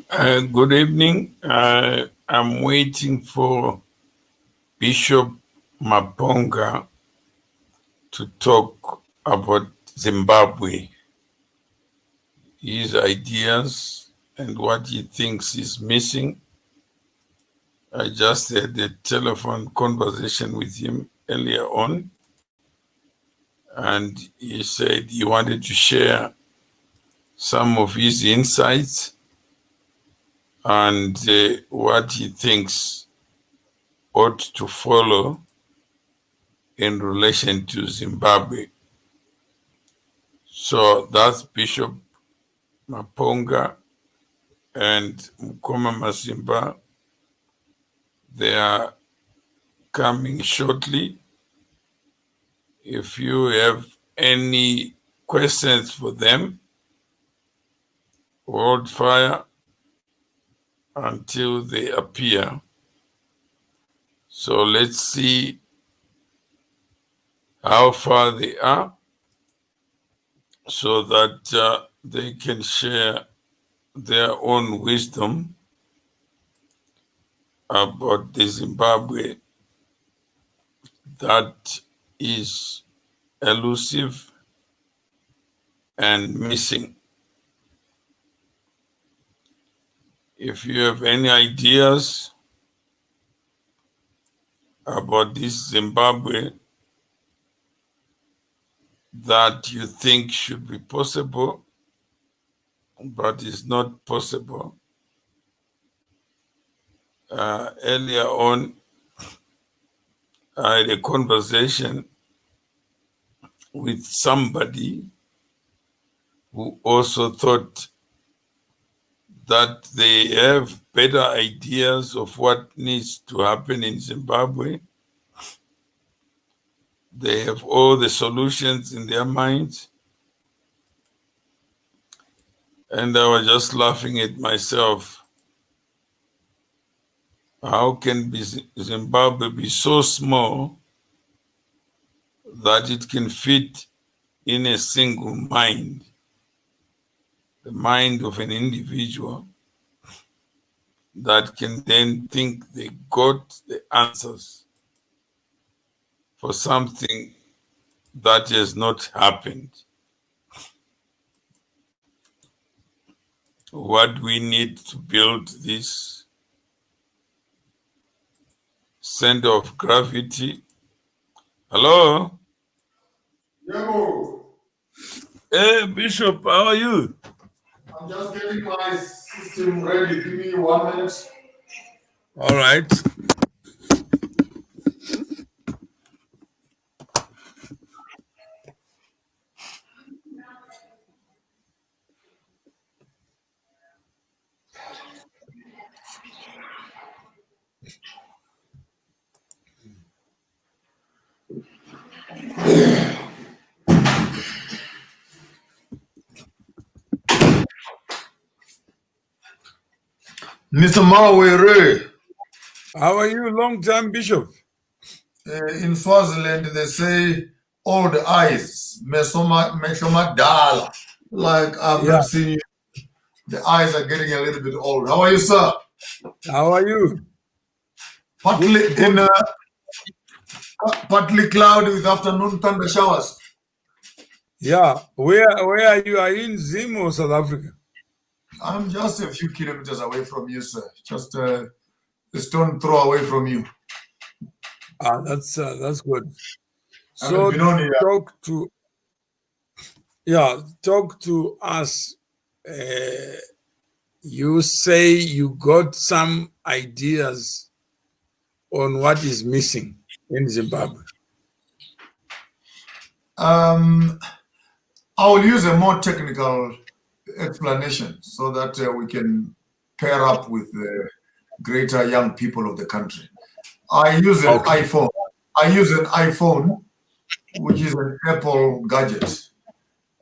Good evening. I'm waiting for Bishop MAPONGA to talk about Zimbabwe, his ideas and what he thinks is missing. I just had a telephone conversation with him earlier on, and he said he wanted to share some of his insights and what he thinks ought to follow in relation to Zimbabwe. So that's Bishop MAPONGA and Mkoma Masimba. They are coming shortly. If you have any questions for them, hold fire until they appear. So let's see how far they are so that they can share their own wisdom about the Zimbabwe that is elusive and missing. If you have any ideas about this Zimbabwe that you think should be possible, but is not possible, earlier on, I had a conversation with somebody who also thought that they have better ideas of what needs to happen in Zimbabwe. They have all the solutions in their minds. And I was just laughing at myself. How can Zimbabwe be so small that it can fit in a single mind, the mind of an individual that can then think they got the answers for something that has not happened? What we need to build this center of gravity. Hello? Yo. Hey, Bishop, how are you? I'm just getting my system ready. Give me 1 minute. All right. Mr. Mawere. How are you? Long time, Bishop. In Swaziland, they say old eyes, meshomadala. Like I've not seen you. The eyes are getting a little bit old. How are you, sir? How are you? Partly partly cloudy with afternoon thunder showers. Yeah. Where are you? Are you in ZIM or South Africa? I'm just a few kilometers away from you, sir. Just a stone throw away from you. That's good. So talk to us. You say you got some ideas on what is missing in Zimbabwe. I'll use a more technical explanation so that we can pair up with the greater young people of the country. I use an iPhone. I use an iPhone, which is an Apple gadget.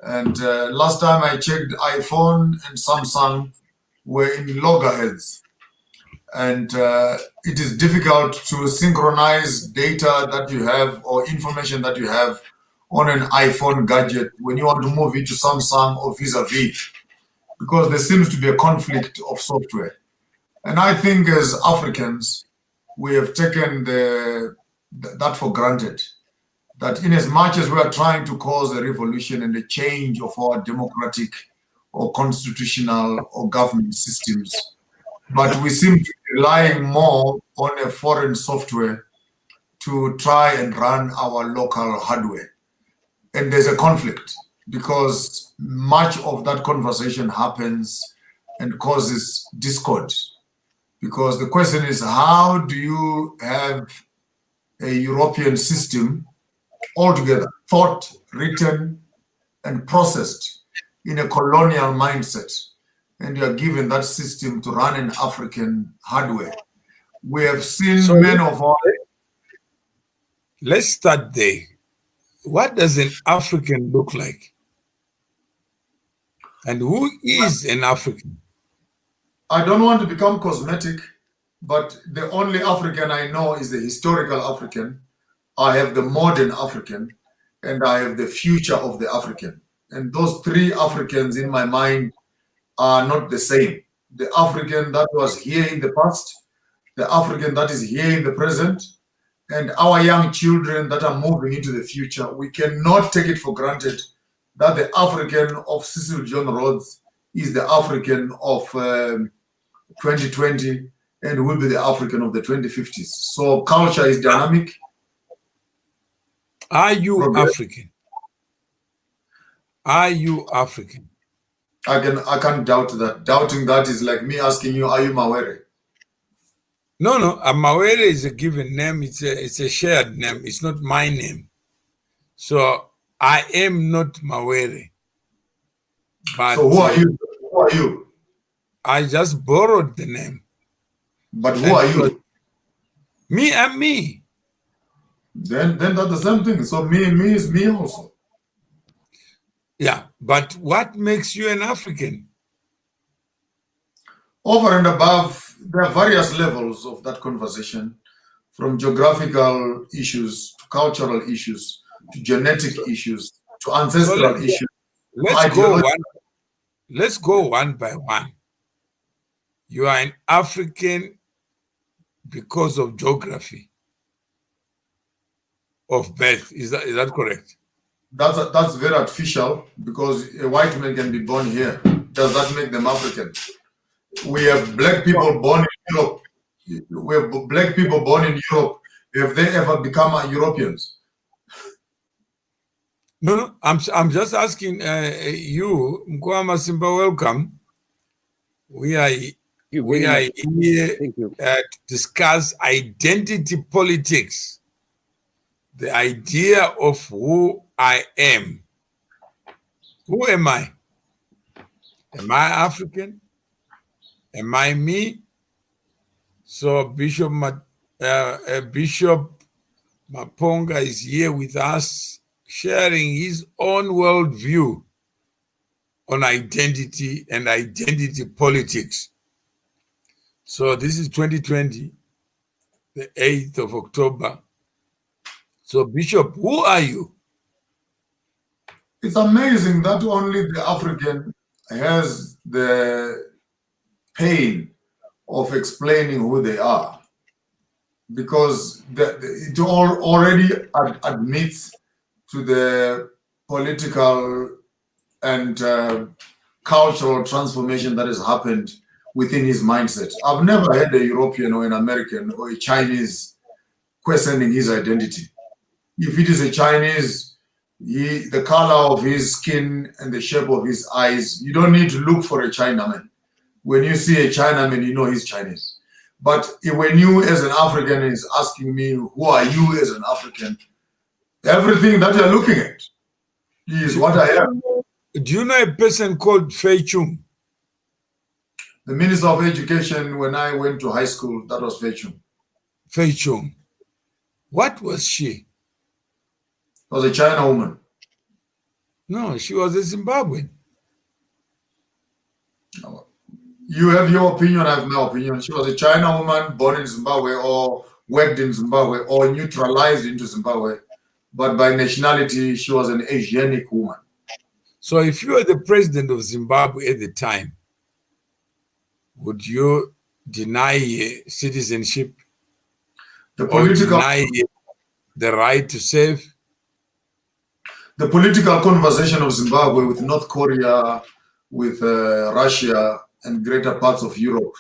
And last time I checked, iPhone and Samsung were in loggerheads. And it is difficult to synchronize data that you have or information that you have on an iPhone gadget when you want to move it to Samsung or vis-a-vis. because there seems to be a conflict of software. And I think as Africans, we have taken that for granted, that in as much as we are trying to cause a revolution and a change of our democratic or constitutional or government systems, but we seem to be relying more on a foreign software to try and run our local hardware. And there's a conflict because much of that conversation happens and causes discord. Because the question is, how do you have a European system altogether thought, written, and processed in a colonial mindset, and you are given that system to run in African hardware? We have seen many of our... Let's start there. What does an African look like? And who is an African? I don't want to become cosmetic, but the only African I know is the historical African. I have the modern African, and I have the future of the African. And those three Africans in my mind are not the same. The African that was here in the past, the African that is here in the present, and our young children that are moving into the future. We cannot take it for granted that the African of Cecil John Rhodes is the African of 2020 and will be the African of the 2050s. So culture is dynamic. Are you African? Are you African? I can't doubt that. Doubting that is like me asking you, are you Mawere? No, Mawere is a given name. It's a shared name. It's not my name. So I am not Mawere. But so who are you? Who are you? I just borrowed the name. But who are you? Me, I'm me. Then that's the same thing. So me is me also. Yeah, but what makes you an African? Over and above, there are various levels of that conversation, from geographical issues to cultural issues to genetic issues to ancestral issues. Let's go one by one. You are an African because of geography of birth. Is that correct? That's very artificial, because a white man can be born here. Does that make them African? We have black people born in Europe. We have black people born in Europe. Have they ever become Europeans? No, I'm just asking you, Mkwama Simba, welcome. We are here to discuss identity politics, the idea of who I am. Who am I? Am I African? Am I me? So Bishop MAPONGA is here with us, sharing his own worldview on identity and identity politics. So this is 2020, the 8th of October. So Bishop, who are you? It's amazing that only the African has the pain of explaining who they are, because it already admits to the political and cultural transformation that has happened within his mindset. I've never had a European or an American or a Chinese questioning his identity. If it is a Chinese, the color of his skin and the shape of his eyes, you don't need to look for a Chinaman. When you see a Chinaman, you know he's Chinese. But when you as an African is asking me, who are you as an African? Everything that you're looking at is what I am. Do you know a person called Fei Chung? The Minister of Education, when I went to high school, that was Fei Chung. Fei Chung. What was she? She was a China woman. No, she was a Zimbabwean. No. You have your opinion, I have my opinion. She was a China woman born in Zimbabwe or worked in Zimbabwe or neutralized into Zimbabwe. But by nationality, she was an Asianic woman. So if you were the president of Zimbabwe at the time, would you deny citizenship or deny the right to serve? The political conversation of Zimbabwe with North Korea, with Russia, and greater parts of Europe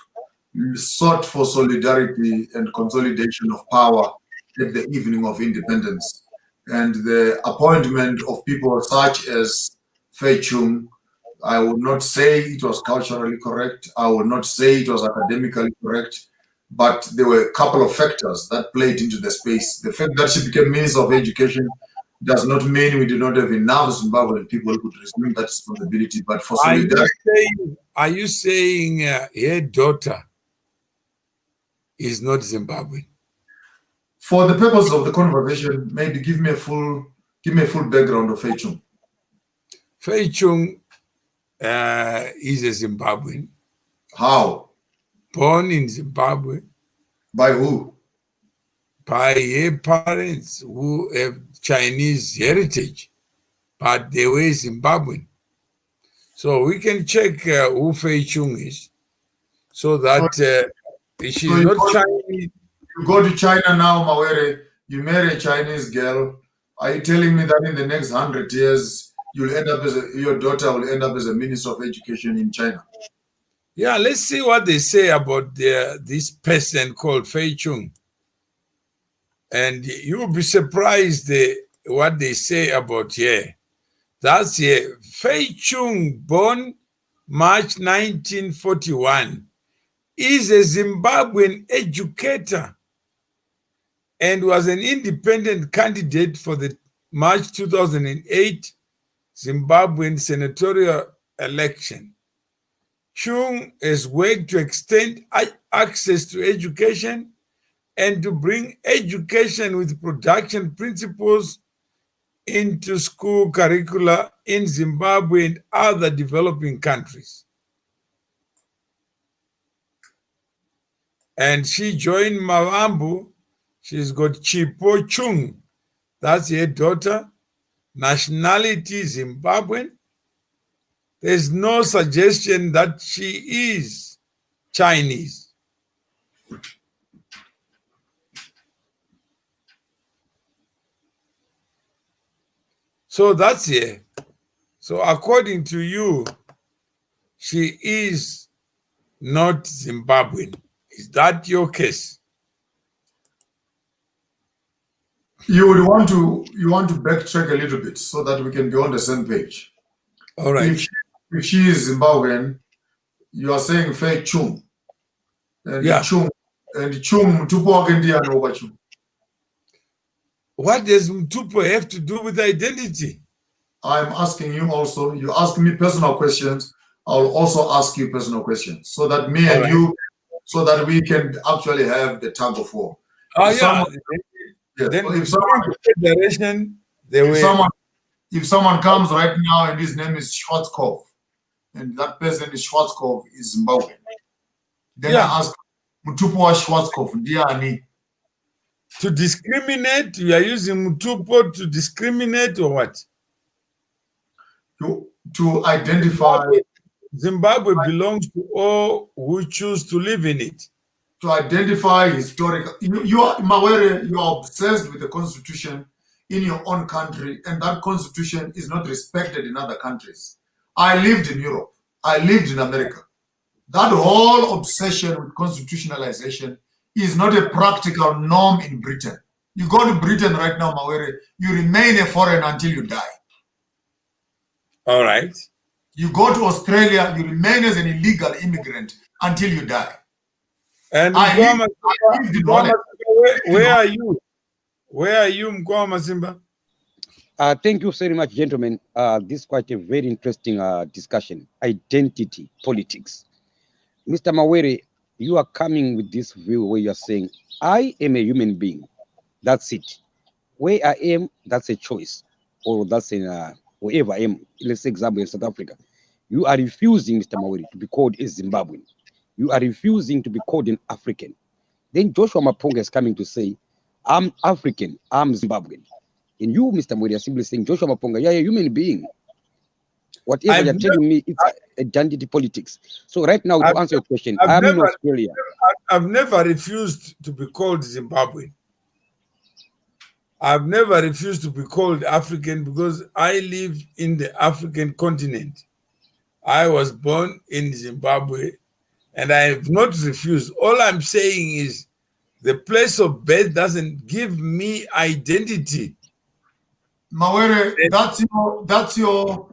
sought for solidarity and consolidation of power at the evening of independence. And the appointment of people such as Fei Chung, I would not say it was culturally correct. I would not say it was academically correct. But there were a couple of factors that played into the space. The fact that she became Minister of Education does not mean we do not have enough Zimbabwean people who could resume that responsibility. But for solidarity, are you saying her daughter is not Zimbabwean? For the purpose of the conversation, maybe give me a full background of Fei Chung. Fei Chung is a Zimbabwean. How? Born in Zimbabwe. By who? By her parents who have Chinese heritage, but they were Zimbabwean. So we can check who Fei Chung is, so that she's not Chinese. You go to China now, Mawere, you marry a Chinese girl. Are you telling me that in the next 100 years, you'll end up your daughter will end up as a Minister of Education in China? Yeah, let's see what they say about this person called Fei Chung. And you'll be surprised what they say about her. That's her. Fei Chung, born March 1941, is a Zimbabwean educator and was an independent candidate for the March 2008 Zimbabwean senatorial election. Chung has worked to extend access to education and to bring education with production principles into school curricula in Zimbabwe and other developing countries. And she joined Mavambu. She's got Chipo Chung. That's her daughter. Nationality Zimbabwean. There's no suggestion that she is Chinese. So that's it. So according to you, she is not Zimbabwean. Is that your case? You want to backtrack a little bit so that we can be on the same page. All right. If she is Zimbabwean, you are saying Fei Chung. And yeah. Chung Mtupo Agendia over Chung. What does Mtupo have to do with identity? I'm asking you also. You ask me personal questions. I'll also ask you personal questions so that me and you, so that we can actually have the tug of war. Oh, yeah. Then if someone comes right now and his name is Schwarzkopf, and that person is Schwarzkopf is Zimbabwean, then I ask Mtupo Schwarzkopf, Diani. To discriminate, you are using Mtupo to discriminate or what? To identify. Zimbabwe belongs to all who choose to live in it. To identify historical. You are Mawere, you are obsessed with the constitution in your own country, and that constitution is not respected in other countries. I lived in Europe. I lived in America. That whole obsession with constitutionalization is not a practical norm in Britain. You go to Britain right now, Mawere, you remain a foreigner until you die. All right. You go to Australia, you remain as an illegal immigrant until you die. And where are you? Where are you, Mkwama Simba? Thank you very much, gentlemen. This is quite a very interesting discussion. Identity politics. Mr. Mawere, you are coming with this view where you are saying, I am a human being. That's it. Where I am, that's a choice. Or that's in wherever I am. Let's say example in South Africa. You are refusing, Mr. Mawere, to be called a Zimbabwean. You are refusing to be called an African. Then Joshua MAPONGA is coming to say, I'm African, I'm Zimbabwean. And you, Mr. Mawere, are simply saying, Joshua MAPONGA, you're a human being. Whatever you're telling me, it's identity politics. So right now, to answer your question, I'm in Australia. I've never refused to be called Zimbabwean. I've never refused to be called African because I live in the African continent. I was born in Zimbabwe and I have not refused. All I'm saying is the place of birth doesn't give me identity. Mawere, that's your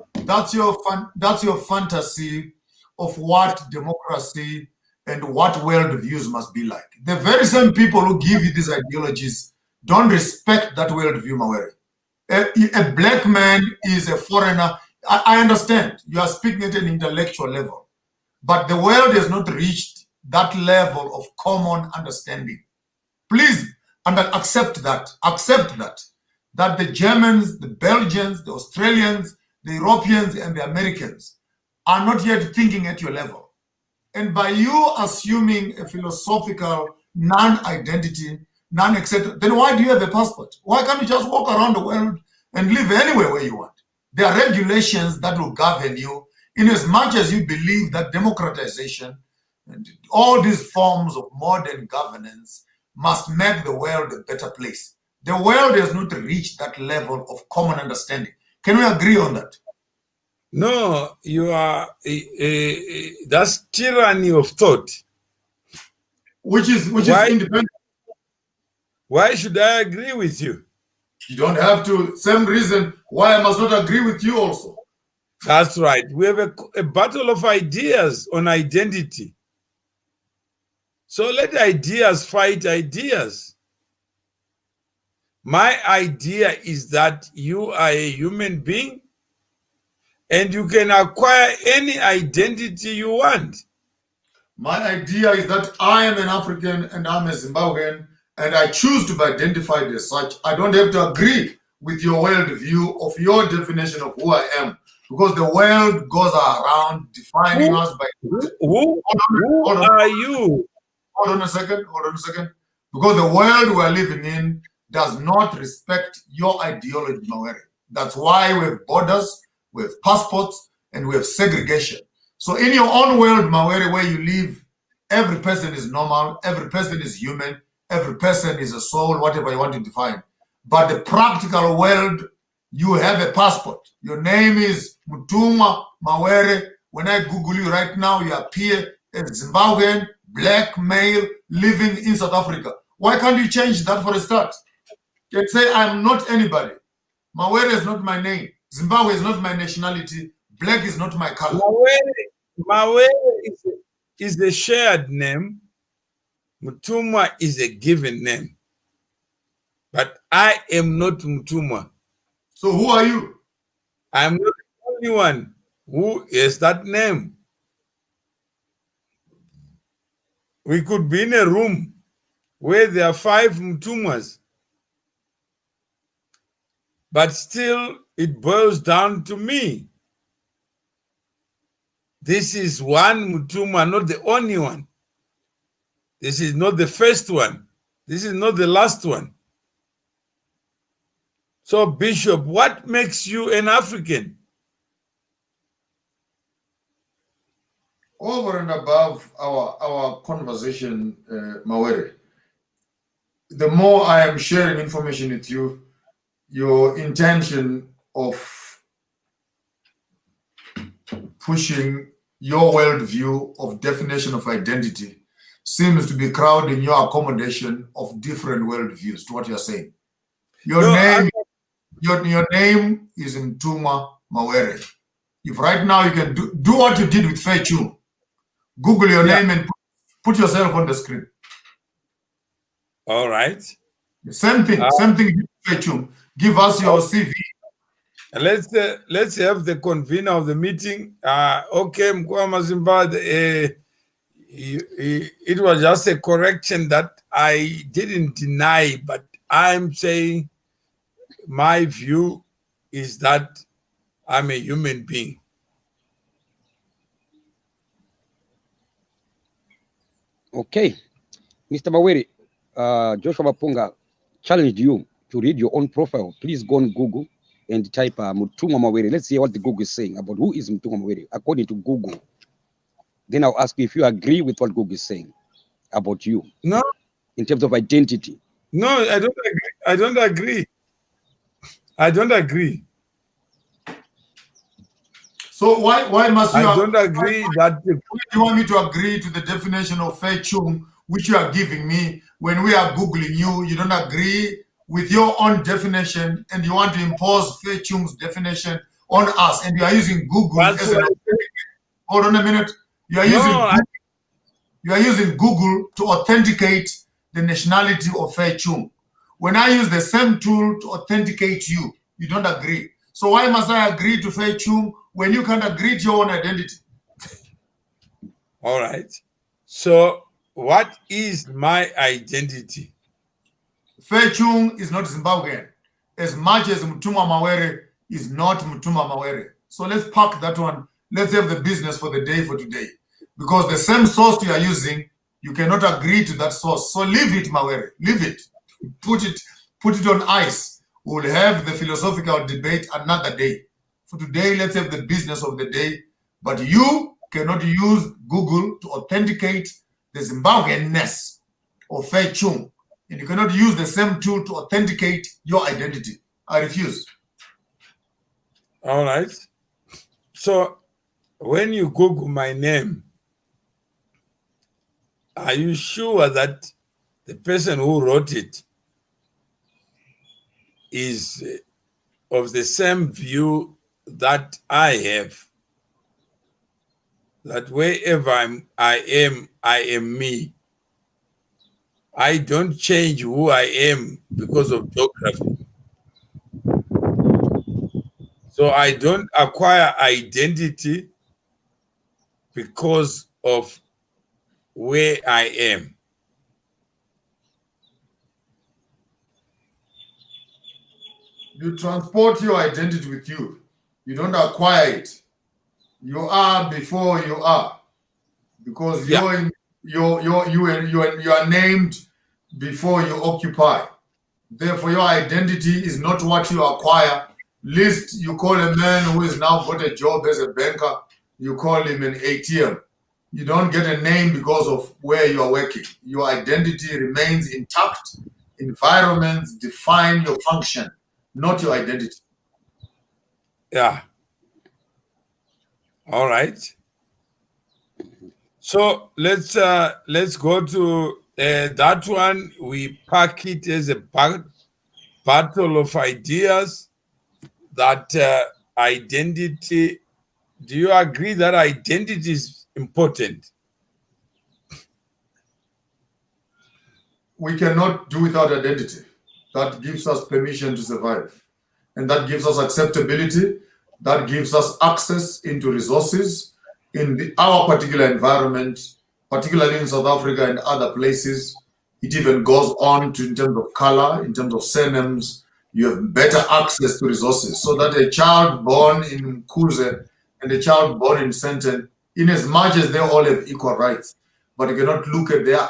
fantasy of what democracy and what world views must be like. The very same people who give you these ideologies don't respect that worldview, Mawere. A black man is a foreigner. I understand you are speaking at an intellectual level, but the world has not reached that level of common understanding. Please accept that. Accept that the Germans, the Belgians, the Australians, the Europeans, and the Americans are not yet thinking at your level. And by you assuming a philosophical non-identity, non-acceptance, then why do you have a passport? Why can't you just walk around the world and live anywhere where you want? There are regulations that will govern you in as much as you believe that democratization and all these forms of modern governance must make the world a better place. The world has not reached that level of common understanding. Can we agree on that? No, you are, that's tyranny of thought. Which is independent. Why should I agree with you? You don't have to. Same reason why I must not agree with you also. That's right. We have a battle of ideas on identity. So let ideas fight ideas. My idea is that you are a human being and you can acquire any identity you want. My idea is that I am an African and I'm a Zimbabwean and I choose to be identified as such. I don't have to agree with your worldview of your definition of who I am, because the world goes around defining us by who are you? Hold on a second. Because the world we're living in does not respect your ideology, Mawere. That's why we have borders, we have passports, and we have segregation. So in your own world, Mawere, where you live, every person is normal, every person is human, every person is a soul, whatever you want to define. But the practical world, you have a passport. Your name is Mutuma Mawere. When I Google you right now, you appear as Zimbabwean, black male, living in South Africa. Why can't you change that for a start? You can say, I'm not anybody. Mawere is not my name. Zimbabwe is not my nationality. Black is not my color. Mawere is a shared name. Mutuma is a given name. But I am not Mutuma. So who are you? I am not the only one who is that name. We could be in a room where there are 5 Mutumas, but still it boils down to me. This is one Mutuma, not the only one. This is not the first one. This is not the last one. So, Bishop, what makes you an African? Over and above our conversation, Mawere, the more I am sharing information with you, your intention of pushing your worldview of definition of identity seems to be crowding your accommodation of different worldviews to what you're saying. Your name is Mtuma Mawere. If right now you can do what you did with Feichu, Google your name and put yourself on the screen. All right. Same thing with Feichu. Give us your CV. Let's have the convener of the meeting. Okay, Mkwama Zimbabwe. It was just a correction that I didn't deny, but I'm saying my view is that I'm a human being. Okay. Mr. Mawere, Joshua MAPONGA challenged you to read your own profile. Please go on Google and type Mutunga Mawere. Let's hear what the Google is saying about who is Mutunga Mawere according to Google. Then I'll ask you if you agree with what Google is saying about you. No. In terms of identity. No, I don't agree. I don't agree. I don't agree. So why must you? I don't agree that. Do you want me to agree to the definition of Fei Chung, which you are giving me when we are Googling you? You don't agree with your own definition, and you want to impose Fei Chung's definition on us, and you are using Google as an. Hold on a minute. You are using Google to authenticate the nationality of Fei Chung. When I use the same tool to authenticate you, you don't agree. So why must I agree to Fei Chung when you can't agree to your own identity? All right. So what is my identity? Fei Chung is not Zimbabwean, as much as Mutuma Mawere is not Mutuma Mawere. So let's park that one. Let's have the business for the day for today. Because the same source you are using, you cannot agree to that source. So leave it, Mawere. Leave it. Put it on ice. We'll have the philosophical debate another day. For today, let's have the business of the day. But you cannot use Google to authenticate the Zimbabweanness of Fei Chung. And you cannot use the same tool to authenticate your identity. I refuse. All right. So when you Google my name, are you sure that the person who wrote it is of the same view that I have? That wherever I am me. I don't change who I am because of geography. So I don't acquire identity because of where I am. You transport your identity with you. You don't acquire it. You are before you are, because you are named before you occupy. Therefore, your identity is not what you acquire. Least you call a man who has now got a job as a banker, you call him an ATM. You don't get a name because of where you are working. Your identity remains intact. Environments define your function, not your identity. Yeah. All right. So let's go to that one. We pack it as a battle of ideas. That identity. Do you agree that identity is important? We cannot do without identity. That gives us permission to survive. And that gives us acceptability. That gives us access into resources in our particular environment, particularly in South Africa and other places. It even goes on to in terms of color, in terms of surnames. You have better access to resources, so that a child born in Kuze and a child born in Senten, in as much as they all have equal rights, but you cannot look at their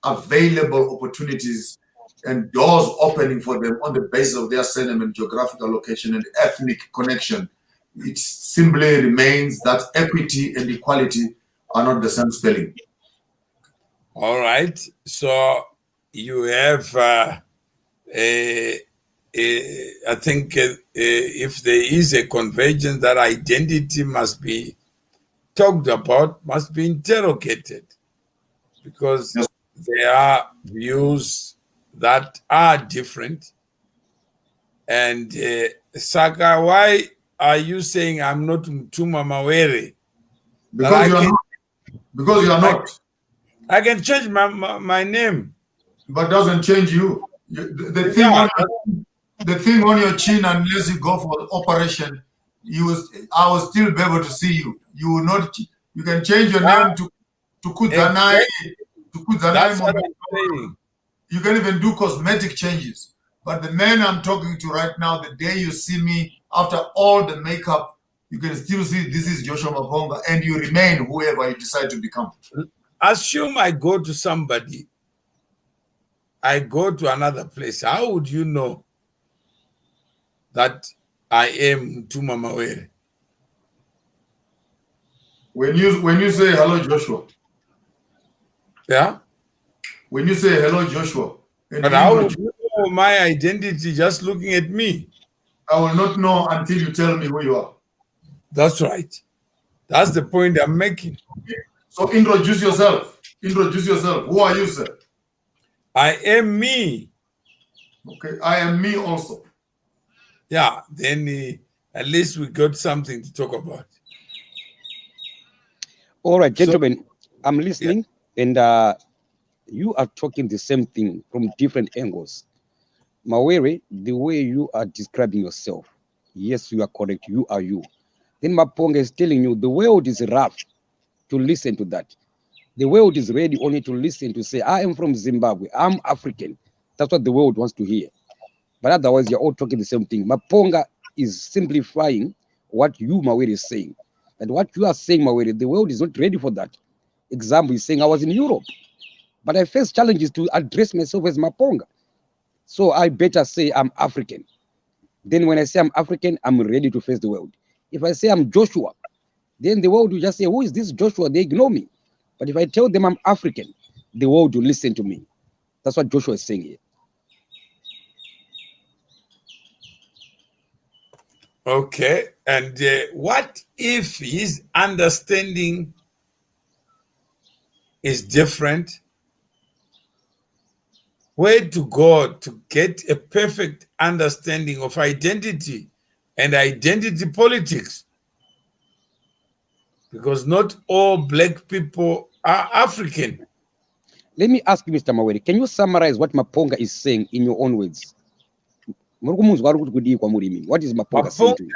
available opportunities and doors opening for them on the basis of their surname and geographical location and ethnic connection. It simply remains that equity and equality are not the same spelling. All right. So you have, I think, if there is a convergence, that identity must be talked about, must be interrogated, because Yes. there are views that are different. And Saka, why are you saying I'm not Mutuma Mawere? Because you are not. Because you are not. I can change my name. But doesn't change you. The thing on your chin, unless you go for the operation, I will still be able to see you. You will not. You can change your name to Kudzanai. That's what I'm saying. You can even do cosmetic changes. But the man I'm talking to right now, the day you see me after all the makeup, you can still see this is Joshua Maponga, and you remain whoever you decide to become. Assume I go to somebody. I go to another place. How would you know that I am Mtuma Mawere. When you say hello, Joshua. Yeah. When you say hello, Joshua, and But how would you know my identity just looking at me? I will not know until you tell me who you are. That's right. That's the point I'm making. So introduce yourself. Introduce yourself. Who are you, sir? I am me. Okay, I am me also. Yeah, then at least we got something to talk about. All right, gentlemen, I'm listening, and you are talking the same thing from different angles. Mawere, the way you are describing yourself, yes, you are correct. You are you. Then Maponga is telling you the world is rough to listen to that. The world is ready only to listen to say, I am from Zimbabwe, I'm African. That's what the world wants to hear. But otherwise, you're all talking the same thing. Maponga is simplifying what you, Mawere, is saying. And what you are saying, Mawere, the world is not ready for that. Example is saying, I was in Europe, but I faced challenges to address myself as Maponga. So I better say I'm African. Then when I say I'm African, I'm ready to face the world. If I say I'm Joshua, then the world will just say, who is this Joshua? They ignore me. But if I tell them I'm African, the world will listen to me. That's what Joshua is saying here. Okay. And what if his understanding is different? Where to go to get a perfect understanding of identity and identity politics? Because not all Black people are African. Let me ask you, Mr. Mawere, can you summarize what Maponga is saying in your own words? What is Maponga saying to you?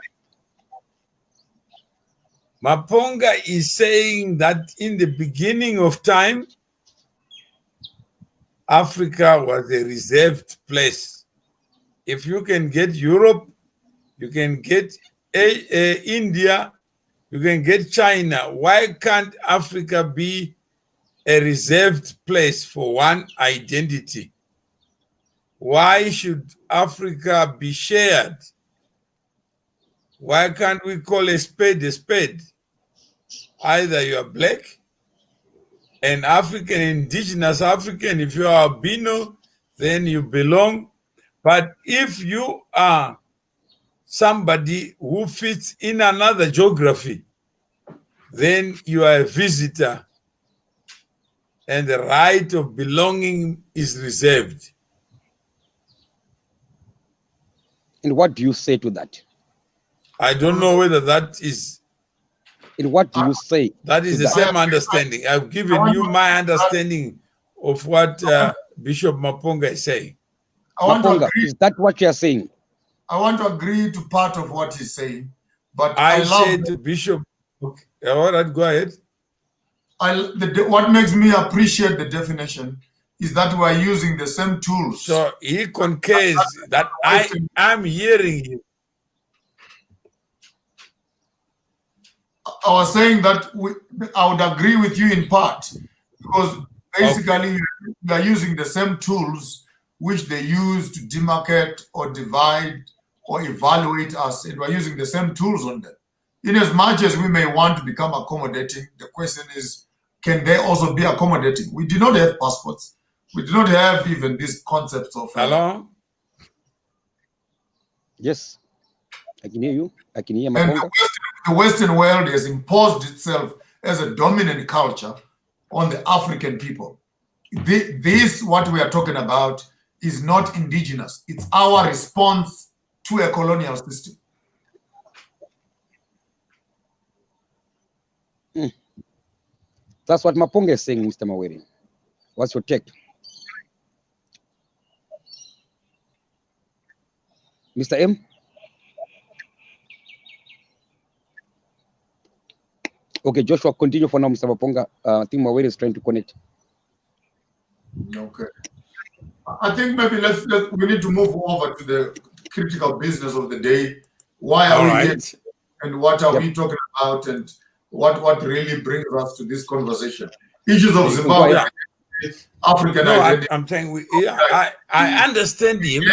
Maponga is saying that in the beginning of time, Africa was a reserved place. If you can get Europe, you can get India, you can get China. Why can't Africa be a reserved place for one identity? Why should Africa be shared? Why can't we call a spade a spade? Either you are Black and African, indigenous African. If you are albino, then you belong. But if you are somebody who fits in another geography, then you are a visitor and the right of belonging is reserved. And what do you say to that? I don't know whether that is... And what do you say? That is the same understanding. I've given you my understanding of what Bishop Maponga is saying. Maponga, is that what you are saying? I want to agree to part of what he's saying, but I said to Bishop, okay, all right, go ahead. What makes me appreciate the definition is that we are using the same tools. So he concurs that I am hearing him. I was saying that I would agree with you in part, because basically we are using the same tools which they use to demarcate or divide or evaluate us, and we're using the same tools on them. In as much as we may want to become accommodating, the question is, can they also be accommodating? We do not have passports. We do not have even these concepts of... Hello? Yes, I can hear you. I can hear And Maponga. the Western world has imposed itself as a dominant culture on the African people. This, what we are talking about, is not indigenous. It's our response to a colonial system. That's what Maponga is saying, Mr. Mawere. What's your take? Mr. M? Okay, Joshua, continue for now, Mr. Maponga. I think Mawere is trying to connect. Okay. I think maybe we need to move over to the critical business of the day. Why are we here, and what are we talking about, and what really brings us to this conversation? Issues of Zimbabwe, African identity. I'm saying I understand him.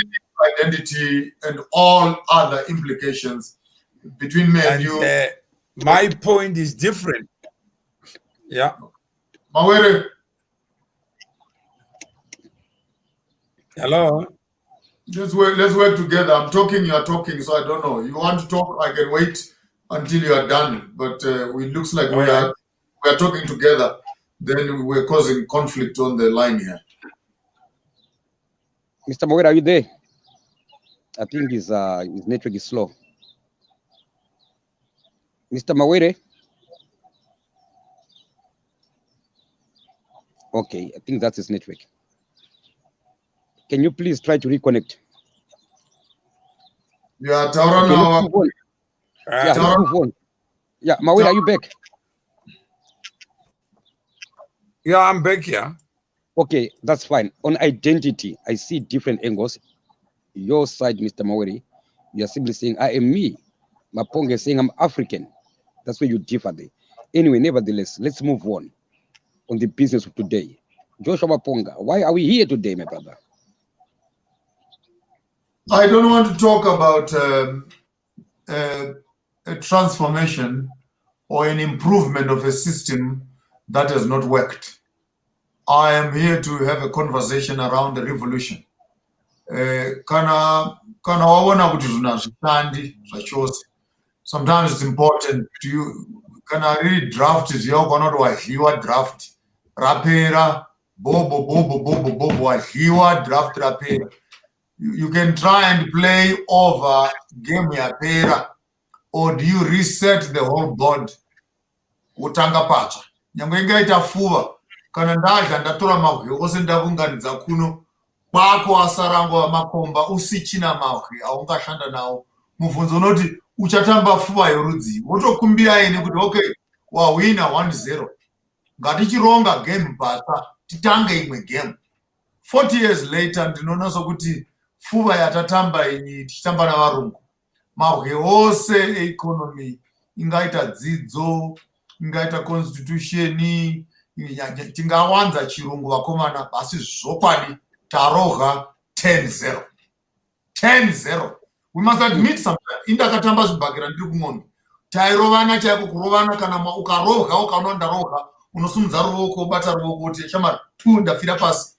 identity and all other implications between me and you. My point is different. Yeah. Mawere. Hello. Let's work together. I'm talking, you are talking, so I don't know. You want to talk, I can wait until you are done. But it looks like we are talking together. Then we're causing conflict on the line here. Mr. Mawere, are you there? I think his network is slow. Mr. Mawere? Okay, I think that's his network. Can you please try to reconnect? Yeah, Taura now. Yeah, let's move on. Yeah, Mawere, are you back? Yeah, I'm back here. Okay, that's fine. On identity, I see different angles. Your side, Mr. Mawere, you are simply saying, I am me. MAPONGA is saying, I'm African. That's where you differ there. Anyway, nevertheless, let's move on the business of today. Joshua MAPONGA, why are we here today, my brother? I don't want to talk about a transformation or an improvement of a system that has not worked. I am here to have a conversation around the revolution. Sometimes it's important to you. Can I really draft it? You cannot draft. Rapera, bobo, draft rapera. You can try and play over game ya pera, or do you reset the whole board? Utanga pacha. Nyangwenga itafuva. Kana ndaja ndatora mahwe ose ndavunganidza kuno kwako asarango amakomba usichina mahwe aungashanda nawo mubvunzo unoti uchatamba fuva yorudzi wotokumbira ine kuti okay wawina 1-0 ngatichironga game basa titange imwe game. 40 years later ndinoona sokuti fuva yatatamba ini tichitamba navarungu mahwe ose economy ingaita dzidzo ingaita constitution tingawanza chirungu vakomana basi zvokwadi taroga 10-0. 10-0. We must admit something. Indakatamba zvibhakira ndiri kumwondo tairovana chaiko kurovana kana ukaroga ukaona ndaroga unosumudza ruoko ubata ruoko kuti shamari tu ndafira pasi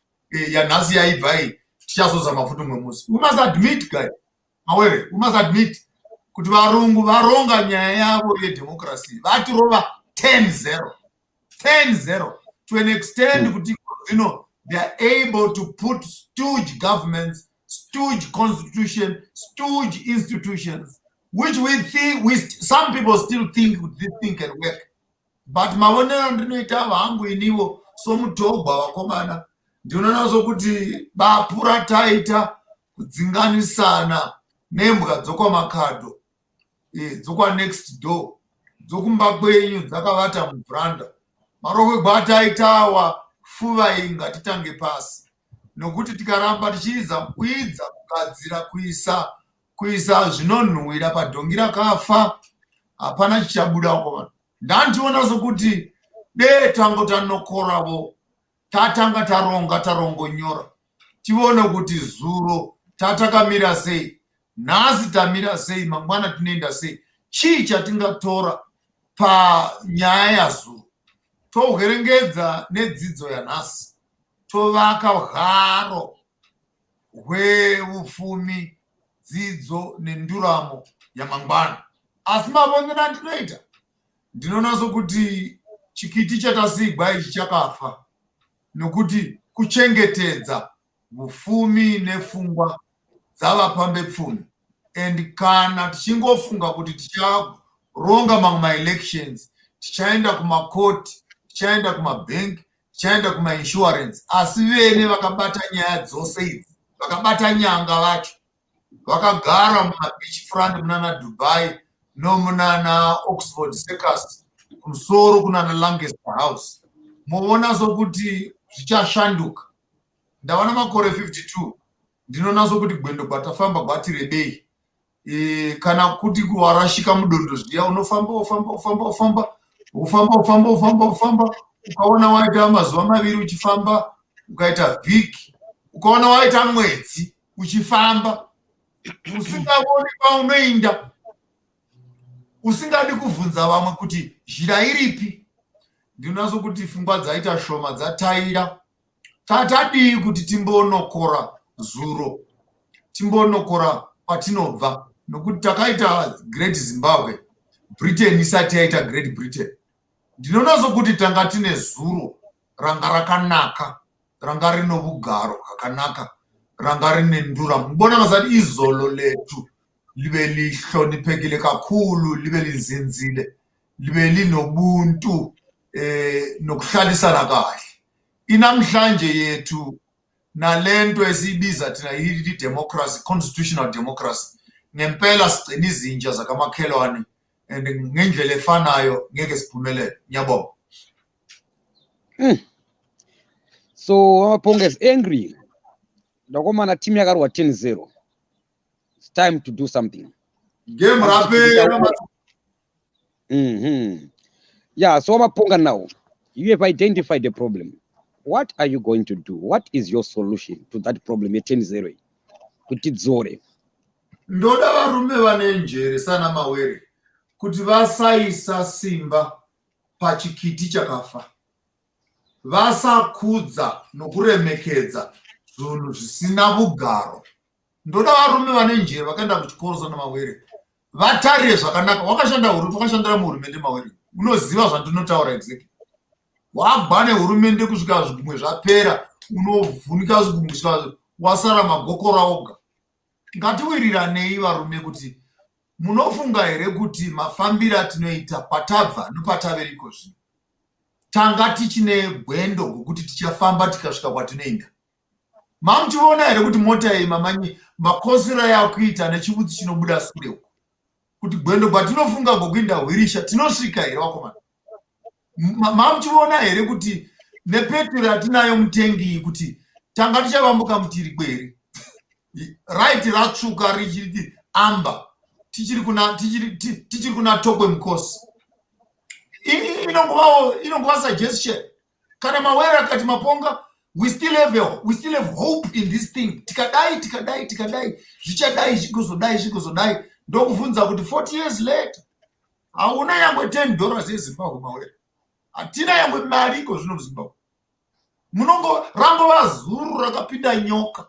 yanhasi yaibva iyi tichazoza mafuta mwemusi. We must admit guys. Mawere, we must admit kuti varungu varonga nyaya yavo yedemocracy vatirova 10-0. 10-0 to an extent kuti they are able to put stooge governments, stooge constitution, stooge institutions, which we think some people still think this thing can work. But maonero ndinoita vangu iniwo somutobva vakomana ndinoona sokuti bapura taita kudzinganisana nembwa dzokwamakadho dzokwa next door dzokumba kwenyu dzakavata mubvranda marokwe gwataitawa fuva iyi ngatitange pasi nokuti tikaramba tichiedza kuidza kugadzira kuisa zvinonhuhwira padhongi rakafa hapana chichabuda komana. Ndandiona sokuti dei tango tanokoravo tatanga tarongonyora tione kuti zuro tatakamira sei, nhasi tamira sei, mangwana tinoenda sei, chii chatingatora panyaya yazuro. Toherengedza nedzidzo yanhasi tovaka haro hweupfumi, dzidzo nenduramo yamangwana. Asi mavonero andinoita ndinoona sokuti chikiti chatasigwa ichi chakafa nokuti kuchengetedza upfumi nepfungwa dzavapambepfumi. And kana tichingofunga kuti ticharonga mamwe maelections tichaenda kumakoti, tichaenda kumabhengi, tichaenda kumainsurance, asi vene vakabata nyaya dzose idzi, vakabata nyanga vacho, vakagara mumabeach front munana Dubai nomunana Oxford Circus kumusoro kunana Lancaster House. Muona sokuti zvichashanduka. Ndavana makore 52 ndinoona sokuti gwendo kwatafamba gwatirebei. Kana kuti kuwarashika mudondo zviya unofamba ukaona waita mazuva maviri uchifamba, ukaita vhiki, ukaona waita mwedzi uchifamba, usingaboni paunoinda, usingadi kuvhunza vamwe kuti zhira iripi. Ndinonaso kuti pfungwa dzaita shoma dzataira. Tatadii kuti timbonokora zuro, timbonokora kwatinobva, nokuti takaita Great Zimbabwe, Britain isati yaita Great Britain. Ndinonaso kuti tanga tine zuro ranga rakanaka, ranga rino bugaro hwakanaka, ranga rine ndura. Mbona ngasati izolo letu libe lihloniphekile kakhulu, libe lizinzile, libe linobuntu nokuhlalisana kahle. Inamhlanje yethu nalento esibiza thina yithi democracy, constitutional democracy, ngempela sigcina izinja zakamakhelwane and ngendlela efanayo ngeke siphumelele. Ngiyabonga. So MAPONGA is angry. Nakomana team yakarwa 10-0. It's time to do something. Game rapera. Yeah, so MAPONGA, now you have identified the problem. What are you going to do? What is your solution to that problem? 10-0 kuti dzore. Ndoda varume vane njere sana Mawere kuti vasaisa simba pachikiti chakafa, vasakudza nokuremekedza zvinhu zvisina bugaro. Ndoda varume vane njere vakaenda kuchikoro sana Mawere vatarire zvakanaka. Wakashandira muhurumende Mawere, unoziva zvandinotaura exactly. Wabva nehurumende kusvika zvigumwe zvapera, unovhunika zvigumwe kusvika wasara magokora oga. Ngatiwiriranei varume kuti munofunga here kuti mafambiro atinoita patabva nopataveriko zvino tanga tichine gwendo gokuti tichafamba tikasvika kwatinoenda. Mamuchiona here kuti mota iyi makosira yakuita nechivutsi chinobuda sure uko, kuti gwendo patinofunga gokuinda hwirisha tinosvika here vakomana? Mamuchiona here kuti nepetro atinayo mutengi kuti tanga tichavambuka mutirikwe here? Right ratsvuka richiti amba tichiri kuna Tokwe Mukosi. Inongova suggestion. Kana Mawere akati MAPONGA, we still have hope in this thing. Tikadai zvichadai zvikozodai ndokuvhunza kuti 40 years later hauna yangwe $10 yeZimbabwe Mawere, hatina yangwe mari iko zvino muZimbabwe. Munongo rangova zuru rakapinda nyoka.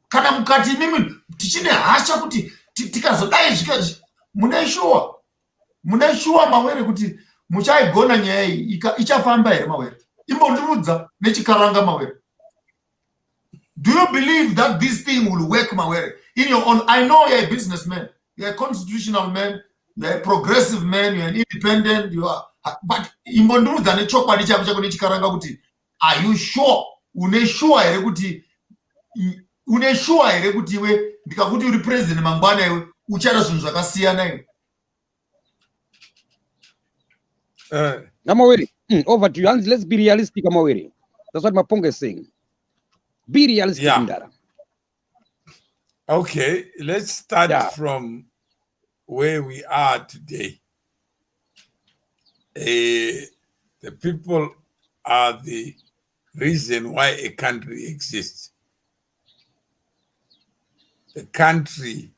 Kana mukati mimi tichine hasha kuti tikazodai zvikazi mune shuwa Mawere kuti muchaigona nyaya iyi ichafamba here Mawere? Imbondirudza nechikaranga Mawere. Do you believe that this thing will work Mawere? In your own, I know you're a businessman, you're a constitutional man, you're a progressive man, you're an independent, you are, but imbondirudza nechokwadi chako nechikaranga kuti are you sure? Une sure here kuti iwe ndikakuti uri president mangwana iwe uchada zvinhu zvakasiyana iwe? Mawere, over to you. Let's be realistic, Mawere. That's what MAPONGA is saying. Be realistic. Yeah. Okay, let's start from where we are today. The people are the reason why a country exists. The country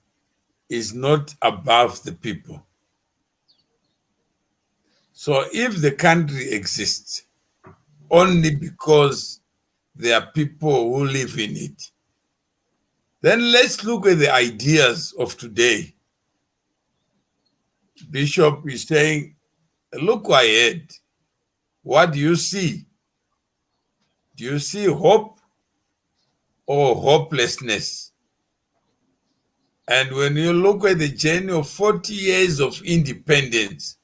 is not above the people. So if the country exists only because there are people who live in it, then let's look at the ideas of today. Bishop is saying, look ahead. What do you see? Do you see hope or hopelessness? And when you look at the journey of 40 years of independence,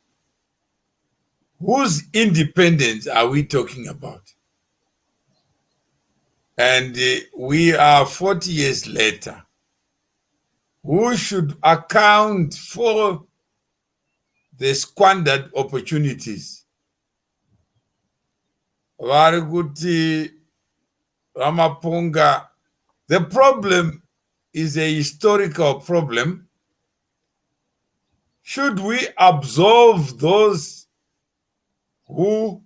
whose independence are we talking about? And we are 40 years later. Who should account for the squandered opportunities? Variguti, MAPONGA, the problem is a historical problem. Should we absolve those who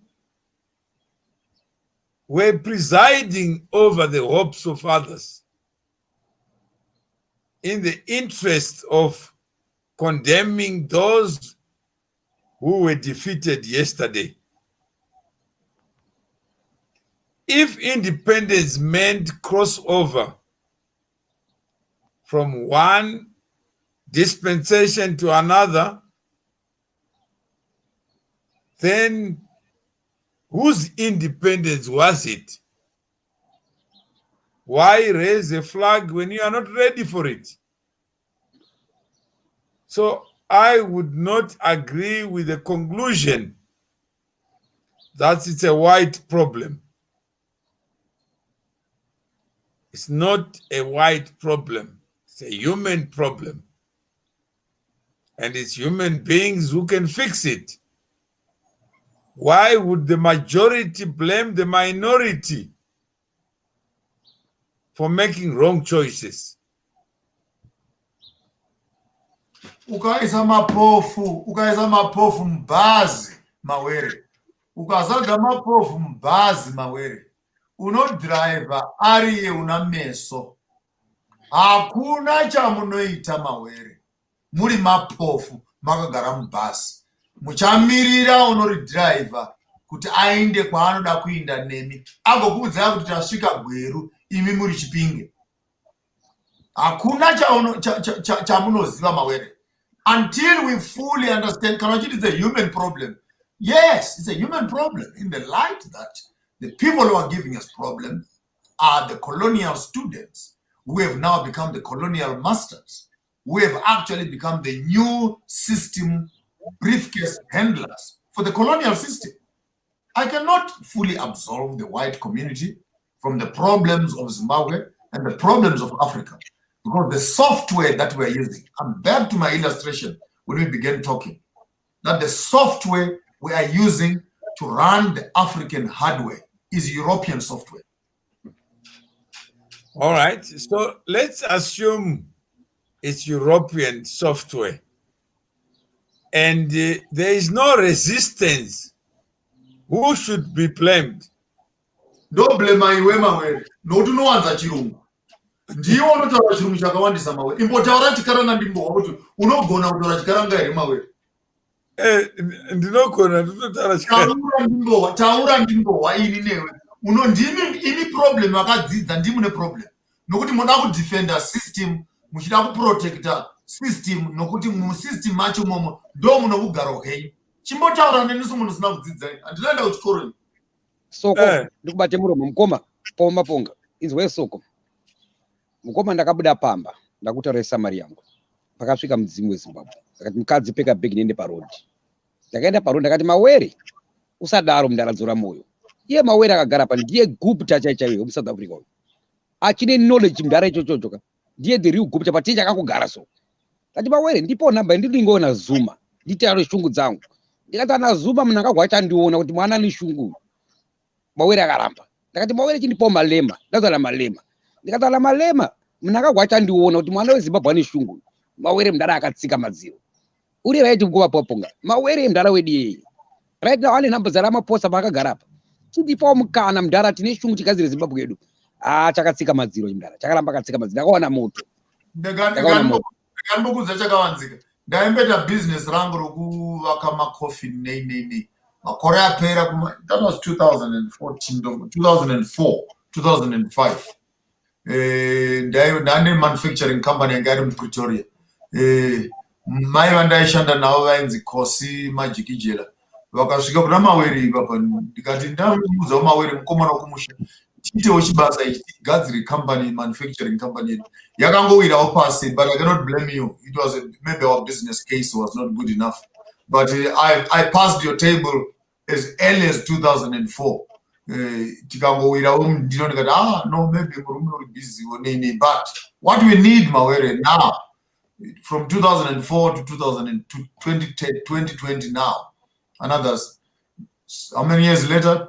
were presiding over the hopes of others? in the interest of condemning those who were defeated yesterday. If independence meant crossover from one dispensation to another, then whose independence was it? Why raise a flag when you are not ready for it? So I would not agree with the conclusion that it's a white problem. It's not a white problem. It's a human problem. And it's human beings who can fix it. Why would the majority blame the minority for making wrong choices? Ukaisa mapofu mbazi mawere. Ukazaga mapofu mbazi mawere. Unodriver ariye una meso. Hakuna chamunoita mawere. Muri mapofu makagara mubhazi. Muchamirira unori driver kuti aende kwaanoda kuinda nemi. Agokuudzai kuti tasvika Gweru imi muri Chipinge. Hakuna chamunoziva mawere. Until we fully understand, it's a human problem. Yes, it's a human problem in the light that the people who are giving us problems are the colonial students who have now become the colonial masters, who have actually become the new system briefcase handlers for the colonial system. I cannot fully absolve the white community from the problems of Zimbabwe and the problems of Africa, because the software that we're using, I'm back to my illustration when we began talking, that the software we are using to run the African hardware is European software. All right, so let's assume it's European software and there is no resistance. Who should be blamed? Don't blame my way. No to no one's at you. Ndiyo unotaura chirungu chakawandisa mawe. Imbotaura chikaranga ndimbowa kuti unogona kutaura chikaranga here mawe. Ndinogona ndinotaura chikaranga. Taura ndimbowa ini newe. Ini problem wakadzidza ndimune problem. Nokuti munoda kudefenda system, muchida kuprotecta system, nokuti musystem macho momo ndo munokugara okay. Chimbotaura neniso munosina kudzidza. Andinoenda kuchikoro. Soko ndikubate muromo mukoma maponga izwe soko. Mukoma ndakabuda pamba ndakutaura samari yangu pakasvika mudzimu weZimbabwe akati mukadzi peka bhegi niende parodi. Ndakaenda parodi ndakati mawere usadaro mundaradzora moyo. Iye mawere akagara pa ndiye gupta chaiyo muSouth Africa uyu. Achine knowledge mudara ichochoka. Ndiye the real gupta paticha akakugara so. Kati mawere ndipo namba ndingoona Zuma nditauro shungu dzangu. Ndikati ana Zuma munangagwa chandiona kuti mwana ni shungu. Mawere akaramba. Ndakati mawere chinipo malema. Ndazala malema. Ndikatala malema munakagwa chandiona kuti mwana weZimbabwe ane shungu. Mawere mudara akatsika madziro. Uri right mukoma poponga. Mawere mudara wedi. Right now ane namba zara maposa pakagara apa. Chidipo mukana mudara tine shungu chikazire Zimbabwe yedu. Chakatsika madziro mudara. Chakaramba katsika madziro. Ndakaona moto. Ndakambokudza chakawanzika. Ndaembeta business rangu rokuvaka macoffin nei. Makore apera that was 2005. Ndane manufacturing company yanga iri muPretoria. Mai vandaishanda navo vainzi Kosi Majikijela. Vakasvika kuna mawere ipapa ndikati ndamuudzawo mawere mukomana wokumusha. Tiitewo chibasa ichi tigadzire company, manufacturing company yedu. Yakangowirawo pasi, but I cannot blame you. It was maybe our business case was not good enough. But I passed your table as early as 2004. Tikangowirawo ndino ndikati no, maybe murume uri busy onini. But what we need mawere now, from 2004 to 2020 now, another, how many years later?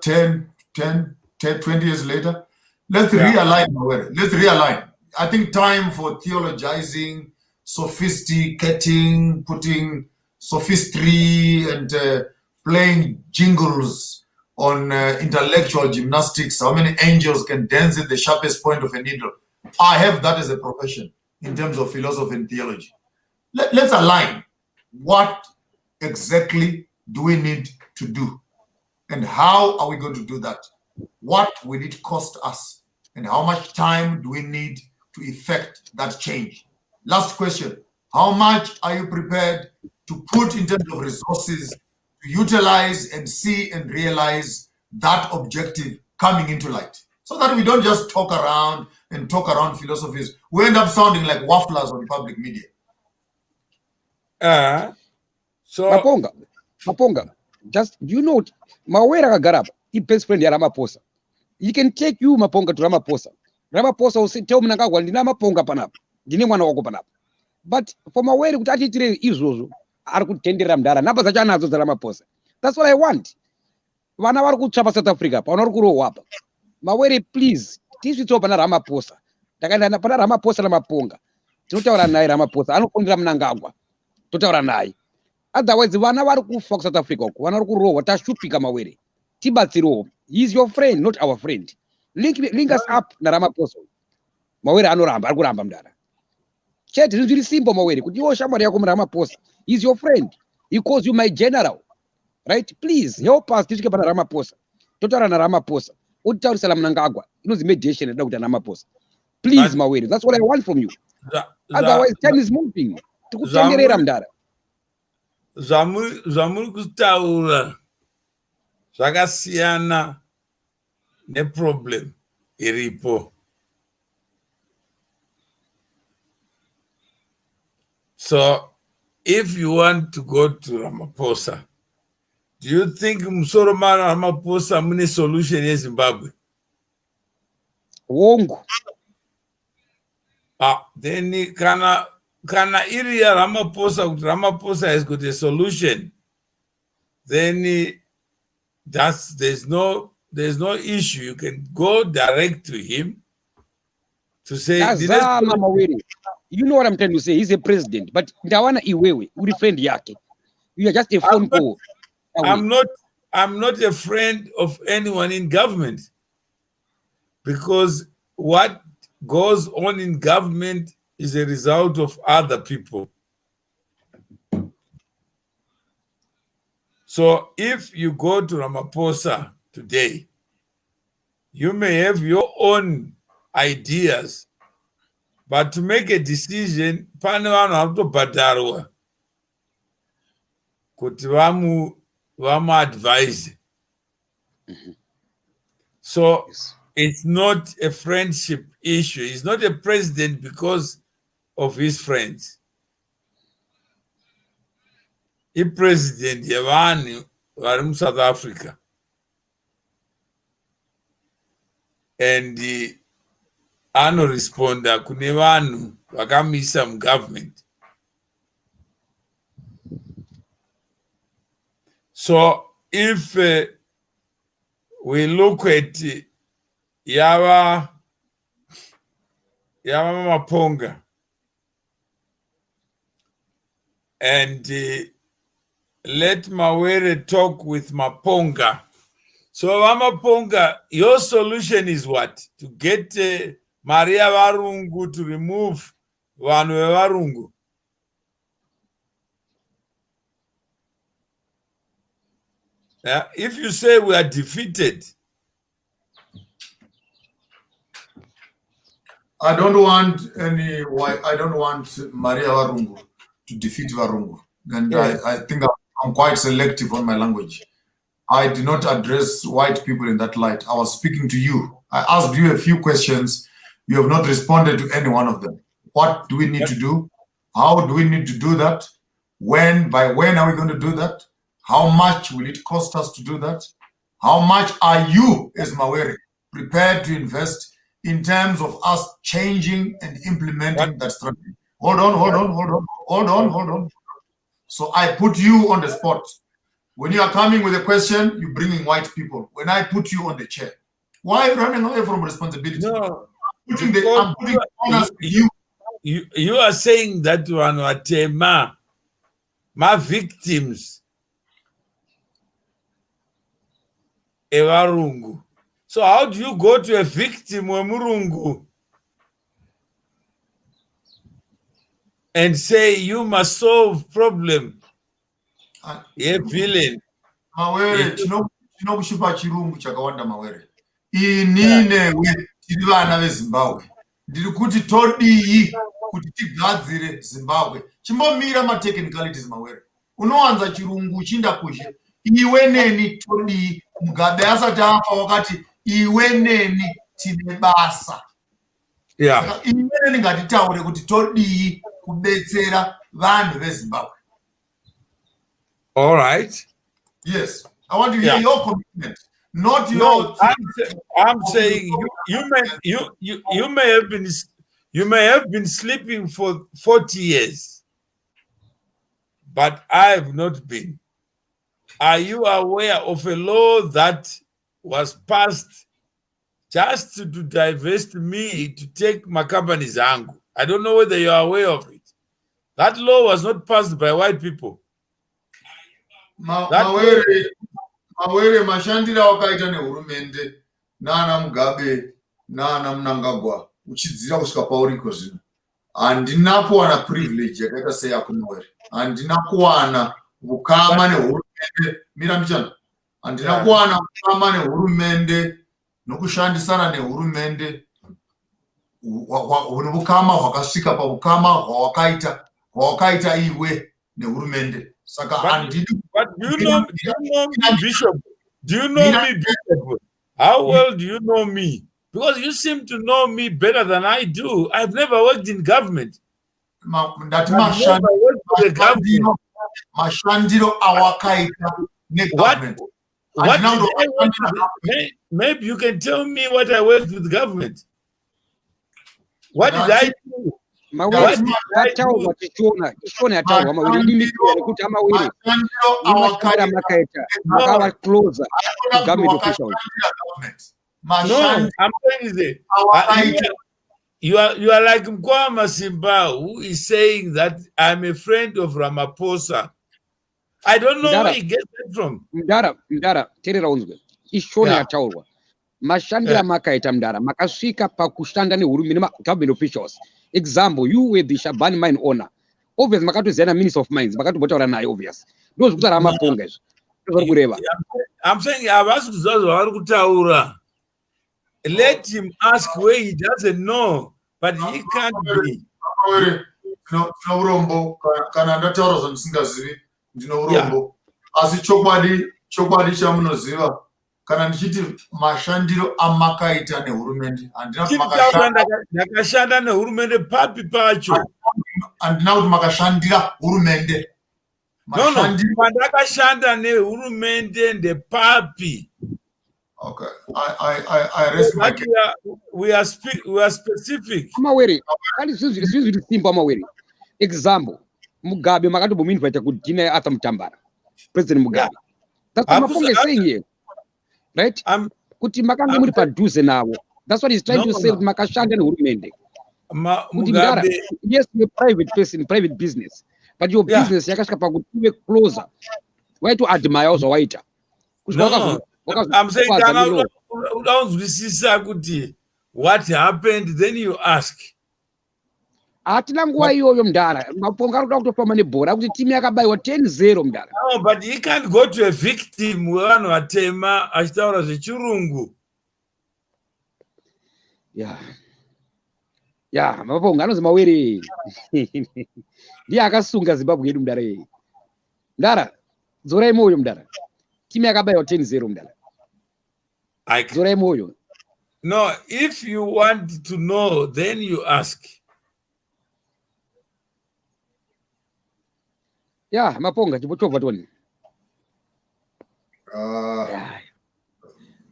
20 years later, let's realign mawere. Let's realign. I think time for theologizing, sophisticating, putting sophistry and playing jingles on intellectual gymnastics. How many angels can dance at the sharpest point of a needle? I have that as a profession. in terms of philosophy and theology. Let's align. What exactly do we need to do? And how are we going to do that? What will it cost us? And how much time do we need to effect that change? Last question. How much are you prepared to put in terms of resources to utilize and see and realize that objective coming into light? So that we don't just talk around and talk around philosophies. We end up sounding like wafflers on public media. So Maponga, just you know, Mawera Garab, the best friend ya Ramaphosa. He can take you Maponga to Ramaphosa. Ramaphosa will say, tell Mnangagwa, ndina Maponga panap, ndine mwana wako panap. But for Mawere kutati tire izozo, arikutendera mdara, napa zachana azo za Ramaphosa. That's what I want. Vana vari kutsvapa South Africa, pa vanori kurohwa apa. Mawere, please, tisvitsewo pana Ramaphosa. Takaenda pana Ramaphosa naMaponga. Tinotaura naye Ramaphosa, anofundira Mnangagwa. Totaura naye. Otherwise, vana vari kufa kuSouth Africa uko, vana vari kurohwa, tashupika Mawere. Tibatsirewo. He is your friend, not our friend. Link us up na Ramaphosa. Mawere anoramba, arikuramba mdara. Chet, it's very simple, Mawere. Kuti iwo shamwari yako Ramaphosa. He is your friend. He calls you my general. Right? Please help us tisvike pana Ramaphosa. Totaura na Ramaphosa. Utaurisala Mnangagwa. Inozi mediation yada kuita Ramaphosa. Please, Mawere. That's what I want from you. Otherwise, time is moving. Tikutenderera mdara. Zvamuri kutaura zvakasiyana neproblem iripo. So if you want to go to Ramaphosa, do you think Msoromana Ramaphosa mune solution in Zimbabwe? Wongo. Then kana iri ya Ramaphosa has got a solution, then there's no issue. You can go direct to him to say, you know what I'm trying to say. He's a president, but ndawana iwewe uri friend yake. You are just a phone call. I'm not a friend of anyone in government, because what goes on in government is a result of other people. So if you go to Ramaphosa today, you may have your own ideas, but to make a decision, pane vanhu vari kutobhadharwa kuti vamuadvise. So it's not a friendship issue. He's not a president because of his friends. The president yevanhu vari muSouth Africa, and anoresponda kune vanhu vakamisa mugovernment. So if we look at Yava MAPONGA and let Mawere talk with MAPONGA. So MAPONGA, your solution is what? To get Maria Varungu to remove Vanhu Varungu. If you say we are defeated, I don't want Maria Varungu to defeat Varungu. And yes. I think I'm quite selective on my language. I did not address white people in that light. I was speaking to you. I asked you a few questions. You have not responded to any one of them. What do we need to do? How do we need to do that? By when are we going to do that? How much will it cost us to do that? How much are you, as Mawere, prepared to invest in terms of us changing and implementing that strategy? Hold on. So I put you on the spot. When you are coming with a question, you bring in white people. When I put you on the chair, why are you running away from responsibility? No, I'm putting honors to you. You are saying that one are my victims. Evarungu. So how do you go to a victim of Murungu? and say you must solve problem. Villain. Mawere, chinokushupa chirungu chakawanda Mawere. Ini newe tiri vana veZimbabwe. Ndiri kuti todii kuti tigadzire Zimbabwe. Chimbomira matechnicalities Mawere. Unowanza chirungu uchinda kushe. Iwe neni todii. Mugabe asati afa wakati iwe neni tine basa. Yeah. Iwe neni ngatitaure kuti todii kubetsera vanhu veZimbabwe. All right. Yes, I want to hear your commitment, not your. No, I'm saying you may have been sleeping for 40 years, but I have not been. Are you aware of a law that was passed just to divest me to take my company's angle? I don't know whether you are aware of it. That law was not passed by white people. Mawere mashandira wakaita nehurumende nana Mugabe nana Mnangagwa uchidzira kusvika pauriko zvino. Handina kuwana privilege yakaita seyako Mawere. Handina kuwana ukama nehurumende. Mira mbichana. Handina kuwana ukama nehurumende nokushandisana nehurumende. Ukama hwakasvika paukama hwawakaita iwe nehurumende. But do you know me, Bishop? Do you know me, Bishop? How well do you know me? Because you seem to know me better than I do. I've never worked in government. Mashandiro awakaita government. Maybe you can tell me what I worked with government. What did I do? Mawere ataurwa tichiona ataurwa Mawere limikira kuti Mawere imakara makaita makawa closer to government officials. No, I'm saying that you are like Mkwama Simba, who is saying that I'm a friend of Ramaphosa. I don't know where he gets that from. Mdara terera unzwe ishona ataurwa mashandira makaita mdara makasvika pakushanda nehurumende government officials. Example, you were the Shabani mine owner. Obviously, makatozana minister of mines. Makatobotaura naye obvious. Those who are MAPONGA. I'm saying I've asked Zazo. Let him ask where he doesn't know, but he can't be. No urombo. Kana ndataura zvandisingazivi ndino urombo. Asi chokwadi chamunoziva. Kana ndichiti mashandiro amakaita nehurumende. Ndakashanda nehurumende papi pacho. Handina kuti makashandira hurumende. No, ndakashanda nehurumende ndepapi. Okay, I rest my case. We are specific. Mawere, zviri simba Mawere. Example, Mugabe makatombomuvhaita kudhina ata Mutambara. President Mugabe. That's what MAPONGA is saying here. Right? Kuti makanga muri padhuze navo. That's what he's trying to say. Makashanda nehurumende. Mugabe. Yes, you're a private person, private business, but your business yakasvika pakuti ive closer. Why to admire also waita? No, I'm saying what happened, then you ask. Hatina nguva iyoyo mdara. MAPONGA arikuda kutofamba nebhora kuti timu yakabayiwa 10-0 mdara. No, but he can't go to a victim wevanhu vatema achitaura zvechirungu. Yeah, MAPONGA anonzi Mawere. Ndiye akasunga Zimbabwe yedu mdara iyi. Mdara, dzorai moyo mdara. Timu yakabayiwa 10-0 mdara. Dzorai moyo. No, if you want to know, then you ask. Yeah, MAPONGA chibochovha toni.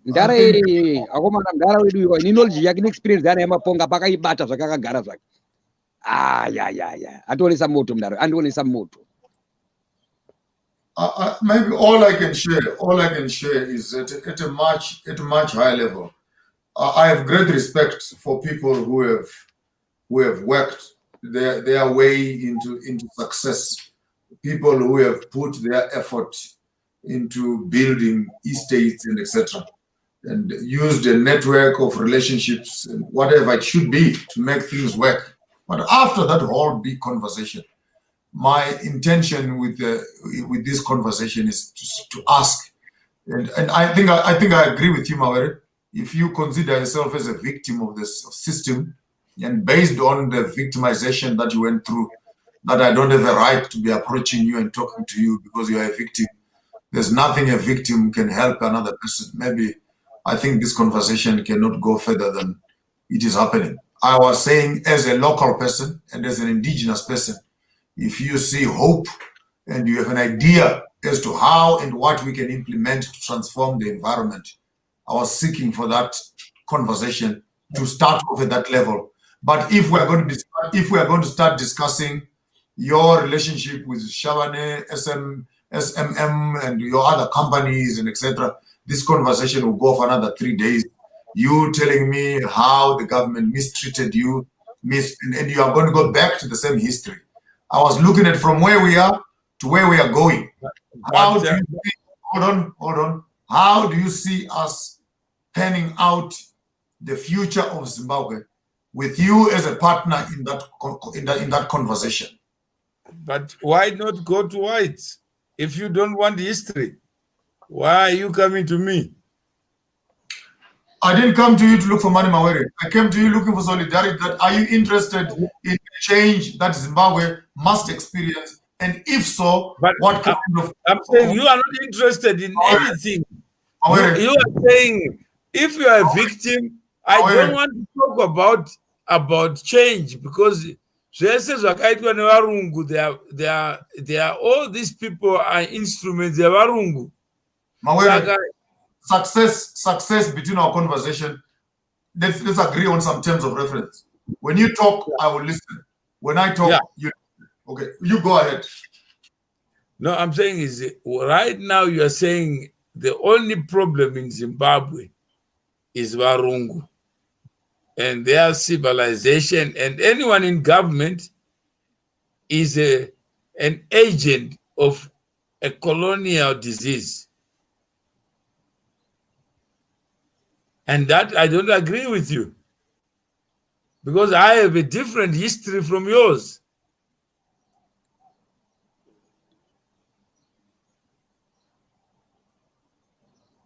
Ndara akomana ndara wedu iwa ni knowledge yake ni experience yana MAPONGA pakaibata zvakagara zvake. Andionesa moto mdara, andionesa moto. Maybe all I can share is at a much higher level. I have great respect for people who have worked their way into success. People who have put their effort into building estates and etc., and used a network of relationships and whatever it should be to make things work. But after that whole big conversation, my intention with this conversation is to ask, and I think I agree with you, Mawere. If you consider yourself as a victim of this system, and based on the victimization that you went through, that I don't have a right to be approaching you and talking to you because you are a victim. There's nothing a victim can help another person. Maybe I think this conversation cannot go further than it is happening. I was saying, as a local person and as an indigenous person, if you see hope and you have an idea as to how and what we can implement to transform the environment, I was seeking for that conversation to start off at that level. But if we are going to start discussing your relationship with Shabane, SMM, and your other companies and etc., this conversation will go for another 3 days. You telling me how the government mistreated you, and you are going to go back to the same history. I was looking at from where we are to where we are going. How do you see, hold on. How do you see us panning out the future of Zimbabwe with you as a partner in that conversation? But why not go to whites? If you don't want history, why are you coming to me? I didn't come to you to look for money, Mawere. I came to you looking for solidarity. That are you interested in the change that Zimbabwe must experience? And if so, but what kind of... I'm saying you are not interested in anything. You are saying if you are a victim, I don't want to talk about change, because they are all these people are instruments. They are varungu. Success between our conversation. Let's agree on some terms of reference. When you talk, I will listen. When I talk, okay, you go ahead. No, I'm saying is right now you are saying the only problem in Zimbabwe is Varungu and their civilization, and anyone in government is an agent of a colonial disease. And that I don't agree with you, because I have a different history from yours.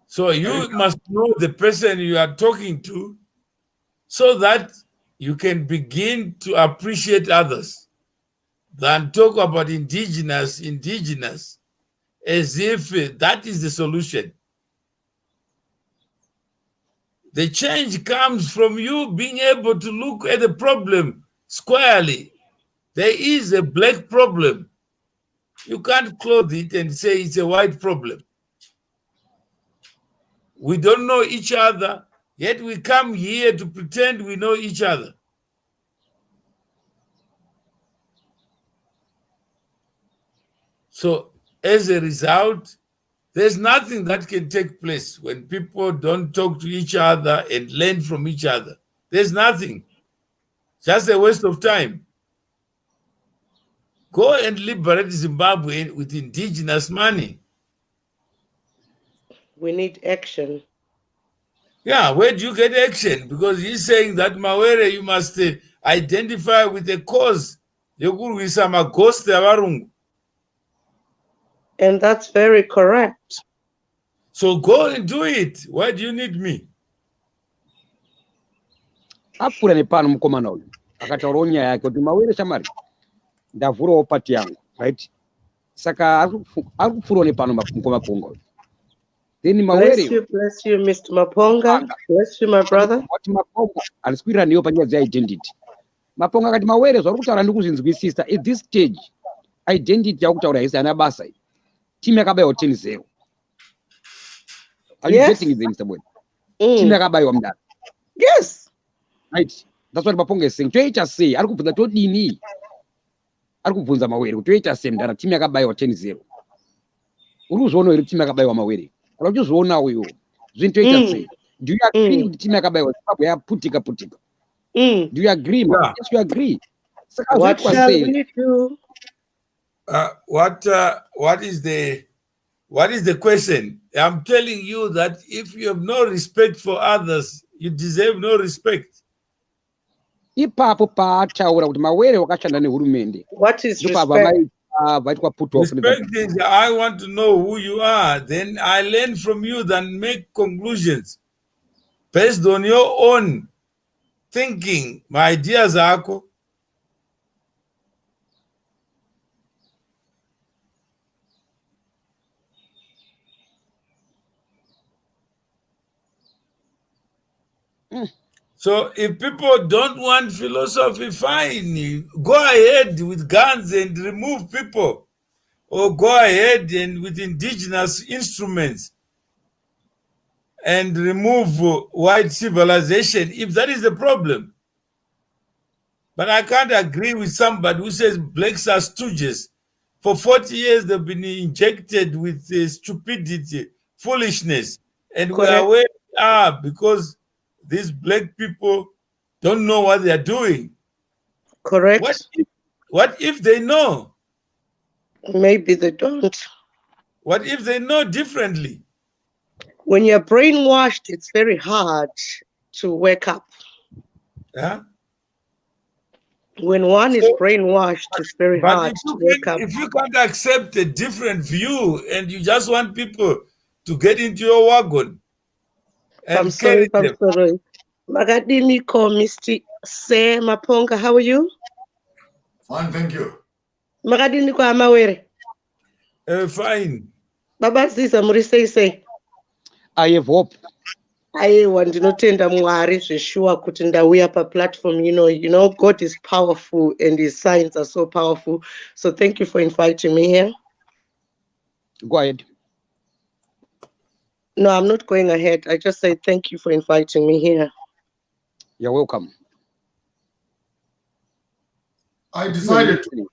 So you must know the person you are talking to so that you can begin to appreciate others, than talk about indigenous as if that is the solution. The change comes from you being able to look at the problem squarely. There is a black problem. You can't clothe it and say it's a white problem. We don't know each other, yet we come here to pretend we know each other. So as a result, there's nothing that can take place when people don't talk to each other and learn from each other. There's nothing. Just a waste of time. Go and liberate Zimbabwe with indigenous money. We need action. Yeah, where do you get action? Because he's saying that Mawere, you must identify with a cause. And that's very correct. So go and do it. Why do you need me? Apura ni pano mkomana uyu. Akataura nyaya yake kuti Mawere Shamari ndavhurawo pati yangu, right? Saka arikufurawo nepano mkomaponga uyu. Then Mawere, bless you, Mr. Maponga. Bless you, my brother. What Maponga anikwira niyo panyaya dza identity. Maponga akati Mawere zvari kutaura ndikuzinzwisisa at this stage identity yakutaura hisi ana basa iyi. Team yakabayiwa 10-0. Are you getting it, Mr. Boy? Team yakabayiwa mdana. Yes. Right. That's what Maponga is saying. Toita say, arikubvunza todini. Arikubvunza Mawere kuti toita say mdana team yakabayiwa 10-0. Uruzvoona iri team yakabayiwa Mawere. Kana uchizvoona uyo. Zvinhu toita say. Do you agree with team yakabayiwa Zimbabwe yaputika? Do you agree? Yeah. Yes, you agree. Saka What shall we do? What is the question? I'm telling you that if you have no respect for others, you deserve no respect. ipapo paataura kuti Mawere wakashanda nehurumende. What is Ndopabva respect? vaitwa put off. Respect is I want to know who you are. Then I learn from you, then make conclusions based on your own thinking. My ideas are. So if people don't want philosophy, fine. Go ahead with guns and remove people. Or go ahead and with indigenous instruments and remove white civilization, if that is the problem. But I can't agree with somebody who says blacks are stooges. For 40 years, they've been injected with stupidity, foolishness. And we are where we are because these black people don't know what they are doing. Correct. What if they know? Maybe they don't. What if they know differently? When you're brainwashed, it's very hard to wake up. Yeah. When one is brainwashed, it's very hard to wake up. If you can't accept a different view and you just want people to get into your wagon and I'm sorry. Magadini ko Mr. ZIM MAPONGA, how are you? Fine, thank you. Magadini ko Mawere. Fine. Baba Ziza say. I have hope. I want to tenda Mwari sure kutenda we up a platform, you know, God is powerful and his signs are so powerful. So thank you for inviting me here. Go ahead. No, I'm not going ahead. I just say thank you for inviting me here. You're welcome. I decided to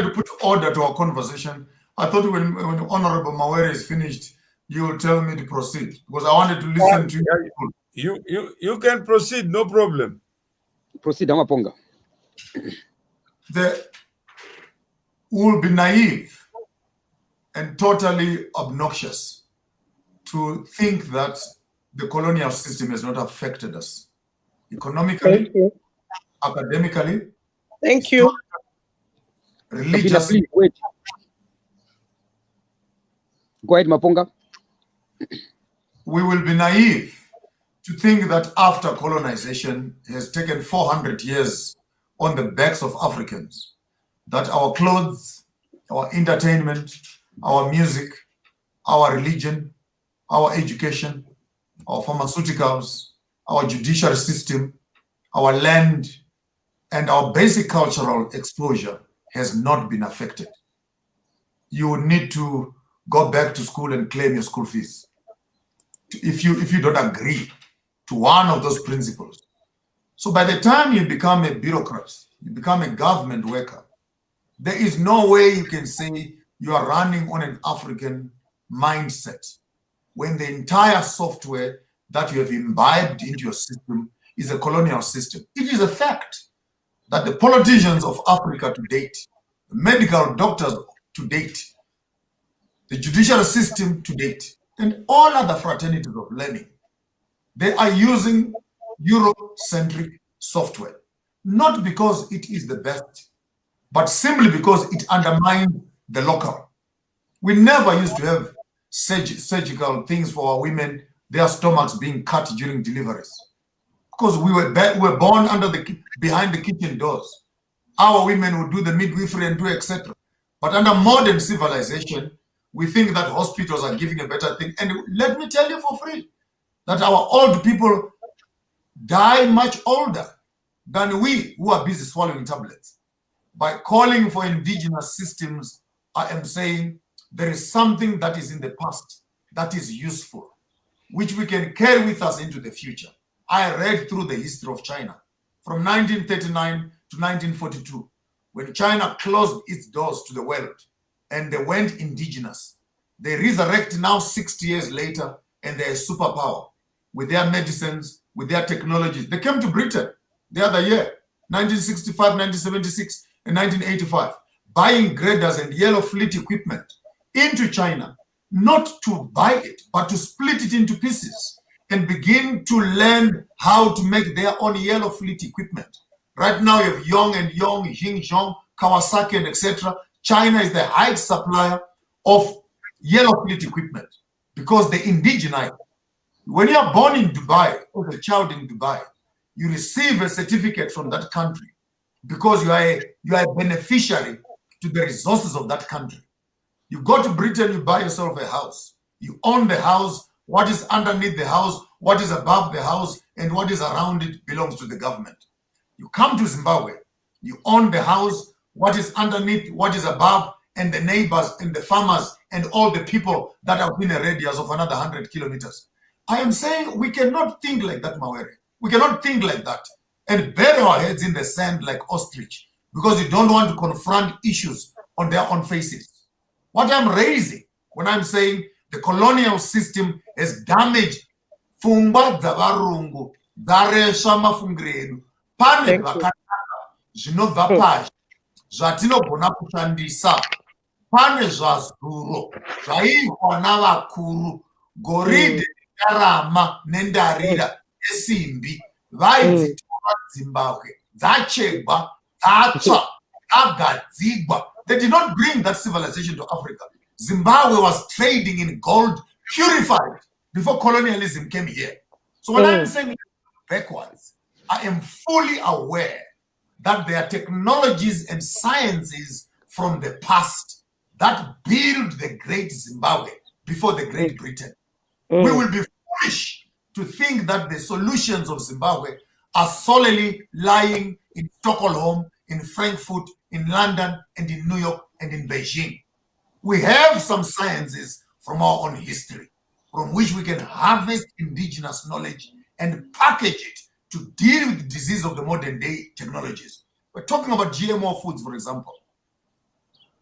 put order to our conversation. I thought when Honorable Mawere is finished, you will tell me to proceed because I wanted to listen to you. You can proceed, no problem. Proceed, Maponga. They will be naive and totally obnoxious to think that the colonial system has not affected us economically, academically. Thank you. Religiously. Wait. Go ahead, Maponga. We will be naive to think that after colonization has taken 400 years on the backs of Africans, that our clothes, our entertainment, our music, our religion, our education, our pharmaceuticals, our judicial system, our land, and our basic cultural exposure has not been affected. You would need to go back to school and claim your school fees if you don't agree to one of those principles. So by the time you become a bureaucrat, you become a government worker, there is no way you can say you are running on an African mindset when the entire software that you have imbibed into your system is a colonial system. It is a fact that the politicians of Africa to date, the medical doctors to date, the judicial system to date, and all other fraternities of learning, they are using Eurocentric software, not because it is the best, but simply because it undermines the local. We never used to have surgical things for our women, their stomachs being cut during deliveries, because we were born behind the kitchen doors. Our women would do the midwifery and do etc. But under modern civilization, we think that hospitals are giving a better thing. And let me tell you for free that our old people die much older than we who are busy swallowing tablets. By calling for indigenous systems, I am saying there is something that is in the past that is useful, which we can carry with us into the future. I read through the history of China from 1939 to 1942, when China closed its doors to the world and they went indigenous. They resurrect now 60 years later and they're a superpower with their medicines, with their technologies. They came to Britain the other year, 1965, 1976, and 1985, buying graders and yellow fleet equipment into China, not to buy it, but to split it into pieces and begin to learn how to make their own yellow fleet equipment. Right now, you have Yong, Xinjiang, Kawasaki, and etc. China is the highest supplier of yellow fleet equipment because they indigenize. When you are born in Dubai, or a child in Dubai, you receive a certificate from that country because you are a beneficiary to the resources of that country. You go to Britain, you buy yourself a house. You own the house. What is underneath the house, what is above the house, and what is around it belongs to the government. You come to Zimbabwe, you own the house, what is underneath, what is above, and the neighbors and the farmers and all the people that are within a radius of another 100 kilometers. I am saying we cannot think like that, Mawere. We cannot think like that and bury our heads in the sand like ostrich because you don't want to confront issues on their own faces. What I'm raising when I'm saying the colonial system has damaged pfungwa dzavarungu dzaresva mafungiro edu. Pane zvakanaka zvinobva pashi zvatinogona kushandisa. Pane zvazuro zvaiitwa navakuru goridhe nendarama nendarira yesimbi vaidzitora Zimbabwe dzachekwa dzatsva dzagadzigwa. They did not bring that civilization to Africa. Zimbabwe was trading in gold purified before colonialism came here. So when I'm saying backwards, I am fully aware that there are technologies and sciences from the past that built the great Zimbabwe before the Great Britain. We will be foolish to think that the solutions of Zimbabwe are solely lying in Stockholm, in Frankfurt, in London, and in New York, and in Beijing. We have some sciences from our own history, from which we can harvest indigenous knowledge and package it to deal with the disease of the modern day technologies. We're talking about GMO foods, for example,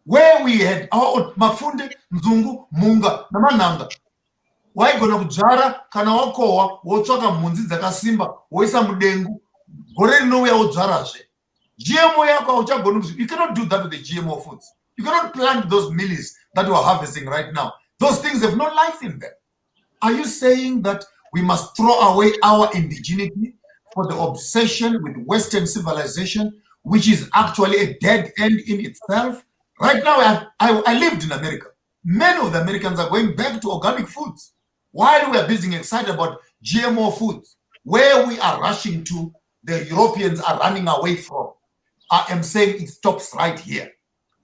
where we had our own mafunde, mzungu, munga, namananga. Waigona kudzvara kana wakohwa wotsvaka mhunzi dzakasimba woisa mudengu gore rinouya wodzvarazve. GMO yako hauchagoni. You cannot do that with the GMO foods. You cannot plant those millies that we are harvesting right now. Those things have no life in them. Are you saying that we must throw away our indigeneity for the obsession with Western civilization, which is actually a dead end in itself? Right now, I lived in America. Many of the Americans are going back to organic foods while we are busy excited about GMO foods, where we are rushing to, the Europeans are running away from. I am saying it stops right here.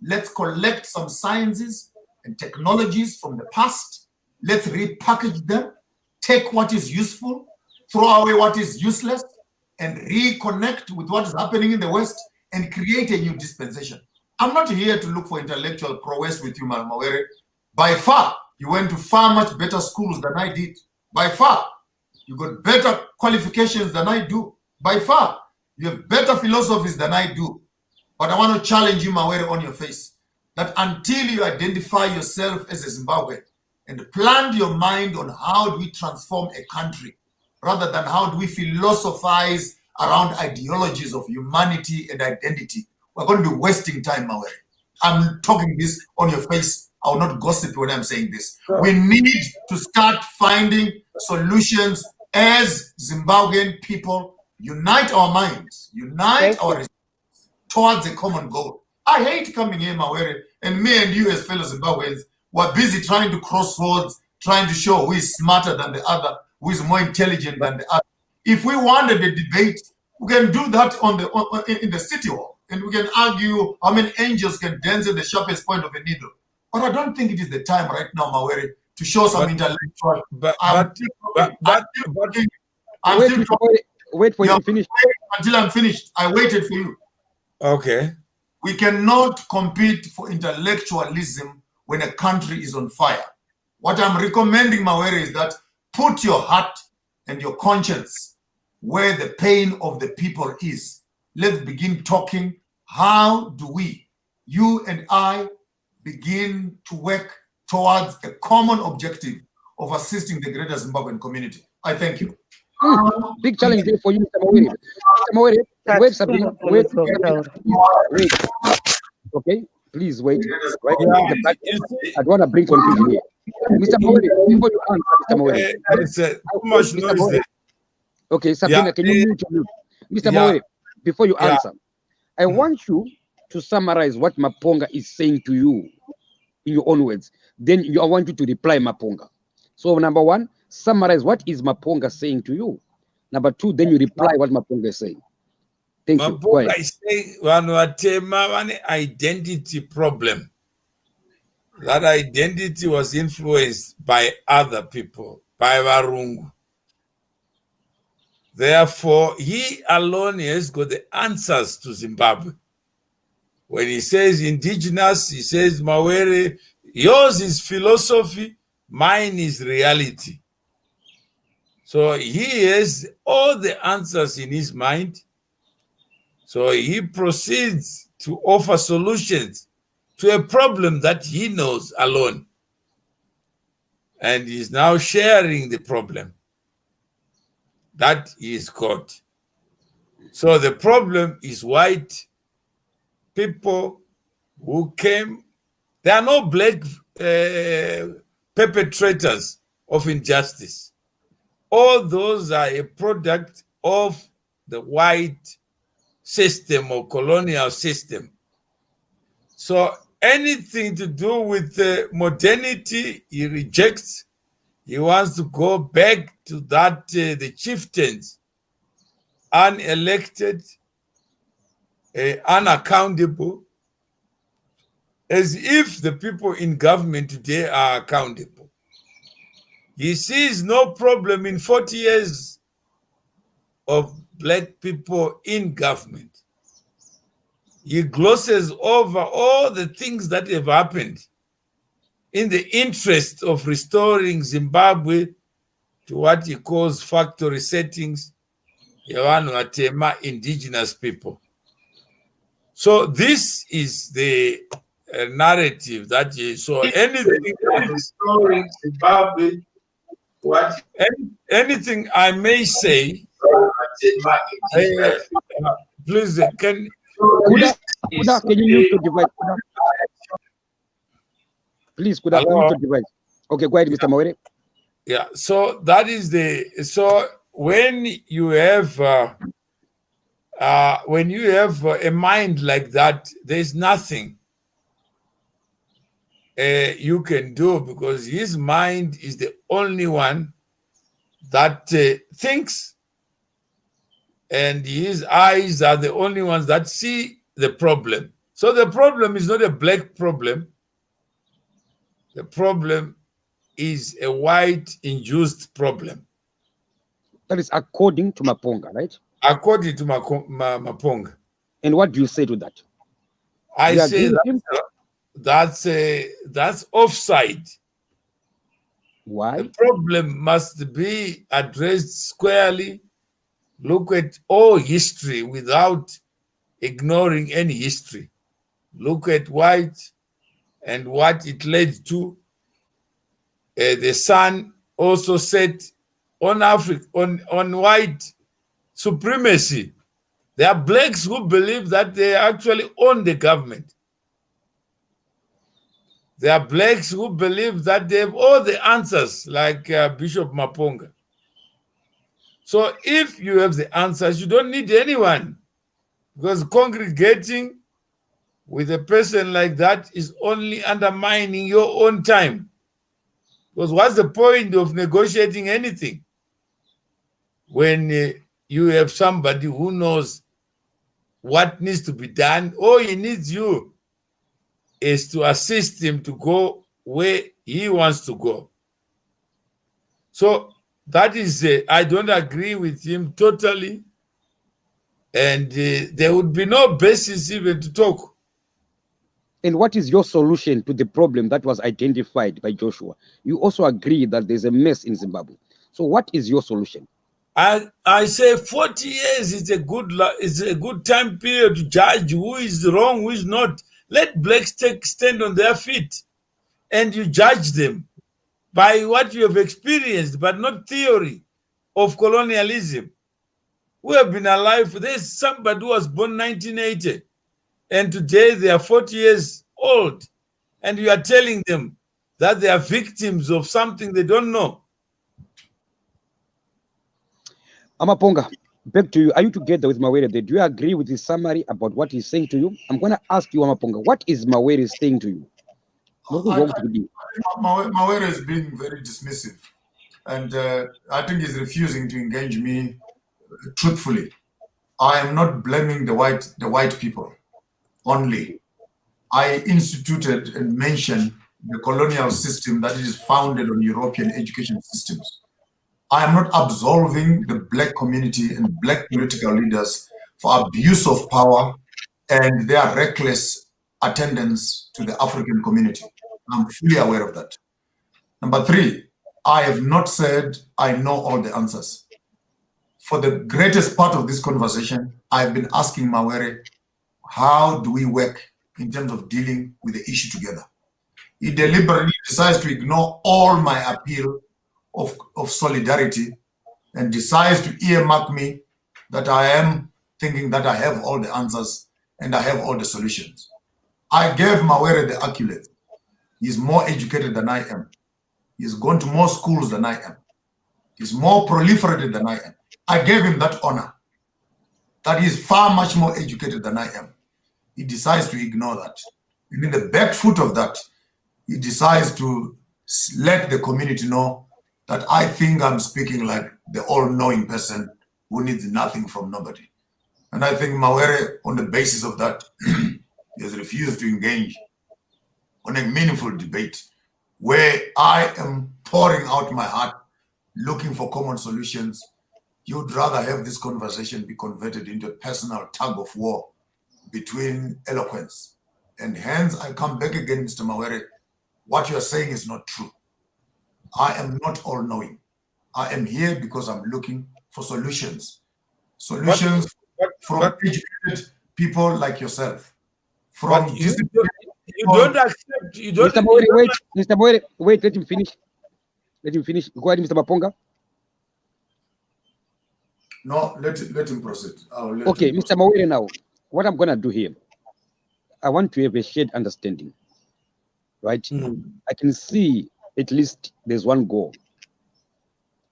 Let's collect some sciences and technologies from the past. Let's repackage them, take what is useful, throw away what is useless, and reconnect with what is happening in the West and create a new dispensation. I'm not here to look for intellectual prowess with you, Mawere. By far, you went to far much better schools than I did. By far, you got better qualifications than I do. By far, you have better philosophies than I do. But I want to challenge you, Mawere, on your face, that until you identify yourself as a Zimbabwean and plan your mind on how do we transform a country, rather than how do we philosophize around ideologies of humanity and identity, we're going to be wasting time, Mawere. I'm talking this on your face. I will not gossip when I'm saying this. Sure. We need to start finding solutions as Zimbabwean people. Unite our minds, unite our resources towards a common goal. I hate coming here, Mawere, and me and you as fellow Zimbabweans were busy trying to crossroads, trying to show who is smarter than the other, who is more intelligent than the other. If we wanted a debate, we can do that in the city hall, and we can argue how many angels can dance at the sharpest point of a needle. But I don't think it is the time right now, Mawere, to show some intellectual. Wait for you to finish. Until I'm finished. I waited for you. Okay. We cannot compete for intellectualism when a country is on fire. What I'm recommending, Mawere, is that put your heart and your conscience where the pain of the people is. Let's begin talking. How do we, you and I, begin to work towards a common objective of assisting the greater Zimbabwean community? I thank you. Big challenge there for you, Mr. Mawere. Mr. Mawere, wait, Sabrina. Wait. Okay, please wait. Right. I want to bring conclusion here. Mr. Mawere, before you answer, Mr. Mawere. It's too much noise there. Okay, Sabina, can you mute your mute? Mr. Mawere, before you answer, I want you to summarize what Maponga is saying to you in your own words. Then I want you to reply Maponga. So number one, summarize what is Maponga saying to you. Number two, then you reply what Maponga is saying. Thank you. Go ahead. Maponga is saying one identity problem. That identity was influenced by other people, by Varungu. Therefore, he alone has got the answers to Zimbabwe. When he says indigenous, he says, Mawere, yours is philosophy, mine is reality. So he has all the answers in his mind. So he proceeds to offer solutions to a problem that he knows alone. And he's now sharing the problem that he's got. So the problem is white people who came. There are no black perpetrators of injustice. All those are a product of the white system or colonial system. So anything to do with modernity, he rejects. He wants to go back to that, the chieftains, unelected, unaccountable, as if the people in government today are accountable. He sees no problem in 40 years of black people in government. He glosses over all the things that have happened in the interest of restoring Zimbabwe to what he calls factory settings, indigenous people. So this is the narrative that so anything restoring Zimbabwe, anything I may say, please can you mute your device? Please, could I mute your device? Okay, go ahead, Mr. Mawere. Yeah, so that is so when you have a mind like that, there's nothing you can do, because his mind is the only one that thinks, and his eyes are the only ones that see the problem. So the problem is not a black problem. The problem is a white-induced problem. That is according to Maponga, right? According to Maponga. And what do you say to that? I say that's offside. Why? The problem must be addressed squarely. Look at all history without ignoring any history. Look at white and what it led to. The sun also set on Africa, on white supremacy. There are blacks who believe that they actually own the government. There are blacks who believe that they have all the answers, like Bishop Maponga. So if you have the answers, you don't need anyone, because congregating with a person like that is only undermining your own time. Because what's the point of negotiating anything when you have somebody who knows what needs to be done? All he needs you is to assist him to go where he wants to go. So that is, I don't agree with him totally. And there would be no basis even to talk. And what is your solution to the problem that was identified by Joshua? You also agree that there's a mess in Zimbabwe. So what is your solution? I say 40 years is a good time period to judge who is wrong, who is not. Let blacks stand on their feet, and you judge them by what you have experienced, but not theory of colonialism. We have been alive. There's somebody who was born 1980, and today they are 40 years old, and you are telling them that they are victims of something they don't know. MAPONGA, back to you. Are you together with Mawere? Do you agree with his summary about what he's saying to you? I'm going to ask you, MAPONGA, what is Mawere saying to you? Mawere is being very dismissive, and I think he's refusing to engage me truthfully. I am not blaming the white people only. I instituted and mentioned the colonial system that is founded on European education systems. I am not absolving the Black community and Black political leaders for abuse of power and their reckless attendance to the African community. I'm fully aware of that. Number three, I have not said I know all the answers. For the greatest part of this conversation, I've been asking Mawere, how do we work in terms of dealing with the issue together? He deliberately decides to ignore all my appeal of solidarity and decides to earmark me that I am thinking that I have all the answers and I have all the solutions. I gave Mawere the accolade. He's more educated than I am. He's gone to more schools than I am. He's more proliferated than I am. I gave him that honor, that he's far much more educated than I am. He decides to ignore that. And in the back foot of that, he decides to let the community know that I think I'm speaking like the all-knowing person who needs nothing from nobody. And I think Mawere, on the basis of that, has refused to engage on a meaningful debate where I am pouring out my heart, looking for common solutions. You'd rather have this conversation be converted into a personal tug of war between eloquence. And hence, I come back again, Mr. Mawere, what you are saying is not true. I am not all-knowing. I am here because I'm looking for solutions. Solutions from educated people like yourself. From you don't accept. You don't. Mr. Mawere, wait. Mr. Mawere, wait. Let him finish. Let him finish. Go ahead, Mr. MAPONGA. No, let him proceed. Okay, Mr. Mawere, now, what I'm going to do here, I want to have a shared understanding, right? I can see at least there's one goal.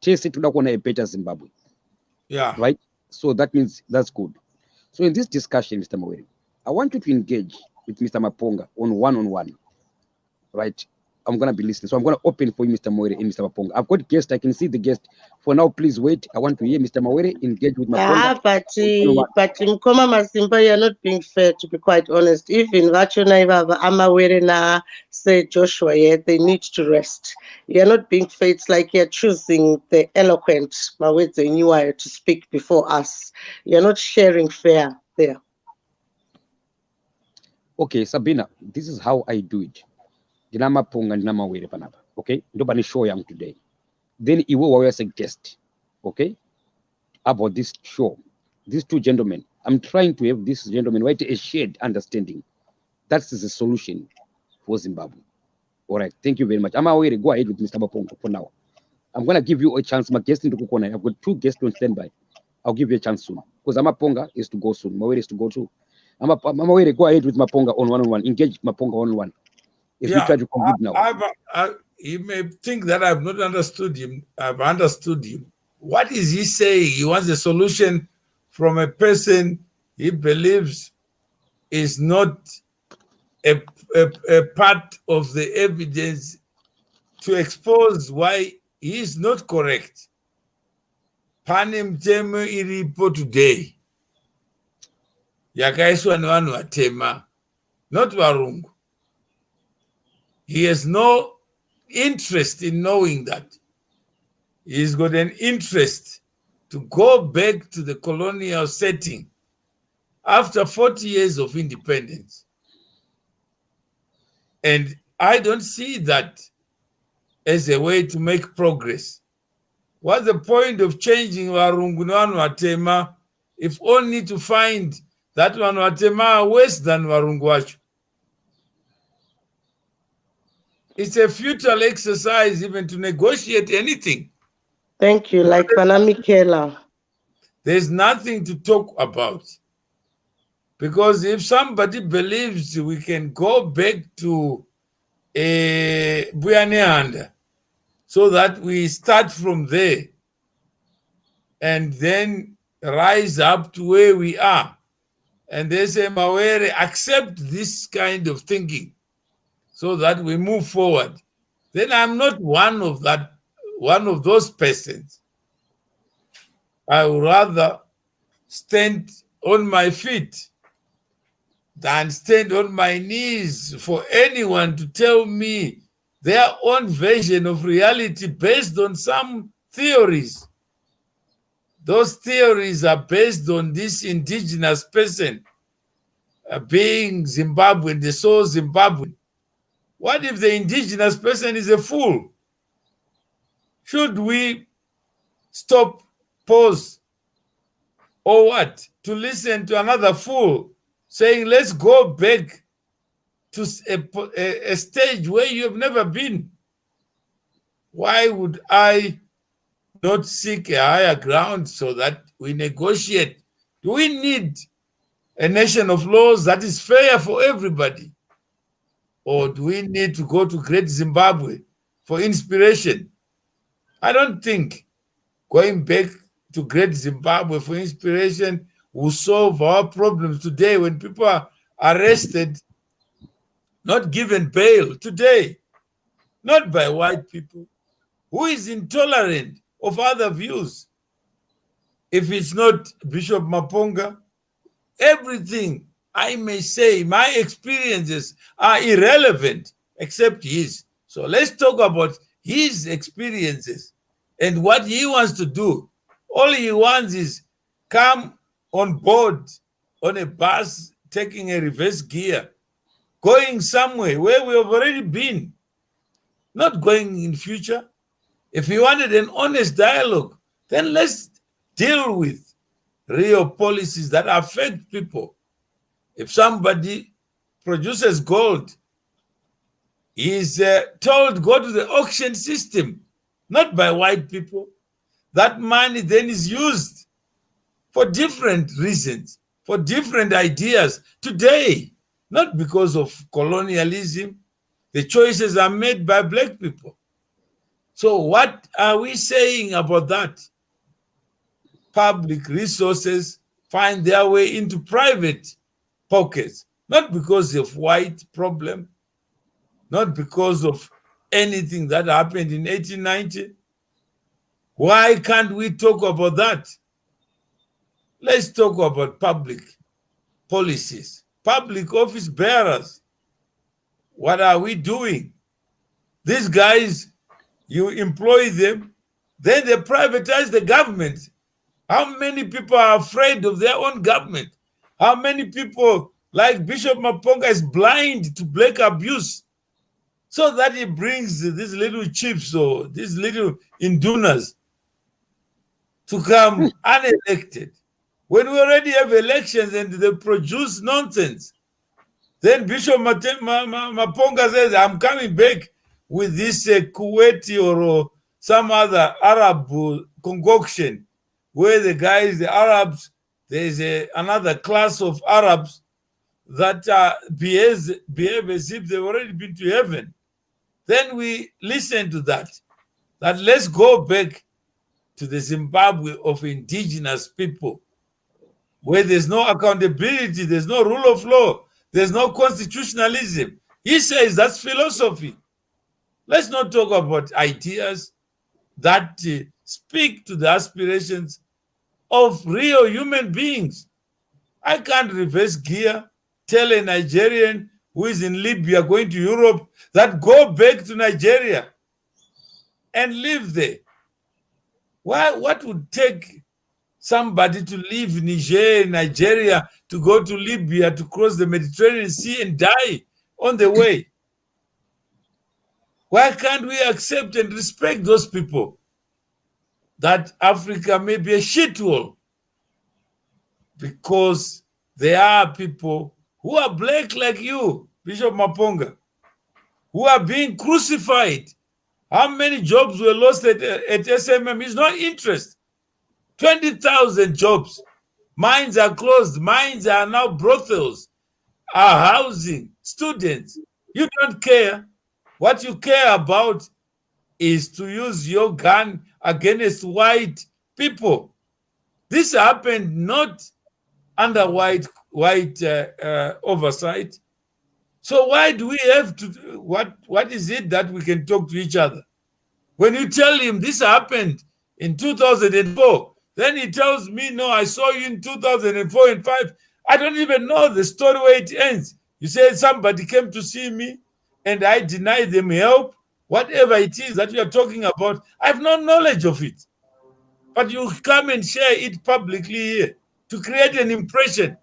Chase it to a better Zimbabwe. Yeah. Right? So that means that's good. So in this discussion, Mr. Mawere, I want you to engage with Mr. MAPONGA on one-on-one, right? I'm going to be listening. So I'm going to open for you, Mr. Mawere and Mr. MAPONGA. I've got guests. I can see the guest. For now, please wait. I want to hear Mr. Mawere engage with MAPONGA. But Mkoma Masimba, you're not being fair, to be quite honest. Even Vachona Amawere na say Joshua, yeah, they need to rest. You're not being fair. It's like you're choosing the eloquent Mawere Nyuayo to speak before us. You're not sharing fair there. Okay, Sabina, this is how I do it. MAPONGA and Mawere panapa. Okay, nobody show young today. Then Iwo was a guest. Okay, about this show. These two gentlemen, I'm trying to have this gentleman write a shared understanding. That's the solution for Zimbabwe. All right, thank you very much. I'm aware. Go ahead with Mr. MAPONGA for now. I'm gonna give you a chance. My guest into Kukona. I've got two guests on standby. I'll give you a chance soon because MAPONGA is to go soon. Mawere is to go too. I'm aware. Go ahead with MAPONGA on one-on-one. Engage MAPONGA on-on-one. If you try to conclude now. You may think that I've not understood him. I've understood him. What is he saying? He wants a solution from a person he believes is not a part of the evidence to expose why he is not correct. Pane mtemo iripo today. Yakaiswa nevanhu vatema, not varungu. He has no interest in knowing that. He's got an interest to go back to the colonial setting after 40 years of independence. And I don't see that as a way to make progress. What's the point of changing Warungu Watema if only to find that Watema are worse than Warungu? It's a futile exercise even to negotiate anything. Thank you. Like Panamikela. There's nothing to talk about. Because if somebody believes we can go back to Buyaneanda, so that we start from there and then rise up to where we are. And they say, Mawere, accept this kind of thinking so that we move forward. Then I'm not one of those persons. I would rather stand on my feet than stand on my knees for anyone to tell me their own version of reality based on some theories. Those theories are based on this indigenous person being Zimbabwean, the sole Zimbabwean. What if the indigenous person is a fool? Should we stop, pause, or what? To listen to another fool saying, let's go back to a stage where you have never been? Why would I not seek a higher ground so that we negotiate? Do we need a nation of laws that is fair for everybody? Or do we need to go to Great Zimbabwe for inspiration? I don't think going back to Great Zimbabwe for inspiration will solve our problems today when people are arrested, not given bail today, not by white people. Who is intolerant of other views? If it's not Bishop Maponga, everything I may say, my experiences are irrelevant except his. So let's talk about his experiences and what he wants to do. All he wants is come on board on a bus, taking a reverse gear, going somewhere where we have already been, not going in future. If he wanted an honest dialogue, then let's deal with real policies that affect people. If somebody produces gold, he is told go to the auction system, not by white people. That money then is used for different reasons, for different ideas today, not because of colonialism. The choices are made by black people. So what are we saying about that? Public resources find their way into private pockets, not because of white problem, not because of anything that happened in 1890. Why can't we talk about that? Let's talk about public policies, public office bearers. What are we doing? These guys, you employ them, then they privatize the government. How many people are afraid of their own government? How many people, like Bishop Maponga, is blind to black abuse so that he brings these little chips or these little indunas to come unelected? When we already have elections and they produce nonsense, then Bishop Maponga says, I'm coming back with this Kuwaiti or some other Arab concoction where the guys, the Arabs, there's another class of Arabs that behave as if they've already been to heaven. Then we listen to that let's go back to the Zimbabwe of indigenous people, where there's no accountability, there's no rule of law, there's no constitutionalism. He says that's philosophy. Let's not talk about ideas that speak to the aspirations of real human beings. I can't reverse gear, tell a Nigerian who is in Libya going to Europe that go back to Nigeria and live there. What would take somebody to leave Nigeria, to go to Libya, to cross the Mediterranean Sea and die on the way? Why can't we accept and respect those people? That Africa may be a shithole because there are people who are black like you, Bishop Maponga, who are being crucified. How many jobs were lost at SMM? It's not interest. 20,000 jobs. Mines are closed. Mines are now brothels, are housing students. You don't care. What you care about is to use your gun against white people. This happened not under white oversight. So why do we have to? What is it that we can talk to each other? When you tell him this happened in 2004, then he tells me, no, I saw you in 2004 and 5. I don't even know the story where it ends. You say somebody came to see me and I denied them help. Whatever it is that you are talking about, I have no knowledge of it. But you come and share it publicly here to create an impression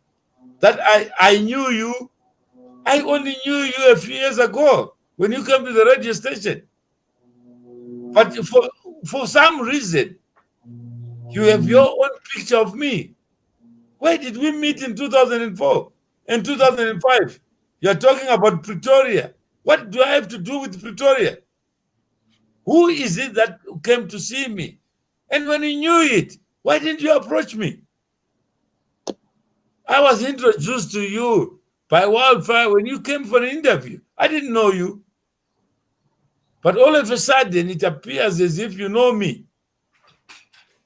that I knew you. I only knew you a few years ago when you came to the radio station. But for some reason, you have your own picture of me. Where did we meet in 2004 and 2005? You're talking about Pretoria. What do I have to do with Pretoria? Who is it that came to see me? And when you knew it, why didn't you approach me? I was introduced to you by Wildfire when you came for an interview. I didn't know you. But all of a sudden, it appears as if you know me.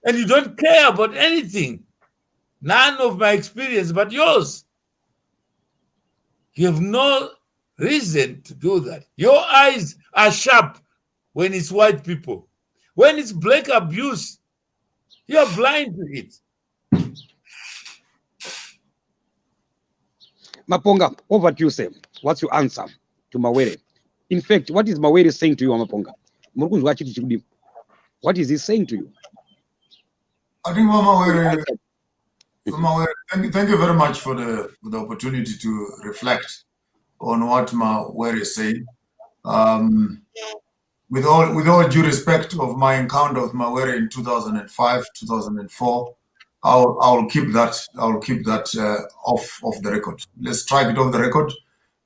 And you don't care about anything. None of my experience but yours. You have no reason to do that. Your eyes are sharp when it's white people. When it's black abuse, you are blind to it. Maponga, over to you, sir. What's your answer to Mawere? In fact, what is Mawere saying to you, Maponga? What is he saying to you? I think Mawere, thank you very much for the opportunity to reflect on what Mawere is saying. With all due respect of my encounter with Mawere in 2005, 2004, I'll keep that off the record. Let's strike it off the record.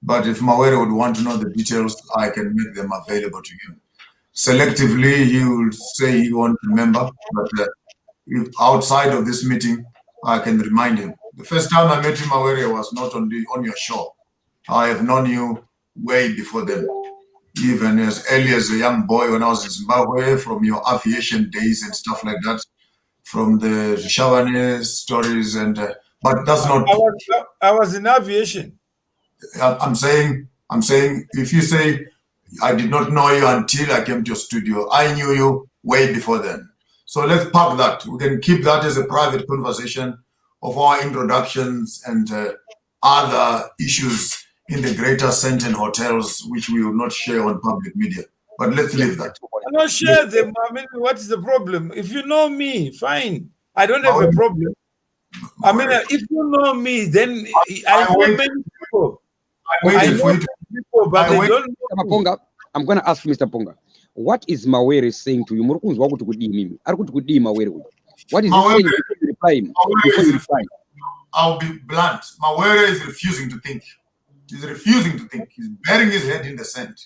But if Mawere would want to know the details, I can make them available to him. Selectively, he will say he won't remember, but if outside of this meeting, I can remind him. The first time I met him, Mawere was not on your show. I have known you way before then, even as early as a young boy when I was in Zimbabwe, from your aviation days and stuff like that, from the Shavane stories, and but that's not. I was in aviation. I'm saying, if you say I did not know you until I came to your studio, I knew you way before then. So let's park that. We can keep that as a private conversation of our introductions and other issues in the greater Senten hotels, which we will not share on public media. But let's leave that. I don't share them. I mean, what is the problem? If you know me, fine. I don't have a problem. I mean, if you know me, then I know many people. I know many people, but they don't know me. Ponga, I'm going to ask Mr. Ponga, what is Mawere saying to you? What is he saying? I'll be blunt. Mawere is refusing to think. He's refusing to think. He's burying his head in the sand.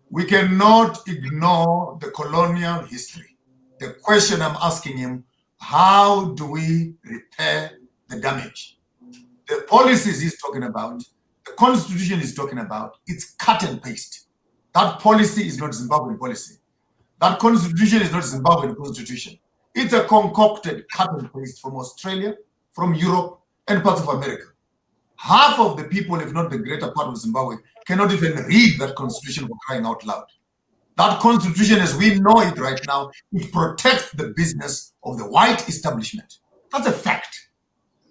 We cannot ignore the colonial history. The question I'm asking him, how do we repair the damage? The policies he's talking about, the constitution he's talking about, it's cut and paste. That policy is not Zimbabwean policy. That constitution is not Zimbabwean constitution. It's a concocted cut and paste from Australia, from Europe, and parts of America. Half of the people, if not the greater part of Zimbabwe, cannot even read that constitution for crying out loud. That constitution, as we know it right now, it protects the business of the white establishment. That's a fact.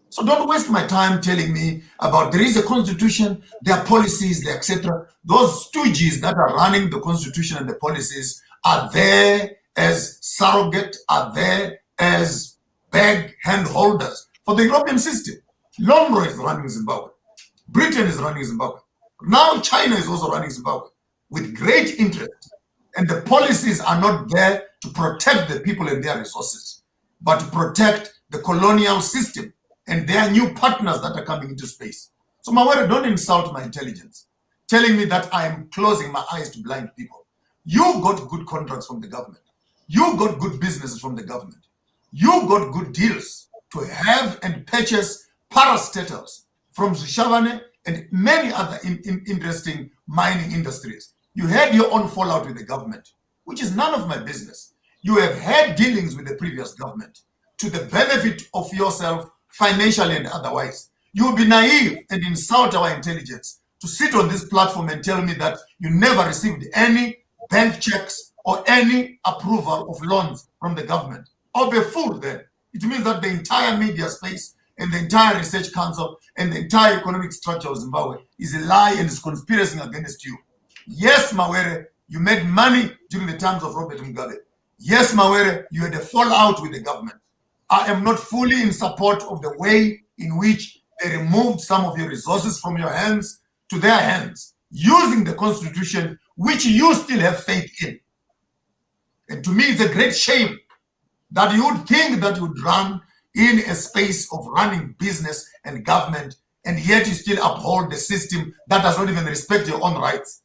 So don't waste my time telling me about there is a constitution, there are policies, there, etc. Those stooges that are running the constitution and the policies are there as surrogate, are there as bag hand holders for the European system. Lomro is running Zimbabwe. Britain is running Zimbabwe. Now China is also running Zimbabwe with great interest. And the policies are not there to protect the people and their resources, but to protect the colonial system and their new partners that are coming into space. So Mawere, don't insult my intelligence, telling me that I am closing my eyes to blind people. You got good contracts from the government. You got good businesses from the government. You got good deals to have and purchase parastatals from Shavane and many other interesting mining industries. You had your own fallout with the government, which is none of my business. You have had dealings with the previous government to the benefit of yourself, financially and otherwise. You will be naive and insult our intelligence to sit on this platform and tell me that you never received any bank checks or any approval of loans from the government. I'll be a fool then. It means that the entire media space and the entire research council and the entire economic structure of Zimbabwe is a lie and is conspiring against you. Yes, Mawere, you made money during the times of Robert Mugabe. Yes, Mawere, you had a fallout with the government. I am not fully in support of the way in which they removed some of your resources from your hands to their hands, using the constitution, which you still have faith in. And to me, it's a great shame that you would think that you would run in a space of running business and government, and yet you still uphold the system that does not even respect your own rights.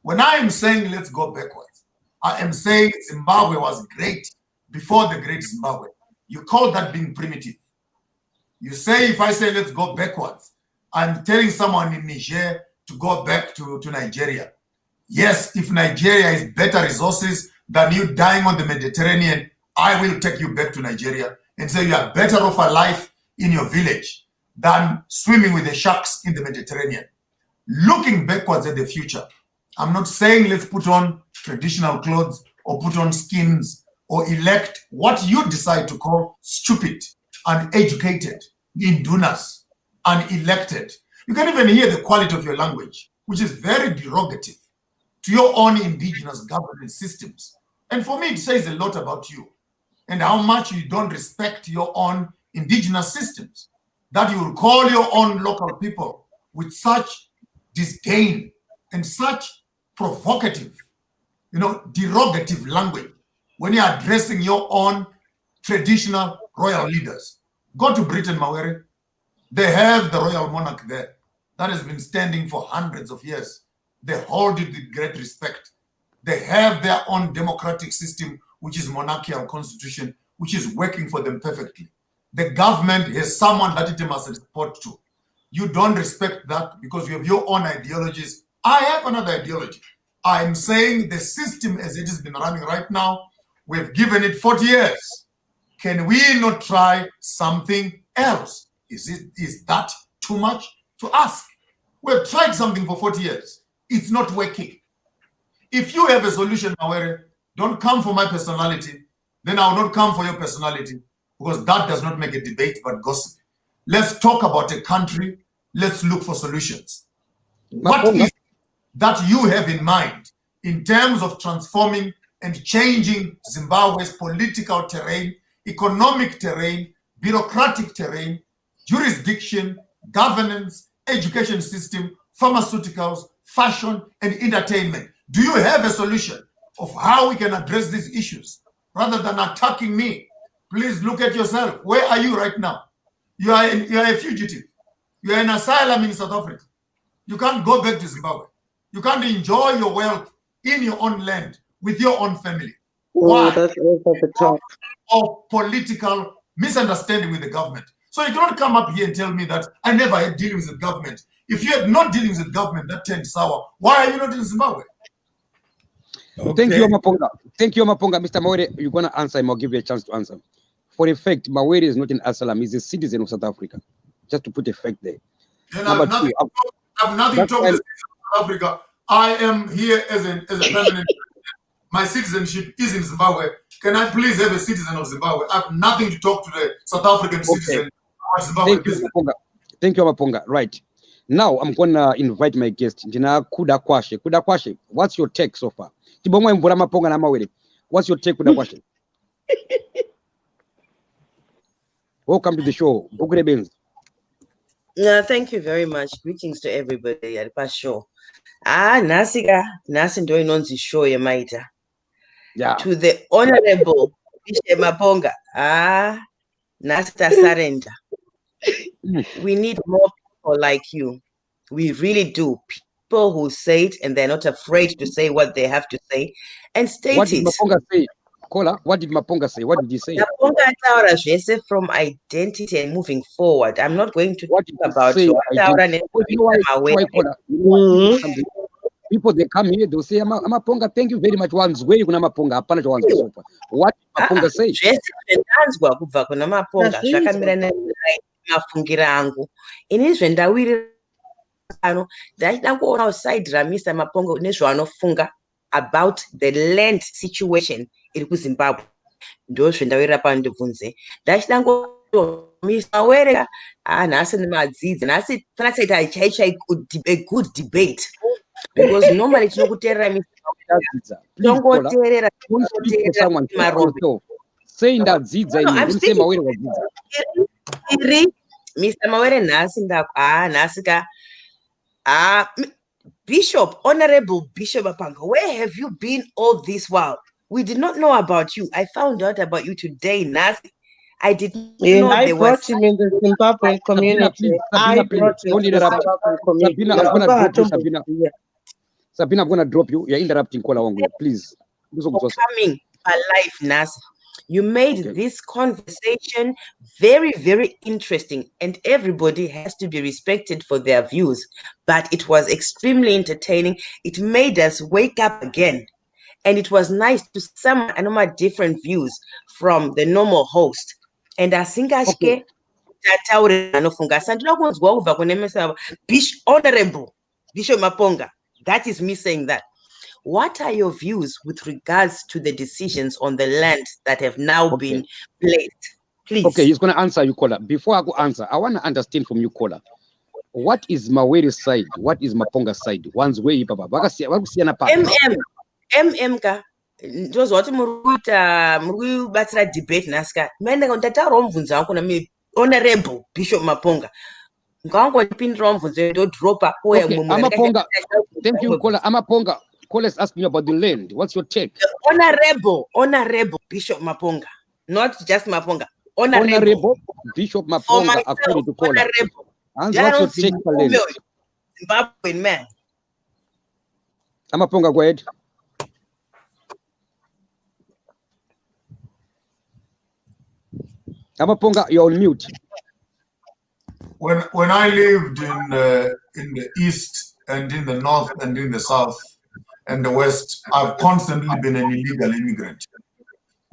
When I am saying let's go backwards, I am saying Zimbabwe was great before the great Zimbabwe. You call that being primitive. You say, if I say let's go backwards, I'm telling someone in Niger to go back to Nigeria. Yes, if Nigeria is better resources than you dying on the Mediterranean, I will take you back to Nigeria and say you are better off alive in your village than swimming with the sharks in the Mediterranean. Looking backwards at the future, I'm not saying let's put on traditional clothes or put on skins or elect what you decide to call stupid, uneducated, indunas, unelected. You can even hear the quality of your language, which is very derogative to your own indigenous governance systems. And for me, it says a lot about you and how much you don't respect your own indigenous systems, that you will call your own local people with such disdain and such provocative, derogative language when you're addressing your own traditional royal leaders. Go to Britain, Mawere. They have the royal monarch there that has been standing for hundreds of years. They hold it with great respect. They have their own democratic system, which is monarchical constitution, which is working for them perfectly. The government has someone that it must report to. You don't respect that because you have your own ideologies. I have another ideology. I'm saying the system as it has been running right now, we've given it 40 years. Can we not try something else? Is that too much to ask? We've tried something for 40 years. It's not working. If you have a solution, Mawere, don't come for my personality. Then I will not come for your personality because that does not make a debate but gossip. Let's talk about a country. Let's look for solutions. What is that you have in mind in terms of transforming and changing Zimbabwe's political terrain, economic terrain, bureaucratic terrain, jurisdiction, governance, education system, pharmaceuticals, fashion, and entertainment? Do you have a solution of how we can address these issues rather than attacking me? Please look at yourself. Where are you right now? You are a fugitive. You are in asylum in South Africa. You can't go back to Zimbabwe. You can't enjoy your wealth in your own land with your own family. Why? That's also the top. Of political misunderstanding with the government. So you cannot come up here and tell me that I never had dealings with government. If you had not dealings with government that turned sour, why are you not in Zimbabwe? Okay. Thank you, Maponga. Thank you, Maponga. Mr. Mawere, you're going to answer him. I'll give you a chance to answer. For a fact, Mawere is not in asylum. He's a citizen of South Africa. Just to put a fact there. Then I have nothing to talk to South Africa. I am here as a permanent. My citizenship is in Zimbabwe. Can I please have a citizen of Zimbabwe? I have nothing to talk to the South African citizen. Thank you, Maponga. Thank you, Maponga. Right. Now I'm gonna invite my guest. Kuda Kwashe, what's your take so far? What's your take, Kuda Kwashe? Welcome to the show. Thank you very much. Greetings to everybody at the show. Nasi ndo inonzi show yemaita. Yeah. To the Honorable Bishop Maponga. Nasi surrender. We need more people like you. We really do. People who say it and they're not afraid to say what they have to say and state what did it. Maponga say? Kola, what did Maponga say? What did he say? Maponga taura zvese from identity and moving forward. I'm not going to talk about you know why, people they come here, they'll say, Maponga, thank you very much. One's way kuna Maponga, hapana cha one's sofa. What Maponga say? Zvendanzwa kubva kuna Maponga zvakamirana mafungiro angu. Ini zvendawirira pano ndachida kuona side raMr Maponga nezvaanofunga about the land situation iri kuZimbabwe. Ndo zvendawirira pano ndibvunze. Ndachida Mr. Mawere nhasi nemadzidzi nhasi fana saita chaichai a good debate because normally tinokuteerera Mr. Tongoteerera say ndadzidza ine ndise Mawere wadzidza Mr. Mawere nhasi nhasi ka Bishop, Honorable Bishop Maponga, where have you been all this while? We did not know about you. I found out about you today, Nasi. I did not know I brought him in the Zimbabwean community. I brought him to the Zimbabwean community. Sabina, I'm going to drop you. You're interrupting Kola Wangwe, please. For coming alive, Nasi. You made this conversation very, very interesting, and everybody has to be respected for their views. But it was extremely entertaining. It made us wake up again. And it was nice to some different views from the normal host. And I think Honorable Bishop Maponga, that is me saying that. What are your views with regards to the decisions on the land that have now been placed? Please. Okay, he's going to answer you, Kola. Before I go answer, I want to understand from you, Kola. What is Mawere's side? What is Maponga's side? One's way, Baba. Ka ndozi wati muri batsira debate naska mende ndataura mubvunzo wangu kuna Honorable Bishop Maponga ngangondipindira mubvunzo ndo dropa poya Maponga. Thank you, Kola. Maponga, Kola is asking you about the land. What's your take? Honorable Bishop Maponga, not just Maponga. Honorable Bishop Maponga, according to Kola. And what's your take for land? Zimbabwean man. Maponga, go ahead. Maponga, you're on mute. When I lived in the east and in the north and in the south and the west, I've constantly been an illegal immigrant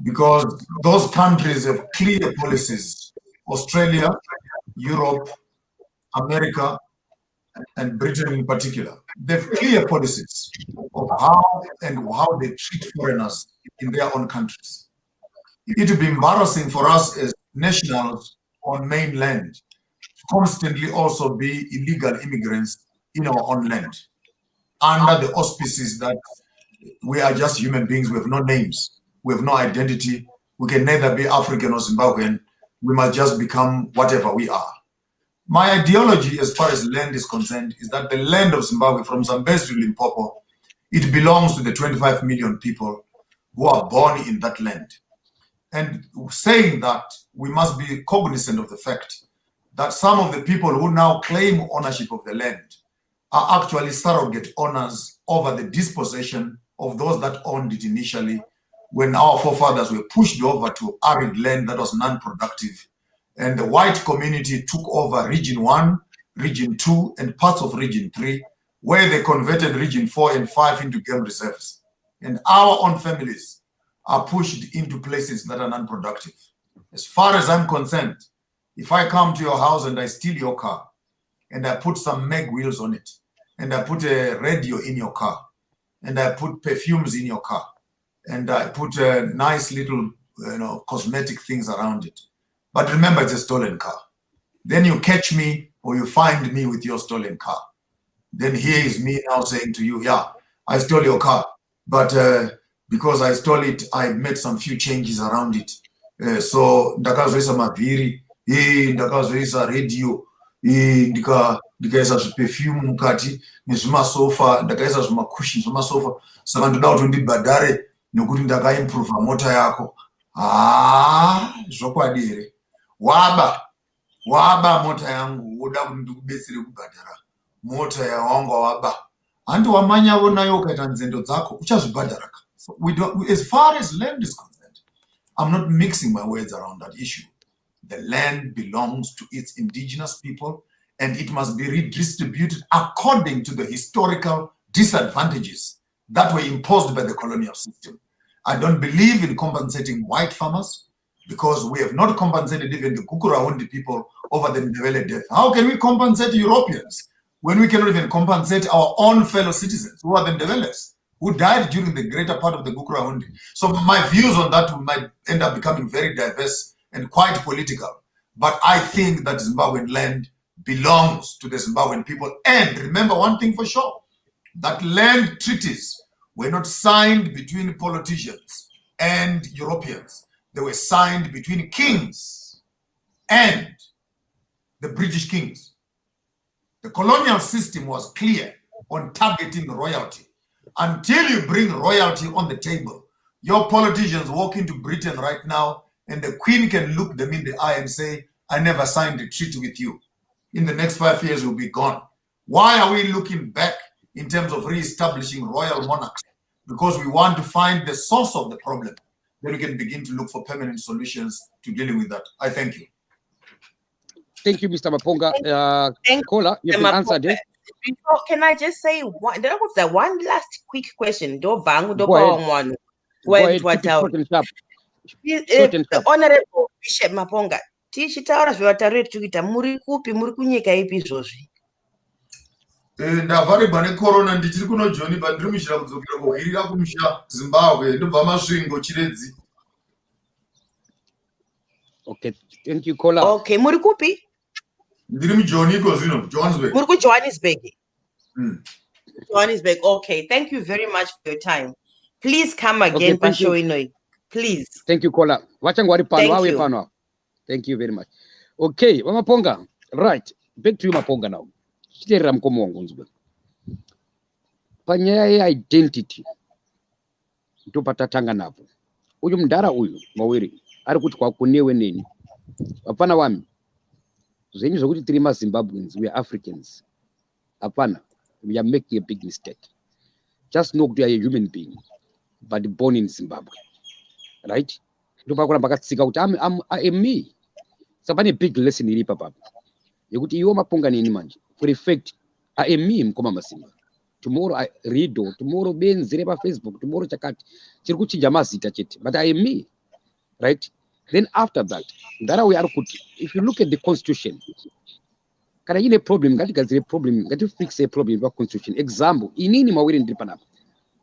because those countries have clear policies. Australia, Europe, America, and Britain in particular, they have clear policies of how they treat foreigners in their own countries. It would be embarrassing for us as nationals on mainland to constantly also be illegal immigrants in our own land under the auspices that we are just human beings. We have no names, we have no identity, we can neither be African or Zimbabwean, we must just become whatever we are. My ideology as far as land is concerned is that the land of Zimbabwe, from Zambezi to Limpopo, it belongs to the 25 million people who are born in that land. And saying that, we must be cognizant of the fact that some of the people who now claim ownership of the land are actually surrogate owners over the dispossession of those that owned it initially when our forefathers were pushed over to arid land that was non-productive. And the white community took over Region 1, Region 2, and parts of Region 3, where they converted Region 4 and 5 into game reserves. And our own families are pushed into places that are non-productive. As far as I'm concerned, if I come to your house and I steal your car, and I put some mag wheels on it, and I put a radio in your car, and I put perfumes in your car, and I put nice little cosmetic things around it, but remember it's a stolen car. Then you catch me or you find me with your stolen car. Then here is me now saying to you, yeah, I stole your car, but because I stole it, I made some few changes around it. So ndakazoisa mavhiri, ndakazoisa radio, ndikaisa perfume mukati nezvimasofa, ndakaisa zvimakushini zvemasofa, saka ndoda kuti ndibhadhare nekuti ndakaimprove mota yako. Zvokwadire. Waba mota yangu, woda kuti ndikubetsere kubhadhara mota yawanga waba. Handi wamanyavo nayo ukaita nzendo dzako, uchazvibhadhara. So as far as land is concerned, I'm not mixing my words around that issue. The land belongs to its indigenous people, and it must be redistributed according to the historical disadvantages that were imposed by the colonial system. I don't believe in compensating white farmers because we have not compensated even the Kukurahundi people over the Ndebele death. How can we compensate Europeans when we cannot even compensate our own fellow citizens who are the Ndebeles, who died during the greater part of the Kukurahundi? So my views on that might end up becoming very diverse and quite political. But I think that Zimbabwean land belongs to the Zimbabwean people. And remember one thing for sure, that land treaties were not signed between politicians and Europeans. They were signed between kings and the British kings. The colonial system was clear on targeting royalty. Until you bring royalty on the table, your politicians walk into Britain right now and the Queen can look them in the eye and say, I never signed a treaty with you. In the next 5 years, we'll be gone. Why are we looking back in terms of re-establishing royal monarchs? Because we want to find the source of the problem. Then we can begin to look for permanent solutions to dealing with that. I thank you. Thank you, Mr. Maponga. Kola, you've been answered. Before, can I just say one? There was that one last quick question. Go ahead. Go ahead. Honorable Bishop Maponga, tichitaura zvevatariri tikuita muri kupi, muri kunyika ipi izvozvi? Ndavharirwa necorona ndichiri kuno Joni but ndiri mushira kudzokera kuhirika kumusha Zimbabwe ndobva masvingo chiredzi. Okay, thank you, Kola. Okay, muri kupi? Ndiri mujoni iko zvino, Johannesburg. Muri kuJohannesburg. Johannesburg. Okay, thank you very much for your time. Please come again, Pashoinoi. Please. Thank you, Kola. Thank you very much. Okay, Maponga. Right, back to you, Maponga now. Panyaya ya identity ndopatatanga napo. Uyu mdara uyu Mawere ari kuti kwakunewe nini. Hapana wami. Zvenyu zvokuti tiri maZimbabweans, we are Africans. Hapana, we are making a big mistake. Just know that you are a human being, but born in Zimbabwe. Right? Ndopakuramba katsika kuti I am me. Sapane big lesson iri papa. Yekuti iwo Maponga nini manje. For effect, I am me mkoma masimba. Tomorrow I read or tomorrow benzire pa Facebook, tomorrow chakati. Chiri kuchinja mazita chete, but I am me. Right? Then after that, if you look at the constitution, kana ine problem, ngati fix a problem about constitution. Example, inini Mawere ndiri panapa.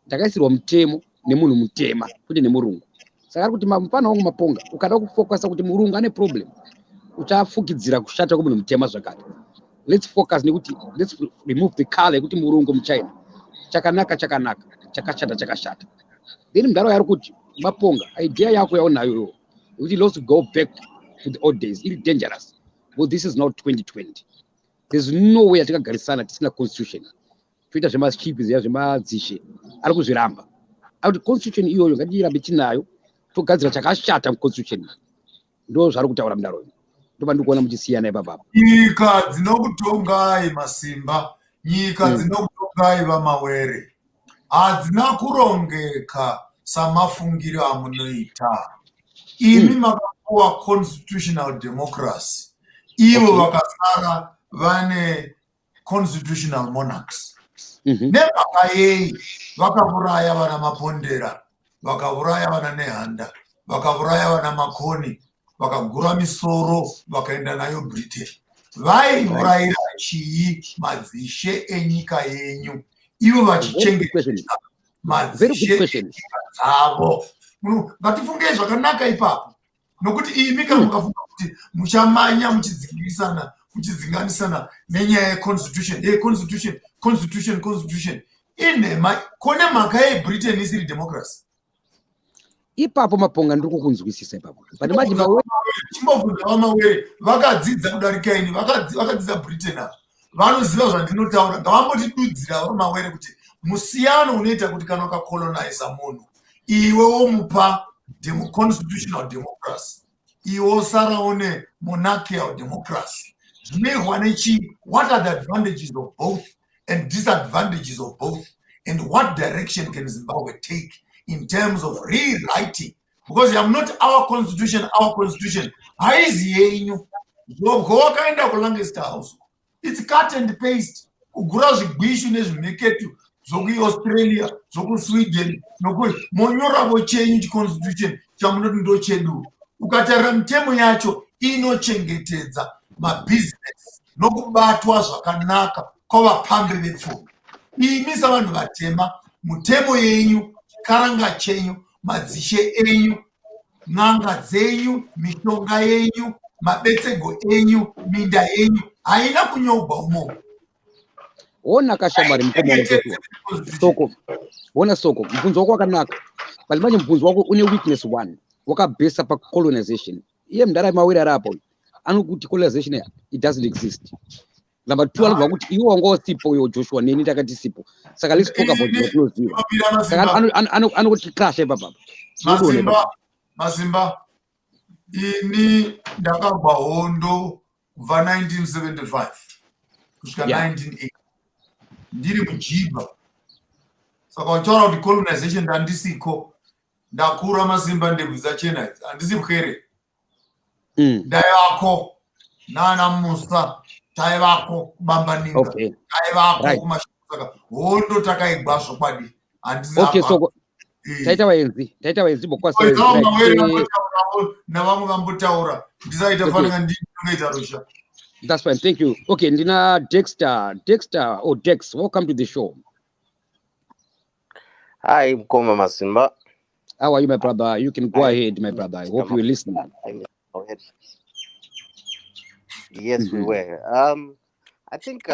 Ndakaisirwa mutemo nemunhu mutema kuti nemurungu. Saka kuti mapana wangu Maponga, ukada kufocus kuti murungu ane problem. Uchafukidzira kushata kumunhu mutema zvakati. Let's focus nekuti let's remove the color kuti murungu muChina. Chakanaka, chakashata. Then mdaro yari kuti Maponga, idea yako yaonayo. We lost to go back to the old days. It's dangerous. But this is not 2020. There's no way to garisana tisina constitution. Twitter zvema chipi zya zvema dzishe. Ari kuzviramba. Out constitution iyoyo ngatirambe tinayo. Togadzira chakashata constitution. Ndo zvari kutaura mdaro. Ndoba ndikuona muchisiyana ipapa. Nyika dzinokutongai Masimba, nyika dzinokutongai vaMawere. Hadzina kurongeka samafungiro amunoita. Imi makapuwa constitutional democracy. Ivo vakasara vane constitutional monarchs. Nevakayei vakauraya vana Mapondera, vakauraya vana Nehanda, vakauraya vana Makoni, vakagura misoro vakaenda nayo Britain. Vaiurayira chii madzishe enyika yenyu. Ivo vachichengetedza madzishe dzavo. Ngatifunge zvakanaka ipapo. Nokuti imi kana mukafunga kuti muchamanya muchidzinganisana nenyaya yeconstitution. Inema kone mhaka yeBritain isiri democracy. Ipapo Maponga ndiri kukunzwisisa ipapo. Pane maji Mawere chimbobvunza vaMawere vakadzidza kudarika ini, vakadzidza Britain apa. Vanoziva zvandinotaura. Ngavambotidudzira vaMawere kuti musiyano unoita kuti kana ukacolonize munhu iwe womupa constitutional democracy, iwe sara one monarchical democracy. What are the advantages of both and disadvantages of both, and what direction can Zimbabwe take in terms of rewriting? Because you have not our constitution. Haizi yenyu wakaenda kuLancaster House, it's cut and paste. Kugura zvigwishu nezvimeketu zokuAustralia, zokuSweden, monyoravo chenyu chiconstitution chamunoti ndo chedu. Ukatarira mitemo yacho inochengetedza mabusiness nokubatwa zvakanaka kwavapambi vepfuma. Imi savanhu vatema, mutemo yenyu, chikaranga chenyu, madzishe enyu, n'anga dzenyu, mishonga yenyu, mabetsego enyu, minda yenyu haina kunyogwa umomo. Ona kashamari mukoma wazoswa soko ona soko mbunzo wako wakanaka bali manje mbunzo wako une weakness one wakabesa pa colonization iye mndara mawira rapo anokuti colonization it doesn't exist. Number 2 anobva kuti iwo wanga sipo uyo Joshua neni takati sipo saka let's talk about what knows you saka anokuti crash baba Mazimba ini ndakabva hondo kubva 1975 kusvika 1980 ndiri mujibha. Saka utaura kuti colonization ndandisiko, ndakura Mazimba, ndebvu dzachena idzi handisi pwere. Ndaivako nana Musa, taivako kubambaninga, taivako kumashure. Saka hondo takaigwazvo kwadi. Okay, so taita waenzi bokwasa navamwe vambotaura ndisaita fanira ndinoita rusha. That's fine, thank you. Okay, Ndina Dexter or Dex, welcome to the show. Hi, Mkoma Masimba. How are you, my brother? You can go ahead, my brother. I hope you're listening. Go ahead. Yes, we were. I think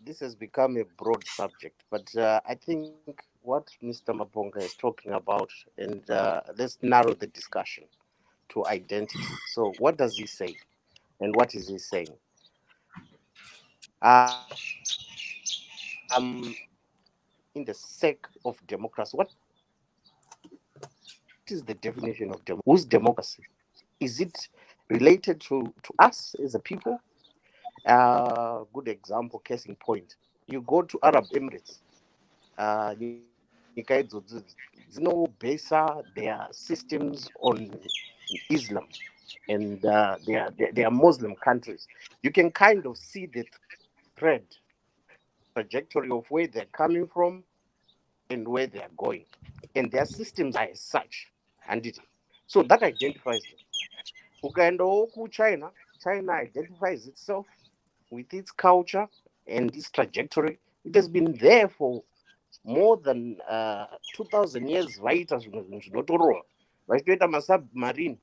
this has become a broad subject, but I think what Mr. Maponga is talking about, and let's narrow the discussion to identity. So what does he say? And what is he saying? In the sake of democracy, what is the definition of democracy? Whose democracy? Is it related to us as a people? Good example, case in point. You go to Arab Emirates, their systems on Islam, and they are Muslim countries. You can kind of see the thread trajectory of where they're coming from and where they are going, and their systems are as such, and so that identifies them. Ukaenda China identifies itself with its culture and its trajectory. It has been there for more than 2,000 years, right? Submarine,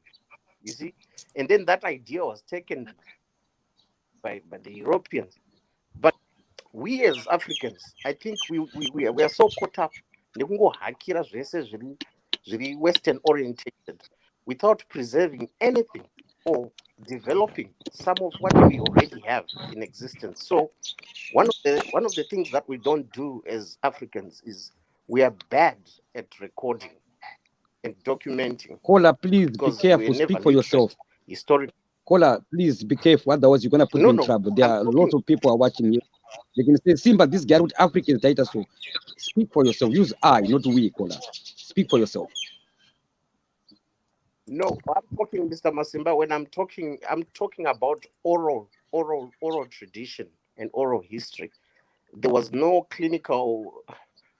you see, and then that idea was taken by the Europeans. But we as Africans, I think we are so caught up very Western oriented without preserving anything or developing some of what we already have in existence. So one of the things that we don't do as Africans is we are bad at recording and documenting. Kola, please be careful. Speak for yourself. Historic. Kola, please be careful. Otherwise, you're gonna put me in trouble. There are lots of people are watching you. They can say, Simba, this guy with African data. So speak for yourself. Use I, not we, Kola. Speak for yourself. No, I'm talking, Mr. Masimba. When I'm talking about oral tradition and oral history. There was no clinical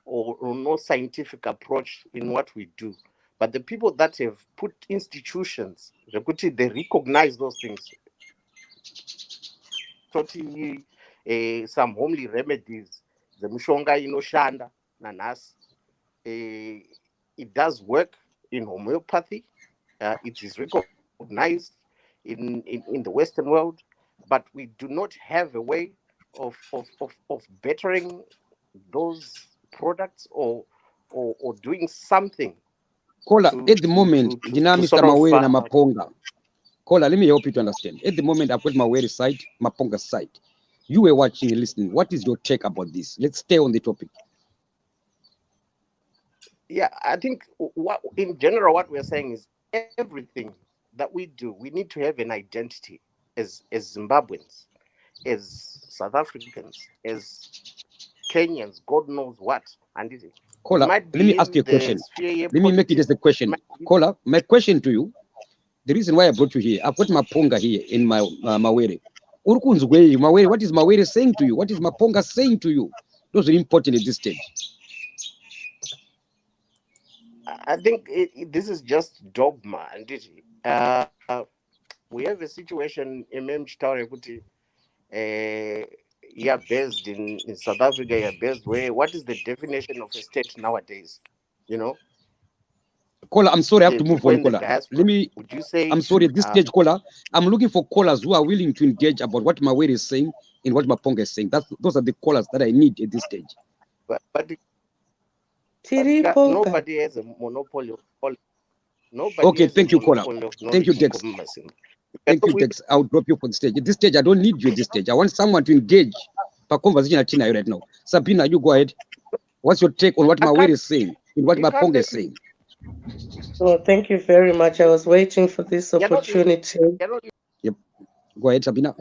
or no scientific approach in what we do. But the people that have put institutions, they recognize those things. Totally, some homely remedies, the mushonga inoshanda nanas. It does work in homeopathy. It is recognized in the Western world, but we do not have a way of bettering those products or doing something. Kola, at the moment, Mr. Mawere and Maponga. Kola, let me help you to understand. At the moment, I've got Mawere's side, Maponga's side. You were watching and listening. What is your take about this? Let's stay on the topic. Yeah, I think in general, what we're saying is everything that we do, we need to have an identity as Zimbabweans, as South Africans, as Kenyans, God knows what. And Kola, let me ask you a question. Let me make it as a question. Kola, my question to you, the reason why I brought you here, I've got Maponga here in my Mawere. Mawere, what is Mawere saying to you? What is Maponga saying to you? Those are important at this stage. I think this is just dogma. And we have a situation in Kuti. You're based in South Africa. You're based where? What is the definition of a state nowadays? You know. Caller, I'm sorry, I have to move on, caller. Let me. Would you say? I'm sorry at this stage, caller. I'm looking for callers who are willing to engage about what Mawere is saying and what Maponga is saying. Those are the callers that I need at this stage. But nobody has a monopoly of knowledge. Nobody. Okay, thank you, caller. Thank you, Dex. Thank you, Dex. I'll drop you for the stage. At this stage, I don't need you at this stage. I want someone to engage per conversation at China right now. Sabina, you go ahead. What's your take on what Mawere is saying and what Maponga is saying? Oh, thank you very much. I was waiting for this opportunity. Yep. Go ahead, Sabina.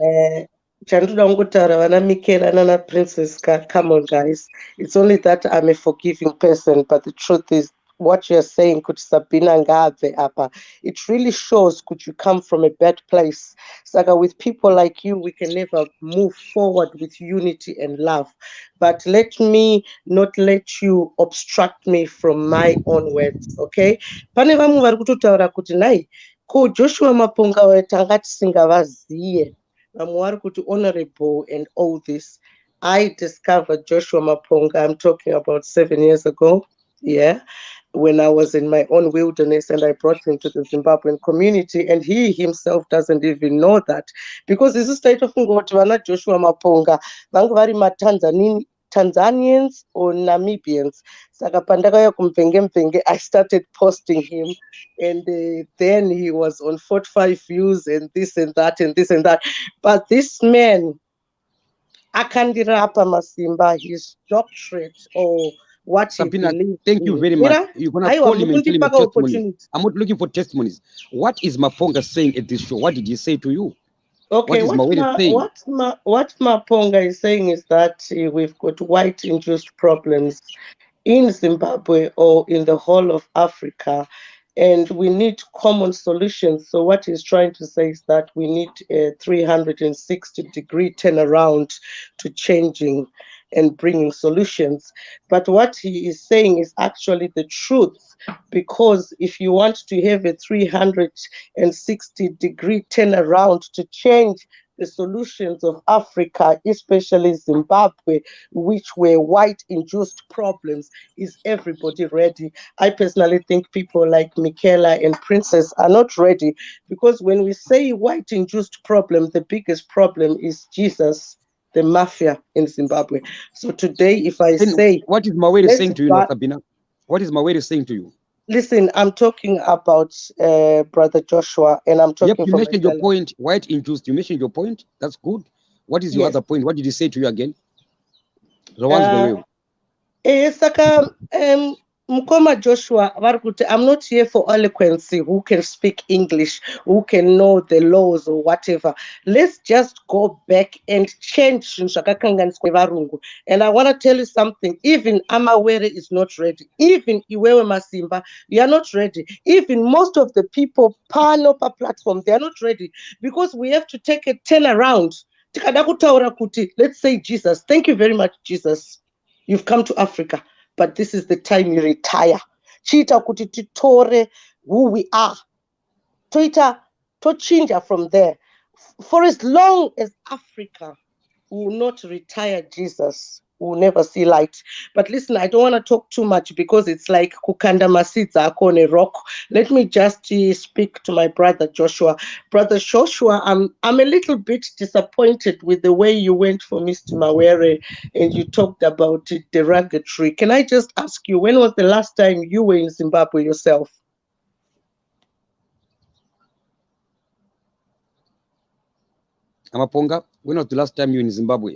Princess, come on, guys. It's only that I'm a forgiving person, but the truth is, what you're saying, could Sabina Ngave apa, it really shows could you come from a bad place. Saga, with people like you, we can never move forward with unity and love. But let me not let you obstruct me from my own words, okay? Pane vamwe vari kutotaura kuti nai ko Joshua Maponga wetanga tisingavaziye vamwe vari kuti honorable and all this. I discovered Joshua Maponga, I'm talking about 7 years ago, yeah, when I was in my own wilderness, and I brought him to the Zimbabwean community, and he himself doesn't even know that, because this is state of Ngoti, Joshua Maponga, Tanzanians or Namibians. I started posting him, and then he was on 45 views and this and that and this and that. But this man, Akandirapa Masimba, his doctorate or what Sabina, he believes. thank you very much. You're gonna call him and tell him testimony. I'm not looking for testimonies. What is Maponga saying at this show? What did he say to you? Okay, what Maponga is saying is that we've got white-induced problems in Zimbabwe or in the whole of Africa, and we need common solutions. So what he's trying to say is that we need a 360-degree turnaround to changing and bringing solutions. But what he is saying is actually the truth, because if you want to have a 360-degree turnaround to change the solutions of Africa, especially Zimbabwe, which were white-induced problems, is everybody ready? I personally think people like Michaela and Princess are not ready, because when we say white-induced problem, the biggest problem is Jesus, the mafia in Zimbabwe. So today, if I say... What is Mawere saying to you, Sabina? What is Mawere saying to you? Listen, I'm talking about Brother Joshua, and I'm talking. Yep, you mentioned your point, white-induced. You mentioned your point. That's good. What is your other point? What did he say to you again? Mukoma Joshua, I'm not here for eloquence, who can speak English, who can know the laws or whatever. Let's just go back and change. And I want to tell you something. Even Amawere is not ready. Even Iwewe Masimba, you are not ready. Even most of the people, Panopa platform, they are not ready, because we have to take a turnaround. Let's say Jesus. Thank you very much, Jesus. You've come to Africa, but this is the time you retire. Chita kuti titore who we are. Toita to change from there. For as long as Africa will not retire Jesus, will never see light. But listen, I don't want to talk too much, because it's like kukanda masitza on a rock. Let me just speak to my brother Joshua. Brother Joshua, I'm a little bit disappointed with the way you went for Mr. Mawere and you talked about it derogatory. Can I just ask you, when was the last time you were in Zimbabwe yourself? Maponga, when was the last time you were in Zimbabwe?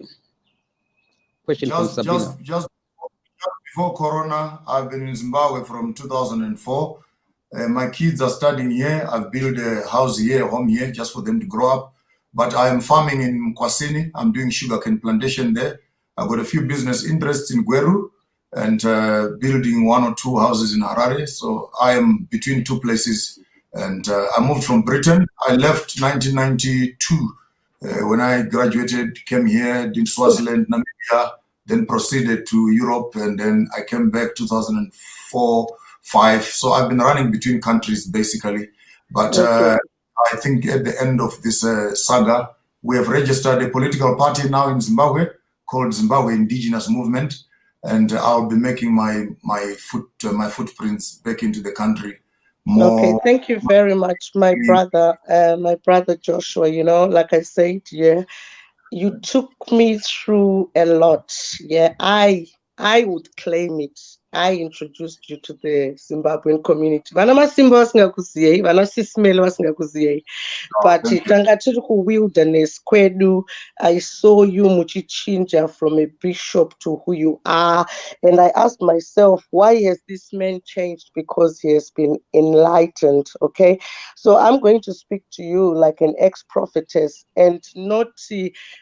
Question from Sabina. Just before Corona, I've been in Zimbabwe from 2004. My kids are studying here. I've built a house here, a home here, just for them to grow up. But I am farming in Mkwasini. I'm doing sugarcane plantation there. I've got a few business interests in Gweru and building 1 or 2 houses in Harare. So I am between 2 places. And I moved from Britain. I left 1992. When I graduated, came here, did Swaziland, Namibia, then proceeded to Europe, and then I came back 2004 5. So I've been running between countries basically. But Okay. I think at the end of this saga, we have registered a political party now in Zimbabwe called Zimbabwe Indigenous Movement, and I'll be making my footprints back into the country more. Okay, thank you very much, my brother Joshua. You know, like I said, yeah, you took me through a lot. Yeah, I would claim it. I introduced you to the Zimbabwean community. Vana masimba vasingakuziyei, vana sisimele vasingakuziyei. But tanga tiri ku-wilderness kwedu, I saw you muchichinja from a bishop to who you are. And I asked myself, why has this man changed? Because he has been enlightened, okay? So I'm going to speak to you like an ex-prophetess and not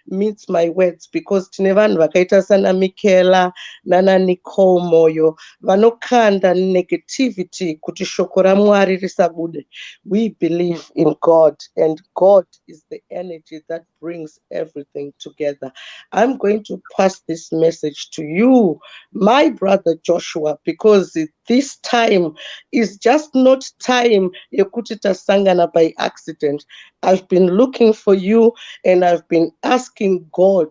mince my words, because tine vanhu vakaita sana Michaela nana Nicole Moyo vanokanda negativity kuti shoko raMwari risabude. We believe in God, and God is the energy that brings everything together. I'm going to pass this message to you, my brother Joshua, because this time is just not time yekutita sangana by accident. I've been looking for you, and I've been asking God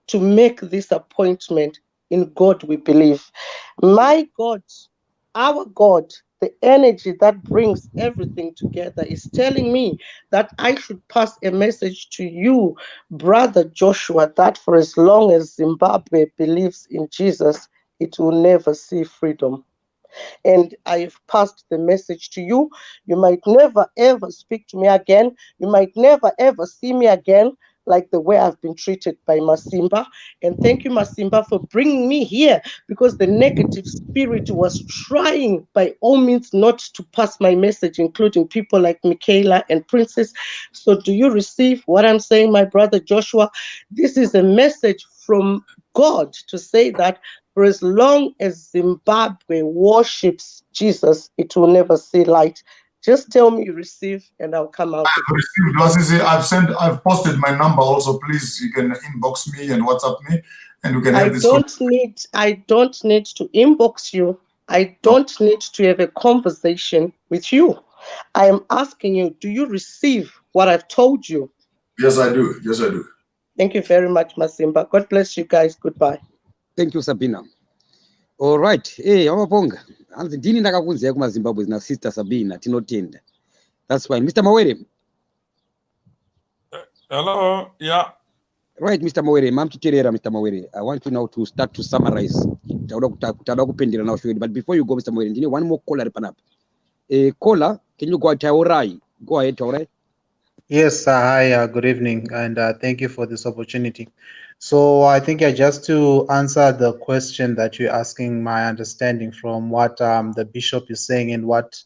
to make this appointment. In God we believe. My God, our God, the energy that brings everything together, is telling me that I should pass a message to you, brother Joshua, that for as long as Zimbabwe believes in Jesus, it will never see freedom. And I've passed the message to you. You might never ever speak to me again. You might never ever see me again, like the way I've been treated by Masimba. And thank you, Masimba, for bringing me here, because the negative spirit was trying by all means not to pass my message, including people like Michaela and Princess. So do you receive what I'm saying, my brother Joshua? This is a message from God to say that for as long as Zimbabwe worships Jesus, it will never see light. Just tell me you receive, and I'll come out. I've received. I've posted my number also. Please, you can inbox me and WhatsApp me, and we can have this. I don't need to inbox you. I don't need to have a conversation with you. I am asking you, do you receive what I've told you? Yes, I do. Yes, I do. Thank you very much, Masimba. God bless you guys. Goodbye. Thank you, Sabina. All right. Hey, Maponga. Anzi ndini ndakakunzira kuma Zimbabwe na sister Sabina tinotenda. That's why. Mr. Mawere. Hello. Yeah. Right, Mr. Mawere. Mamchiterera, Mr. Mawere. I want you now to start to summarize. But before you go, Mr. Mawere, ndine one more caller panap. Caller, can you go ahead, Taurai? Go ahead, Taurai. Yes, hi, good evening, and thank you for this opportunity. So I think just to answer the question that you're asking, my understanding from what the bishop is saying and what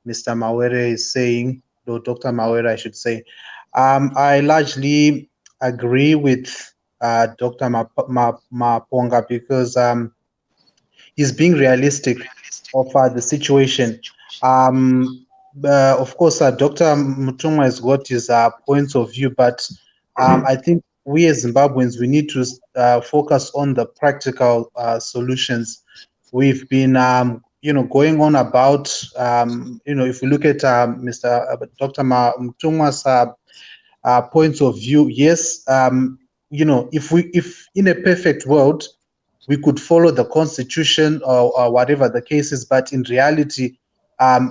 Mr. Mawere is saying, or Dr. Mawere, I should say, I largely agree with Dr. Maponga, because he's being realistic of the situation. Of course, Dr. Mutumwa has got his points of view, but I think we as Zimbabweans, we need to focus on the practical solutions. We've been, going on about, if we look at Dr. Mutumwa's points of view, yes, if in a perfect world, we could follow the constitution or whatever the case is, but in reality,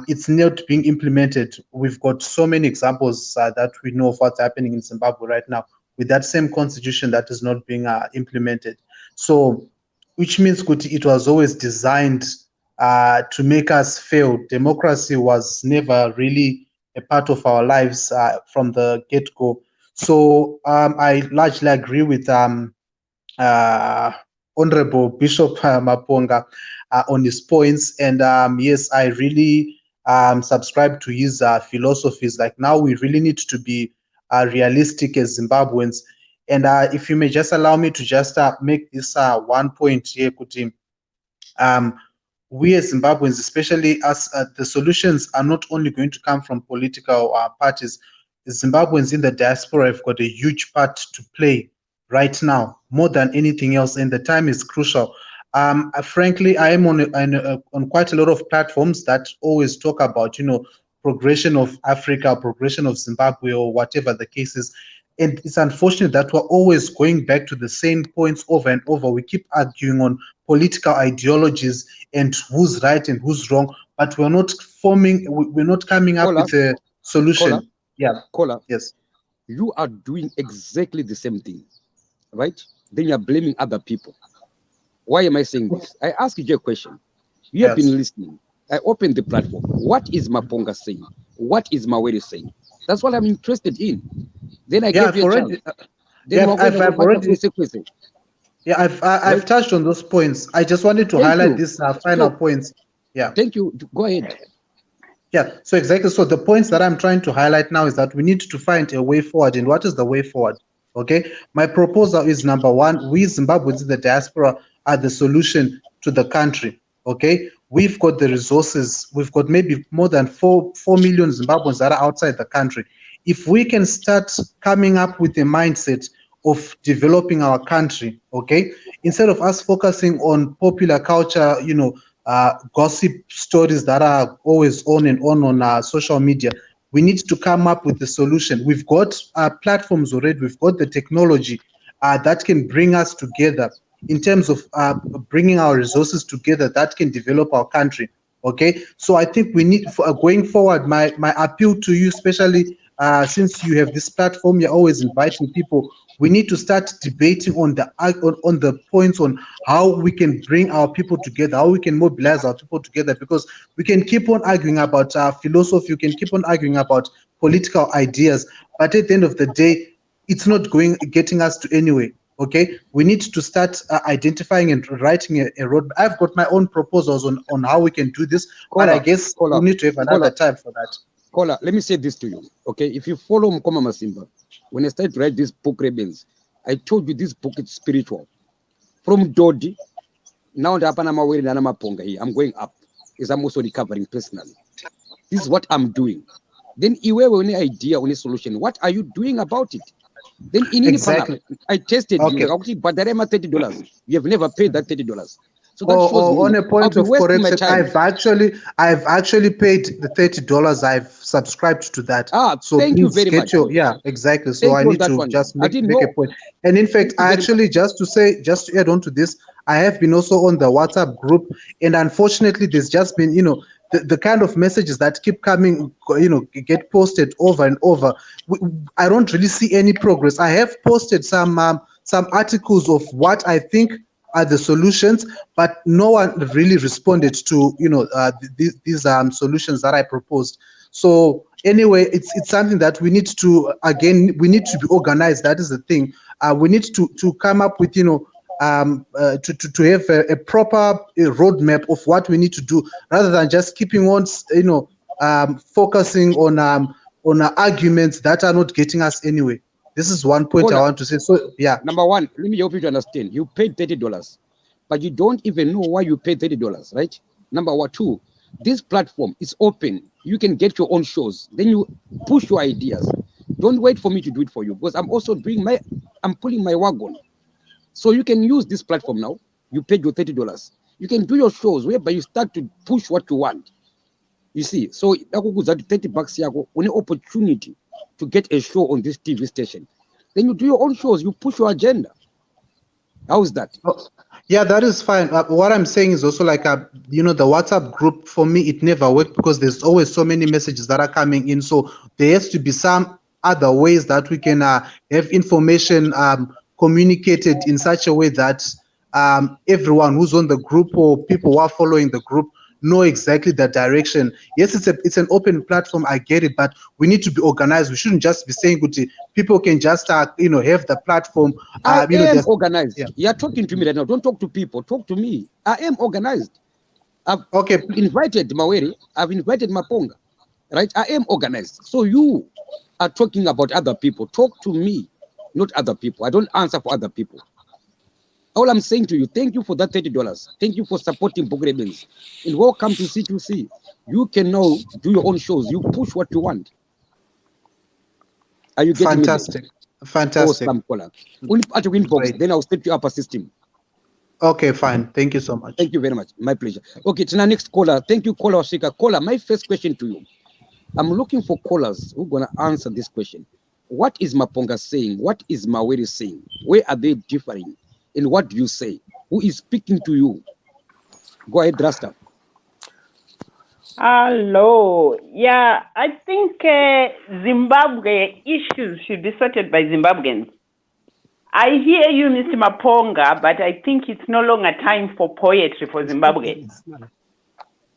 it's not being implemented. We've got so many examples that we know of what's happening in Zimbabwe right now with that same constitution that is not being implemented. So, which means it was always designed to make us fail. Democracy was never really a part of our lives from the get-go. So I largely agree with Honorable Bishop Maponga on his points, and yes, I really subscribe to his philosophies. Like, now we really need to be realistic as Zimbabweans. And if you may just allow me to just make this one point here, Kuti. We as Zimbabweans, especially us, the solutions are not only going to come from political parties. The Zimbabweans in the diaspora have got a huge part to play right now, more than anything else, and the time is crucial. Frankly, I am on quite a lot of platforms that always talk about, progression of Africa, progression of Zimbabwe, or whatever the case is. And it's unfortunate that we're always going back to the same points over and over. We keep arguing on political ideologies and who's right and who's wrong, but we're not coming up with a solution. Yes. You are doing exactly the same thing, right? Then you are blaming other people. Why am I saying this? I ask you a question. You have been listening. I opened the platform. What is MAPONGA saying? What is Mawere saying? That's what I'm interested in. Then I gave you a chance. I've touched on those points. I just wanted to highlight these final points. Yeah. Thank you. Go ahead. Yeah, so exactly. So the points that I'm trying to highlight now is that we need to find a way forward. And what is the way forward? Okay, my proposal is number one, we Zimbabweans in the diaspora are the solution to the country. Okay, we've got the resources. We've got maybe more than 4 million Zimbabweans that are outside the country. If we can start coming up with a mindset of developing our country, okay, instead of us focusing on popular culture, gossip stories that are always on social media, we need to come up with a solution. We've got platforms already. We've got the technology that can bring us together in terms of bringing our resources together that can develop our country. Okay, so I think we need, going forward, my appeal to you, especially since you have this platform, you're always inviting people. We need to start debating on the points on how we can bring our people together, how we can mobilize our people together, because we can keep on arguing about philosophy, you can keep on arguing about political ideas, but at the end of the day, it's not getting us to anywhere. Okay, we need to start identifying and writing a road. I've got my own proposals on how we can do this, but I guess we need to have another time for that. Kola, let me say this to you, okay? If you follow Mkoma Masimba, when I started to write this book, Rebels, I told you this book is spiritual. From Dodi, now the Apanama and MAPONGA here, I'm going up, because I'm also recovering personally. This is what I'm doing. Then you have any idea, any solution, what are you doing about it? Then in exactly. I tested you, but there are $30. You have never paid that $30. So that shows on a point of correction, I've actually paid the $30. I've subscribed to that. So thank you very much. Yeah, exactly. So I need to just make a point. And in fact, I actually just to add on to this, I have been also on the WhatsApp group, and unfortunately, there's just been the kind of messages that keep coming, get posted over and over. I don't really see any progress. I have posted some articles of what I think are the solutions, but no one really responded to these solutions that I proposed. So anyway, it's something that we need to be organized. That is the thing. We need to come up with to have a proper roadmap of what we need to do, rather than just keeping on focusing on arguments that are not getting us anywhere. This is one point I want to say. So, yeah. Number one, let me help you to understand. You paid $30, but you don't even know why you paid $30, right? Number two, this platform is open. You can get your own shows. Then you push your ideas. Don't wait for me to do it for you, because I'm also I'm pulling my wagon. So you can use this platform now. You paid your $30. You can do your shows whereby you start to push what you want. You see, so $30 only opportunity to get a show on this TV station. Then you do your own shows, you push your agenda. How is that? Yeah, that is fine. What I'm saying is also like, the WhatsApp group, for me, it never worked because there's always so many messages that are coming in. So there has to be some other ways that we can have information communicated in such a way that everyone who's on the group or people who are following the group know exactly the direction. Yes, it's an open platform, I get it, but we need to be organized. We shouldn't just be saying good. People can just have the platform. I am organized. Yeah. You're talking to me right now. Don't talk to people. Talk to me. I am organized. I've invited Mawere. I've invited MAPONGA. Right? I am organized. So you are talking about other people. Talk to me, not other people. I don't answer for other people. All I'm saying to you, thank you for that $30. Thank you for supporting Book Rebels. And welcome to C2C. You can now do your own shows. You push what you want. Are you getting fantastic? Fantastic. Only at your inbox, then I'll set you up a system. Okay, fine. Thank you so much. Thank you very much. My pleasure. Okay, to the next caller. Thank you, caller Osika. Caller, my first question to you. I'm looking for callers who are going to answer this question. What is MAPONGA saying? What is Mawere saying? Where are they differing? And what do you say? Who is speaking to you? Go ahead, Rasta. Hello. Yeah, I think Zimbabwe issues should be sorted by Zimbabweans. I hear you, Mr. MAPONGA, but I think it's no longer time for poetry for Zimbabwe.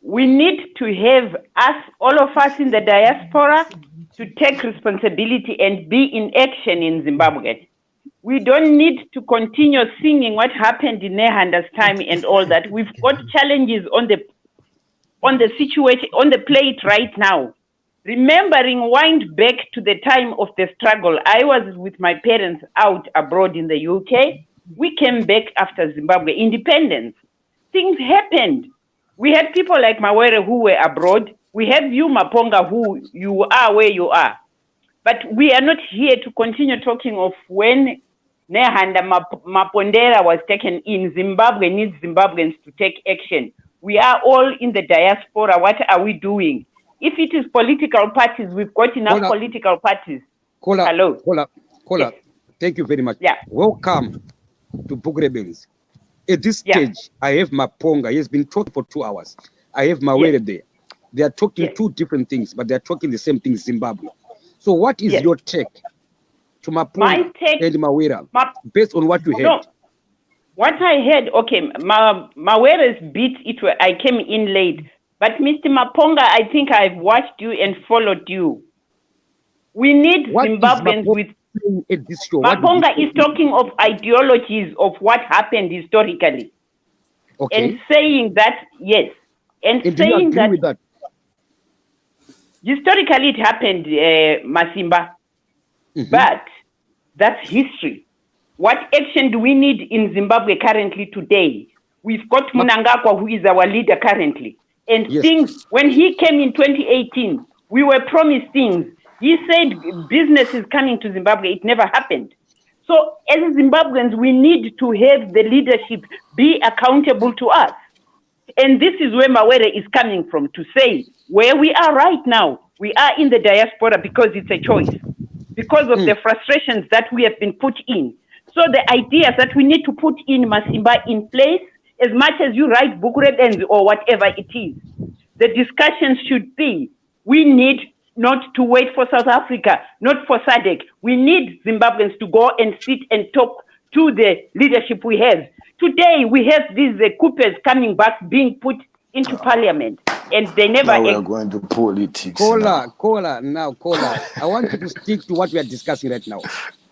We need to have us, all of us in the diaspora, to take responsibility and be in action in Zimbabwe. We don't need to continue singing what happened in Nehanda's time and all that. We've got challenges on the situation, on the plate right now. Remembering, wind back to the time of the struggle. I was with my parents out abroad in the UK. We came back after Zimbabwe independence. Things happened. We had people like Mawere who were abroad. We have you, MAPONGA, who you are where you are. But we are not here to continue talking of when Nehanda Mapondera was taken in. Zimbabwe needs Zimbabweans to take action. We are all in the diaspora. What are we doing? If it is political parties, we've got enough political parties. Hello. Caller. Yes. Thank you very much. Yeah. Welcome to Book Rebels. At this stage, I have MAPONGA. He has been talking for 2 hours. I have Mawere there. They are talking two different things, but they are talking the same thing, Zimbabwe. So what is your take to MAPONGA and Mawere, based on what you heard? No. What I heard, okay, Mawere's beat, I came in late. But Mr. MAPONGA, I think I've watched you and followed you. We need Zimbabweans with... At this show, MAPONGA is talking of ideologies of what happened historically. Okay. And saying that, yes. And saying do you agree with that? Historically it happened, Masimba. But that's history. What action do we need in Zimbabwe currently today? We've got Mnangagwa, who is our leader currently. And things, when he came in 2018, we were promised things. He said business is coming to Zimbabwe. It never happened. So as Zimbabweans, we need to have the leadership be accountable to us. And this is where Mawere is coming from, to say where we are right now, we are in the diaspora because it's a choice, because of the frustrations that we have been put in. So the ideas that we need to put in Masimba in place, as much as you write Bukurebens or whatever it is, the discussions should be, we need not to wait for South Africa, not for SADC. We need Zimbabweans to go and sit and talk to the leadership we have. Today, we have these Coopers coming back, being put into parliament, and they never... Now we are going to politics. Caller. I want you to stick to what we are discussing right now.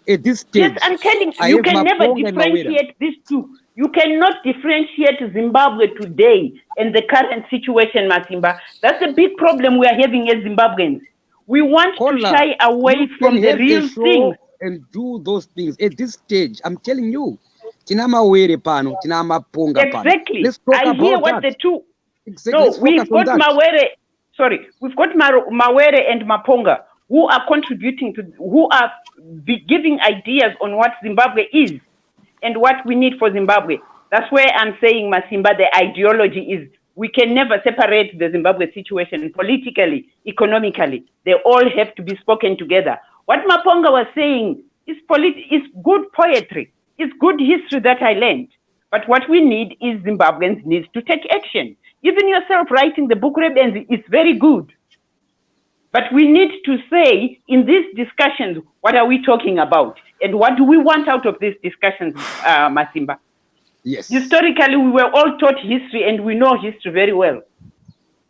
At this stage... Yes, I'm telling you, you can never differentiate these two. You cannot differentiate Zimbabwe today and the current situation, Masimba. That's a big problem we are having as Zimbabweans. We want to shy away from the real thing. And do those things. At this stage, I'm telling you, Tina Mawere pano, Tina MAPONGA pano. Exactly. Let's talk about hear what that. the two... Exactly. No, we've got Mawere... Sorry, we've got Mawere and MAPONGA who are contributing to... Who are giving ideas on what Zimbabwe is and what we need for Zimbabwe. That's where I'm saying, Masimba, the ideology is we can never separate the Zimbabwe situation politically, economically. They all have to be spoken together. What MAPONGA was saying is good poetry. It's good history that I learned. But what we need is Zimbabweans need to take action. Even yourself writing the book, Rebens, is very good. But we need to say, in these discussions, what are we talking about? And what do we want out of these discussions, Masimba? Yes. Historically, we were all taught history, and we know history very well.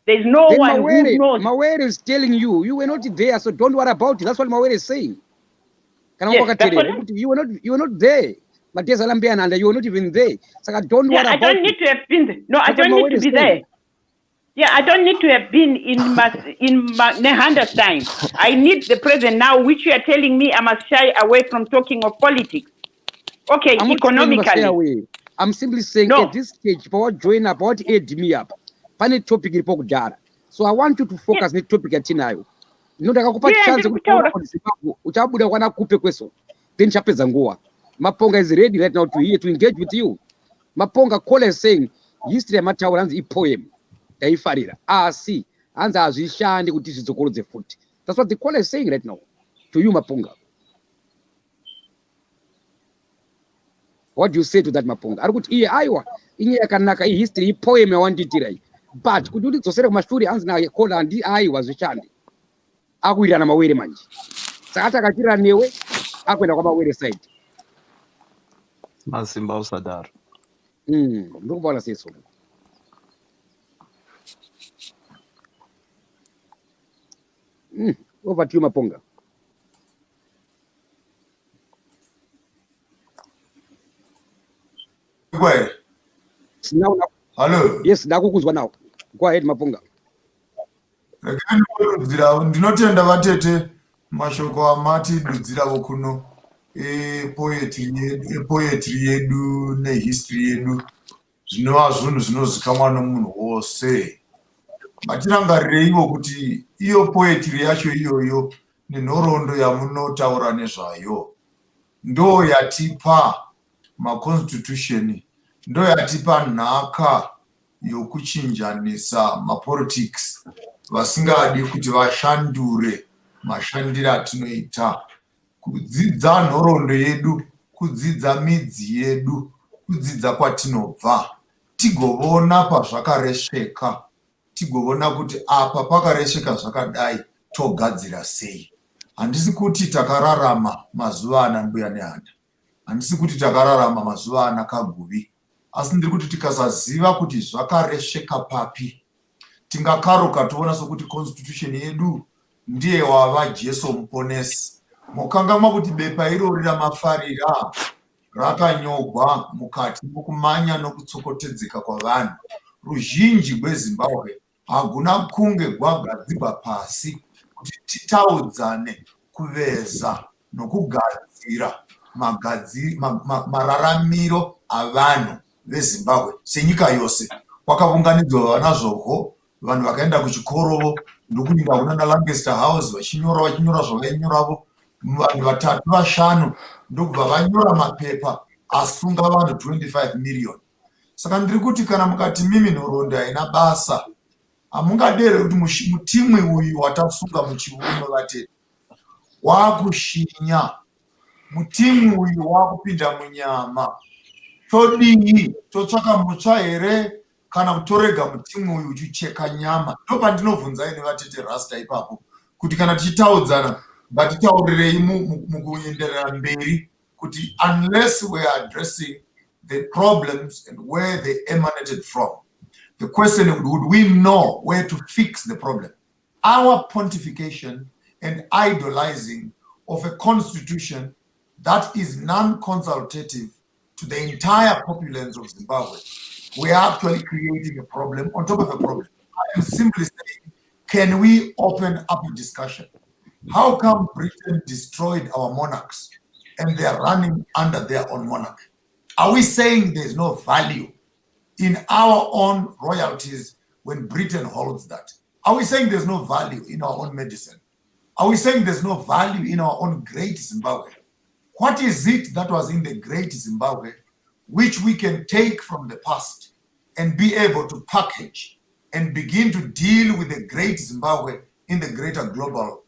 There's no one who knows. Mawere is telling you, you were not there, so don't worry about it. That's what Mawere is saying. Yes, you were not there. Matias Alambian, and you were not even there. So don't worry about it. I don't need to have been there. No, I don't need to be there. Yeah, I don't need to have been in Nehanda's time. I need the present now, which you are telling me I must shy away from talking of politics. Okay, economically. I'm simply saying at this stage, about join up, about aid me up. Pani topic report data. So I want you to focus on the topic at Tinayo. No, the chance uchabuda wana kupe kweso. Then chapeza ngoa. MAPONGA is ready right now to engage with you. Maponga Cole is saying history yamataura a poem taifarira asi hanzi hazvishandi kuti zvizokorodze futi. That's what the Cole is saying right now to you, Maponga. What do you say to that, Maponga? Ari kuti iye aiwa inye yakanaka history poem yawanditirai, but kuti ulidzosere kumashuri hanzi naye Cole handi aiwa zvishandi akuwirirana mawere manje saka takachira newe akuenda kwamawere side. Masimba usadaro. Ndikubaona seso. Over to you, Maponga. Go ahead. Now, Hello. Yes, ndakukuzwa now. Go ahead, Maponga. Ndinotenda vatete mashoko amati dudzira vokuno poetry yedu nehistory yedu zvinova zvinhu zvinozikamwa nomunhu wose. Matirangarireiwo kuti iyo poetry yacho iyoyo nenhoroondo yamunotaura nezvayo ndo yatipa maconstitution, ndo yatipa nhaka yokuchinjanisa mapolitics vasingadi kuti vashandure mashandire atinoita, kudzidza nhoroondo yedu, kudzidza midzi yedu, kudzidza kwatinobva, tigovona pazvakaresveka, tigovona kuti apa pakaresheka zvakadai togadzira sei. Handisi kuti takararama mazuva ana mbuya nehanda, handisi kuti takararama mazuva ana kaguvi, asi ndiri kuti tikasaziva kuti zvakaresheka papi, tingakaruka toona sokuti constitution yedu ndiye wava Jesu muponesi. Mukanga kuti bepa irori ramafarira rakanyogwa mukati mokumanya nokutsokotedzeka kwavanhu. Ruzhinji rweZimbabwe haguna kunge gwagadzikwa pasi kuti titaudzane kuveza nokugadzira mararamiro avanhu veZimbabwe senyika yose. Kwakaunganidzwa vana zvoko, vanhu vakaenda kuchikoro, ndokuninga kunana Lancaster House vachinyora zvavainyoravo, vanhu vatatu vashanu ndokubva vanyora mapepa asunga vanhu 25 million. Saka ndiri kuti kana mukati mimi nhoroondo haina basa, hamungadere kuti mutimwe uyu watasunga muchiuno vatete wakushinya, mutimwe uyu wakupinda munyama, todii? Totsvaka mutsva here kana kutorega mutimwe uyu uchicheka nyama? Ndopandinovhunzai nevatete rasta ipapo kuti kana tichitaudzana ngatitaurirei mukuenderera mberi, kuti unless we are addressing the problems and where they emanated from, the question would we know where to fix the problem? Our pontification and idolizing of a constitution that is non-consultative to the entire populace of Zimbabwe, we are actually creating a problem on top of a problem. I am simply saying, can we open up a discussion? How come Britain destroyed our monarchs and they are running under their own monarch? Are we saying there's no value in our own royalties when Britain holds that? Are we saying there's no value in our own medicine? Are we saying there's no value in our own great Zimbabwe? What is it that was in the great Zimbabwe which we can take from the past and be able to package and begin to deal with the great Zimbabwe in the greater global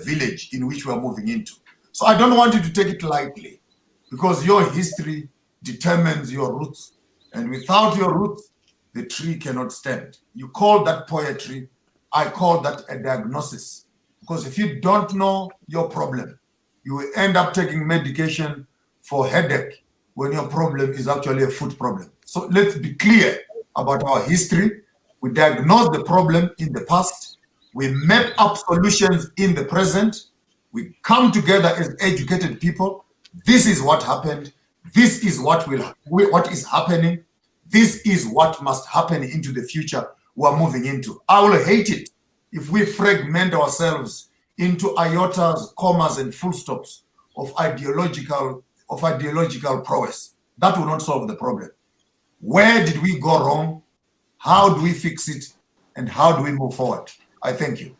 village in which we are moving into? So I don't want you to take it lightly, because your history determines your roots, and without your roots, the tree cannot stand. You call that poetry, I call that a diagnosis, because if you don't know your problem, you will end up taking medication for headache when your problem is actually a foot problem. So let's be clear about our history. We diagnose the problem in the past, we map up solutions in the present, we come together as educated people. This is what happened. This is what is happening. This is what must happen into the future we're moving into. I will hate it if we fragment ourselves into iotas, commas, and full stops of ideological prowess. That will not solve the problem. Where did we go wrong? How do we fix it? And how do we move forward? I thank you.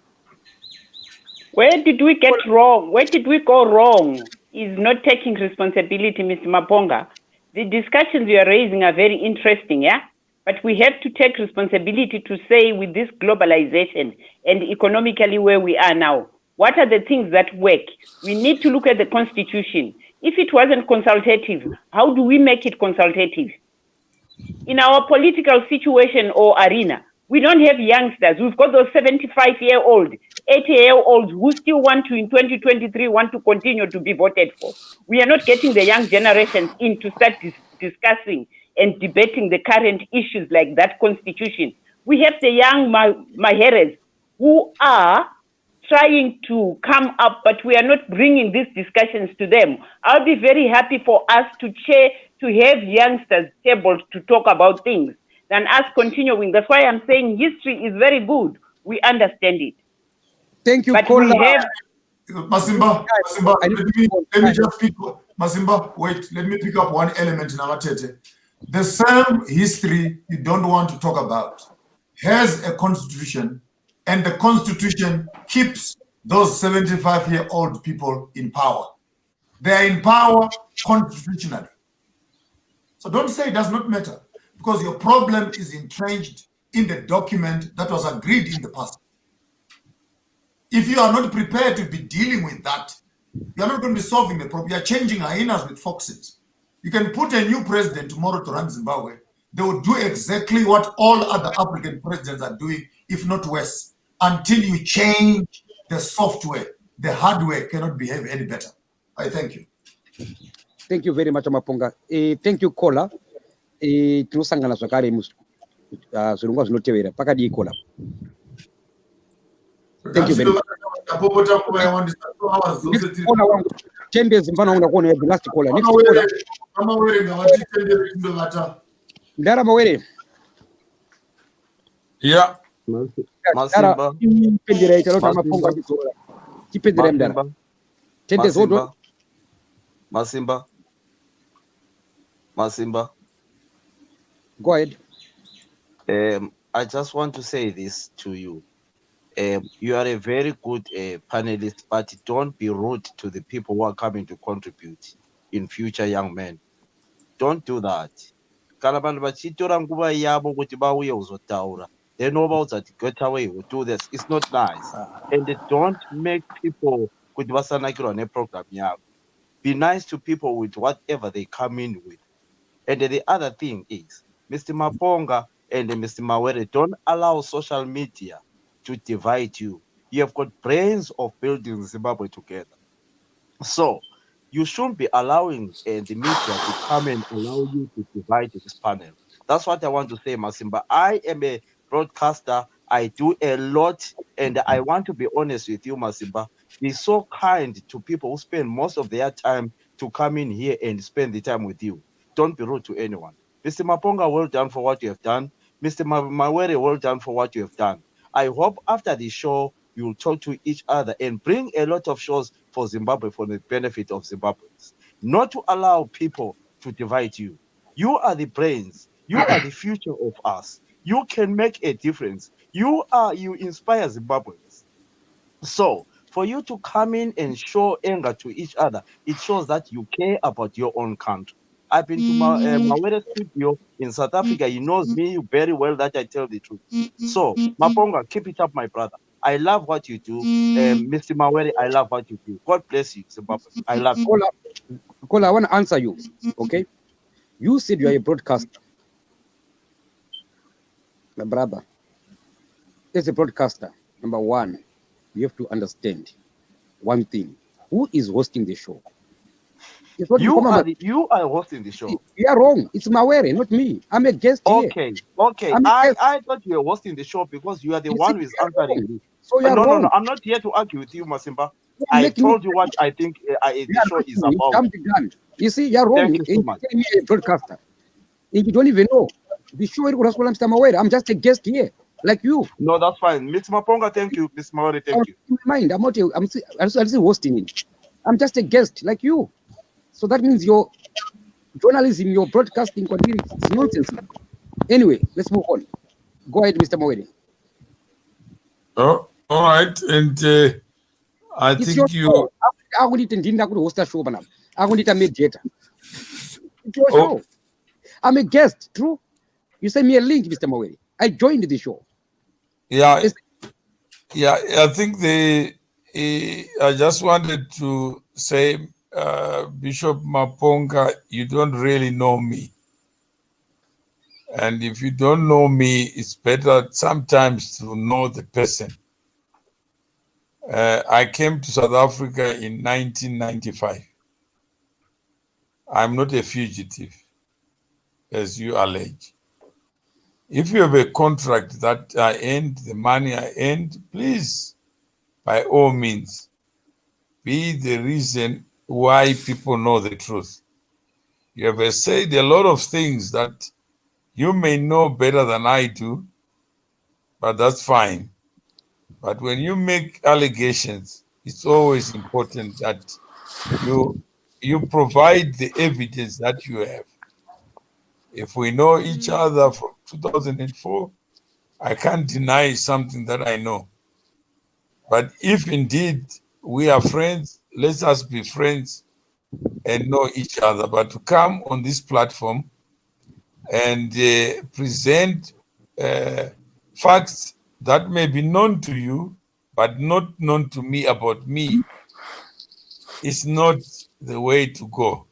Where did we get wrong? Where did we go wrong is not taking responsibility, Mr. Maponga. the discussions you are raising are very interesting, yeah? But we have to take responsibility to say, with this globalization and economically where we are now, what are the things that work? We need to look at the Constitution. If it wasn't consultative, how do we make it consultative? In our political situation or arena, we don't have youngsters. We've got those 75-year-old, 80-year-olds who still want to, in 2023, want to continue to be voted for. We are not getting the young generations in to start discussing and debating the current issues like that Constitution. We have the young Maheres who are trying to come up, but we are not bringing these discussions to them. I'll be very happy for us to have youngsters tabled to talk about things than us continuing. That's why I'm saying history is very good. We understand it. Thank you, but Kola. we have Masimba, let me just pick, Masimba, wait, let me pick up one element in our tete. The same history you don't want to talk about has a constitution, and the constitution keeps those 75-year-old people in power. They are in power constitutionally. So don't say it does not matter, because your problem is entrenched in the document that was agreed in the past. If you are not prepared to be dealing with that, you are not going to be solving the problem. You are changing hyenas with foxes. You can put a new president tomorrow to run Zimbabwe. They will do exactly what all other African presidents are doing, if not worse, until you change the software. The hardware cannot behave any better. I thank you. Thank you very much, Maponga. Thank you, Kola. Tinosangana zvakare zvirongwa zvinotevera pakadii Kola. Thank you very much. Tende zimbana una kuona the last caller. Next caller. Ndara Mawere. Yeah. Masimba. Pendera italota Maponga bizola. Kipendera mdara. Tende zodo. Masimba. Go ahead. I just want to say this to you. You are a very good panelist, but don't be rude to the people who are coming to contribute in future, young men. Don't do that. Kana vanhu vachitora nguva yavo kuti vauye kuzotaura, they know about that. Get away, we do this. It's not nice. And don't make people kuti vasanakirwa neprogram yavo. Be nice to people with whatever they come in with. And the other thing is, Mr. Maponga and Mr. Mawere, don't allow social media to divide you. You have got brains of building Zimbabwe together. So you shouldn't be allowing the media to come and allow you to divide this panel. That's what I want to say, Masimba. I am a broadcaster. I do a lot, and I want to be honest with you, Masimba. Be so kind to people who spend most of their time to come in here and spend the time with you. Don't be rude to anyone. Mr. Maponga, well done for what you have done. Mr. Mawere, well done for what you have done. I hope after the show, you'll talk to each other and bring a lot of shows for Zimbabwe for the benefit of Zimbabweans. Not to allow people to divide you. You are the brains. You are the future of us. You can make a difference. You inspire Zimbabweans. So for you to come in and show anger to each other, it shows that you care about your own country. I've been to Mawere's studio in South Africa. He knows me very well that I tell the truth. So, Maponga, keep it up, my brother. I love what you do. Mr. Mawere, I love what you do. God bless you, Zimbabwe. I love you. Kola, I want to answer you, okay? You said you are a broadcaster. My brother, as a broadcaster, number one, you have to understand one thing. Who is hosting the show? You are hosting the show. You are wrong. It's Mawere, not me. I'm a guest here. Okay. I thought you were hosting the show because you are the one who is answering me. So you are wrong. No. I'm not here to argue with you, Masimba. I told you what I think the show is about. You see, you are wrong. Thank you so much. You're a broadcaster. And you don't even know. The show is Mr. Mawere. I'm just a guest here, like you. No, that's fine. Mr. Maponga, thank you. Mr. Mawere, thank you. In my mind, I'm still hosting it. I'm just a guest, like you. So that means your journalism, your broadcasting is nonsense. Anyway, let's move on. Go ahead, Mr. Mawere. Oh, all right. And I think you... I will need to host a show, I will need a mediator. your show. I'm a guest, true? You send me a link, Mr. Mawere. I joined the show. Yeah, I think I just wanted to say, Bishop Maponga, you don't really know me. And if you don't know me, it's better sometimes to know the person. I came to South Africa in 1995. I'm not a fugitive, as you allege. If you have a contract that I earned, the money I earned, please, by all means, be the reason why people know the truth. You have said a lot of things that you may know better than I do, but that's fine. But when you make allegations, it's always important that you provide the evidence that you have. If we know each other from 2004, I can't deny something that I know. But if indeed we are friends, let us be friends and know each other. But to come on this platform and present facts that may be known to you, but not known to me about me, is not the way to go.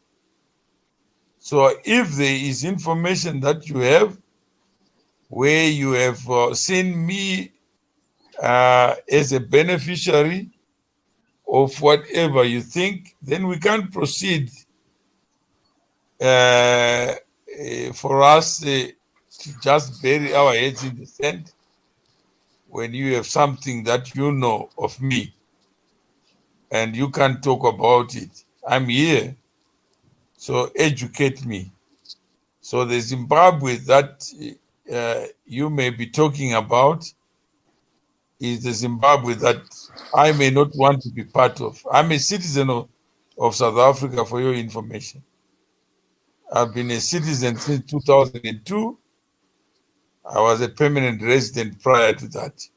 So if there is information that you have, where you have seen me as a beneficiary of whatever you think, then we can proceed for us to just bury our heads in the sand when you have something that you know of me and you can talk about it. I'm here, so educate me. So the Zimbabwe that you may be talking about is the Zimbabwe that I may not want to be part of. I'm a citizen of South Africa, for your information. I've been a citizen since 2002. I was a permanent resident prior to that.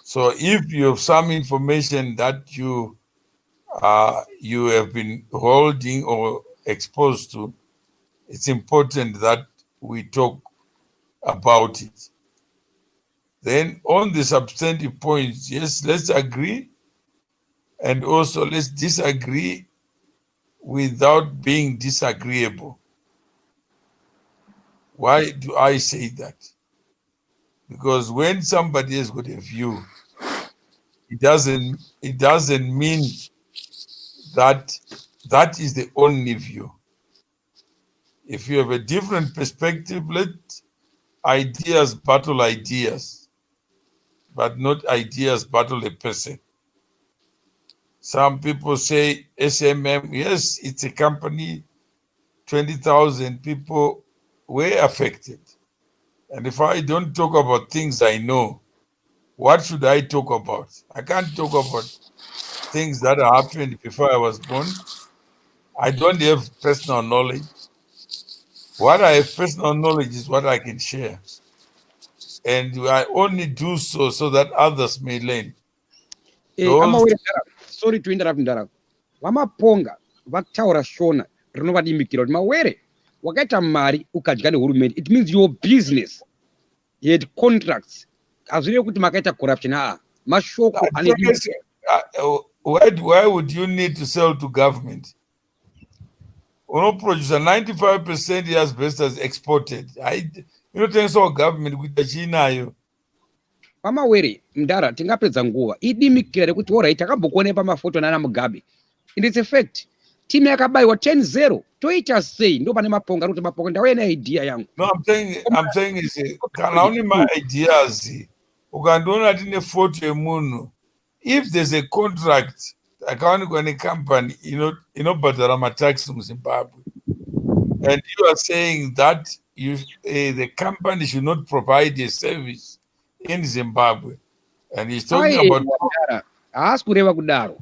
So if you have some information that you have been holding or exposed to, it's important that we talk about it. Then on the substantive points, yes, let's agree, and also let's disagree without being disagreeable. Why do I say that? Because when somebody has got a view, it doesn't mean that that is the only view. If you have a different perspective, let ideas battle ideas, but not ideas battle a person. Some people say SMM, yes, it's a company, 20,000 people were affected. And if I don't talk about things I know, what should I talk about? I can't talk about things that happened before I was born. I don't have personal knowledge. What I have personal knowledge is what I can share. And I only do so that others may learn. Sorry to interrupt, Ndara. Vamaponga vataura shona rinovadimikira kuti Mawere wakaita mari ukadya nehurumende, it means your business you had contracts hazvirevi kuti makaita corruption. Mashoko why would you need to sell to government? Unoproducer 95% years best as exported. Inotengeswa government kuita chinayo. Mawere Ndara, tingapedza nguva idimikira rekuti alright takambokuonai pamafoto nana Mugabe, and it's a fact. Timu yakabayiwa 10-0 toita sei? Ndo pane Maponga kuti Maponga ndauya neidea yangu. No, I'm saying is kana une my ideas ukandiona tine photo yemunhu, if there's a contract akawanikwa company inobhadhara matax muZimbabwe, and you are saying that the company should not provide a service in Zimbabwe, and he's talking about haasi kureva kudaro,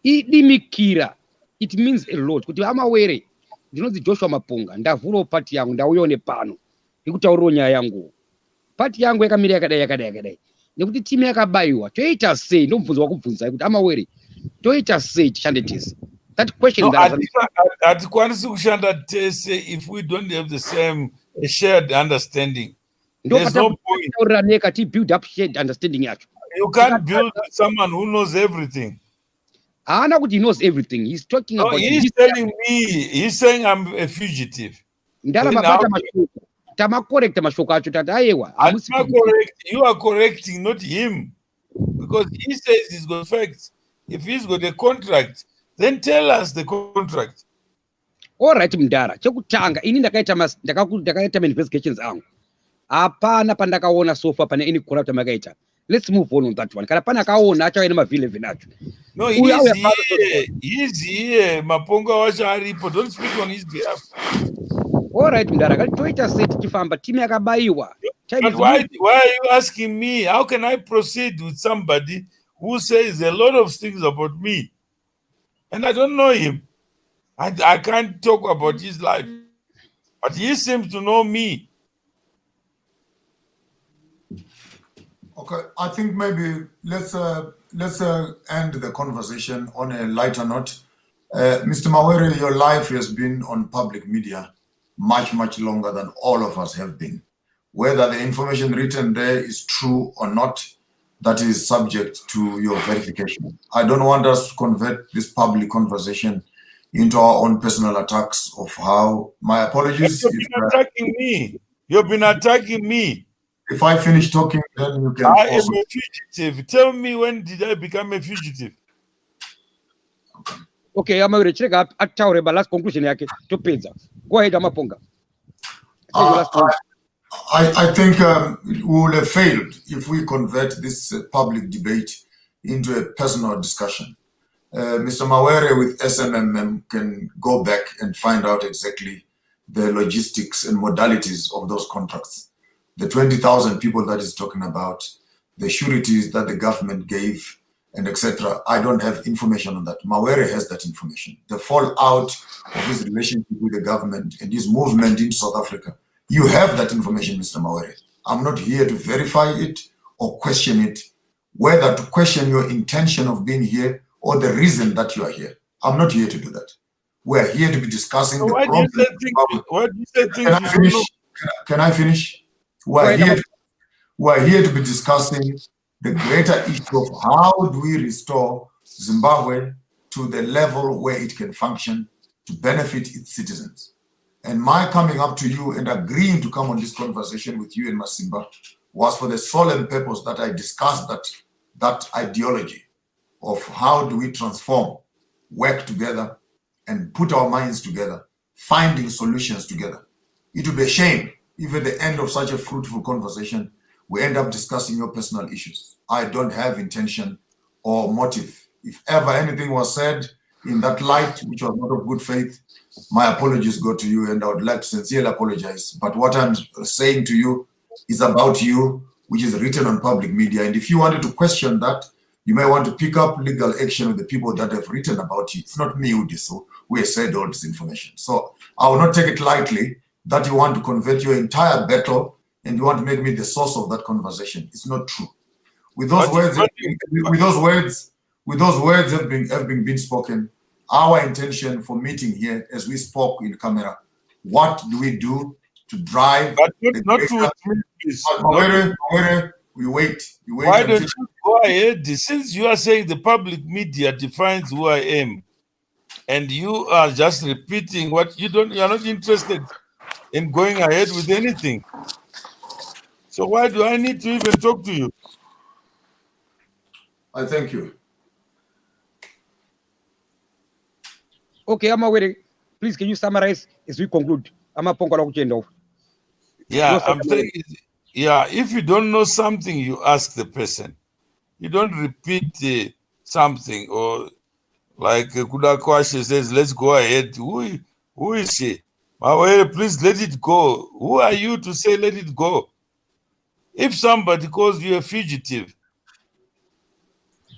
idimikira, it means a lot kuti Mawere ndinonzi Joshua Maponga ndavhurawo pati yangu ndauyawo nepano ndikutaurirawo nyaya yangu. Pati yangu yakamira yakadai nekuti timu yakabayiwa toita sei? Ndomubvunzo wakubvunzai kuti Mawere toita sei tishande tese? That question No, that hatikwanisi kushanda tese if we don't have the same shared understanding. There's no point. build up shared understanding. You can't build with someone who knows everything. I know he knows everything. He's talking about. He's telling me. He's saying I'm a fugitive. Correct. You are correcting, not him, because he says he's got facts. If he's got a contract, then tell us the contract. All right, Mdara. Chekutanga ini ndakaita investigations angu. Hapana pandakaona so far pana any corrupt makaita. Let's move on that one. Kana pana kaona acha ina mavile vinacho. No, he's here. Maponga wacha aripo. Don't speak on his behalf. All right, Mdara. Toita said chifamba timu yakabaiwa. But why are you asking me? How can I proceed with somebody who says a lot of things about me? And I don't know him. I can't talk about his life. But he seems to know me. Okay, I think maybe let's end the conversation on a lighter note. Mr. Mawere, your life has been on public media much, much longer than all of us have been. Whether the information written there is true or not, that is subject to your verification. I don't want us to convert this public conversation into our own personal attacks of how. My apologies. You've been attacking me. You've been attacking me. If I finish talking, then you can. I am a fugitive. Tell me, when did I become a fugitive? Okay, I'm going to check up at Taure, but last conclusion. To Pizza. Go ahead, Amaponga. I think we would have failed if we convert this public debate into a personal discussion. Mr. Mawere with SMMM can go back and find out exactly the logistics and modalities of those contracts. The 20,000 people that he's talking about, the sureties that the government gave, and etc. I don't have information on that. Mawere has that information. The fallout of his relationship with the government and his movement in South Africa. You have that information, Mr. Mawere. I'm not here to verify it or question it, whether to question your intention of being here or the reason that you are here. I'm not here to do that. We're here to be discussing the problem. Why do you say things? Can I finish? Can I finish? We're here to be discussing the greater issue of how do we restore Zimbabwe to the level where it can function to benefit its citizens. And my coming up to you and agreeing to come on this conversation with you and Masimba was for the solemn purpose that I discussed that ideology of how do we transform, work together, and put our minds together, finding solutions together. It would be a shame if at the end of such a fruitful conversation, we end up discussing your personal issues. I don't have intention or motive. If ever anything was said in that light, which was not of good faith, my apologies go to you, and I would like to sincerely apologize. But what I'm saying to you is about you, which is written on public media. And if you wanted to question that, you may want to pick up legal action with the people that have written about you. It's not me who did so, who has said all this information. So I will not take it lightly that you want to convert your entire battle and you want to make me the source of that conversation. It's not true. With those words have been spoken, our intention for meeting here, as we spoke in camera, what do we do to drive? But not to we wait. Why don't you go ahead? Since you are saying the public media defines who I am, and you are just repeating what you are not interested in going ahead with anything. So why do I need to even talk to you? I thank you. Okay, Amawere, please can you summarize as we conclude? Yeah, I'm saying, if you don't know something, you ask the person. You don't repeat something, or like Kudakwashi says, let's go ahead. Who is she? Mawere, please let it go. Who are you to say let it go? If somebody calls you a fugitive,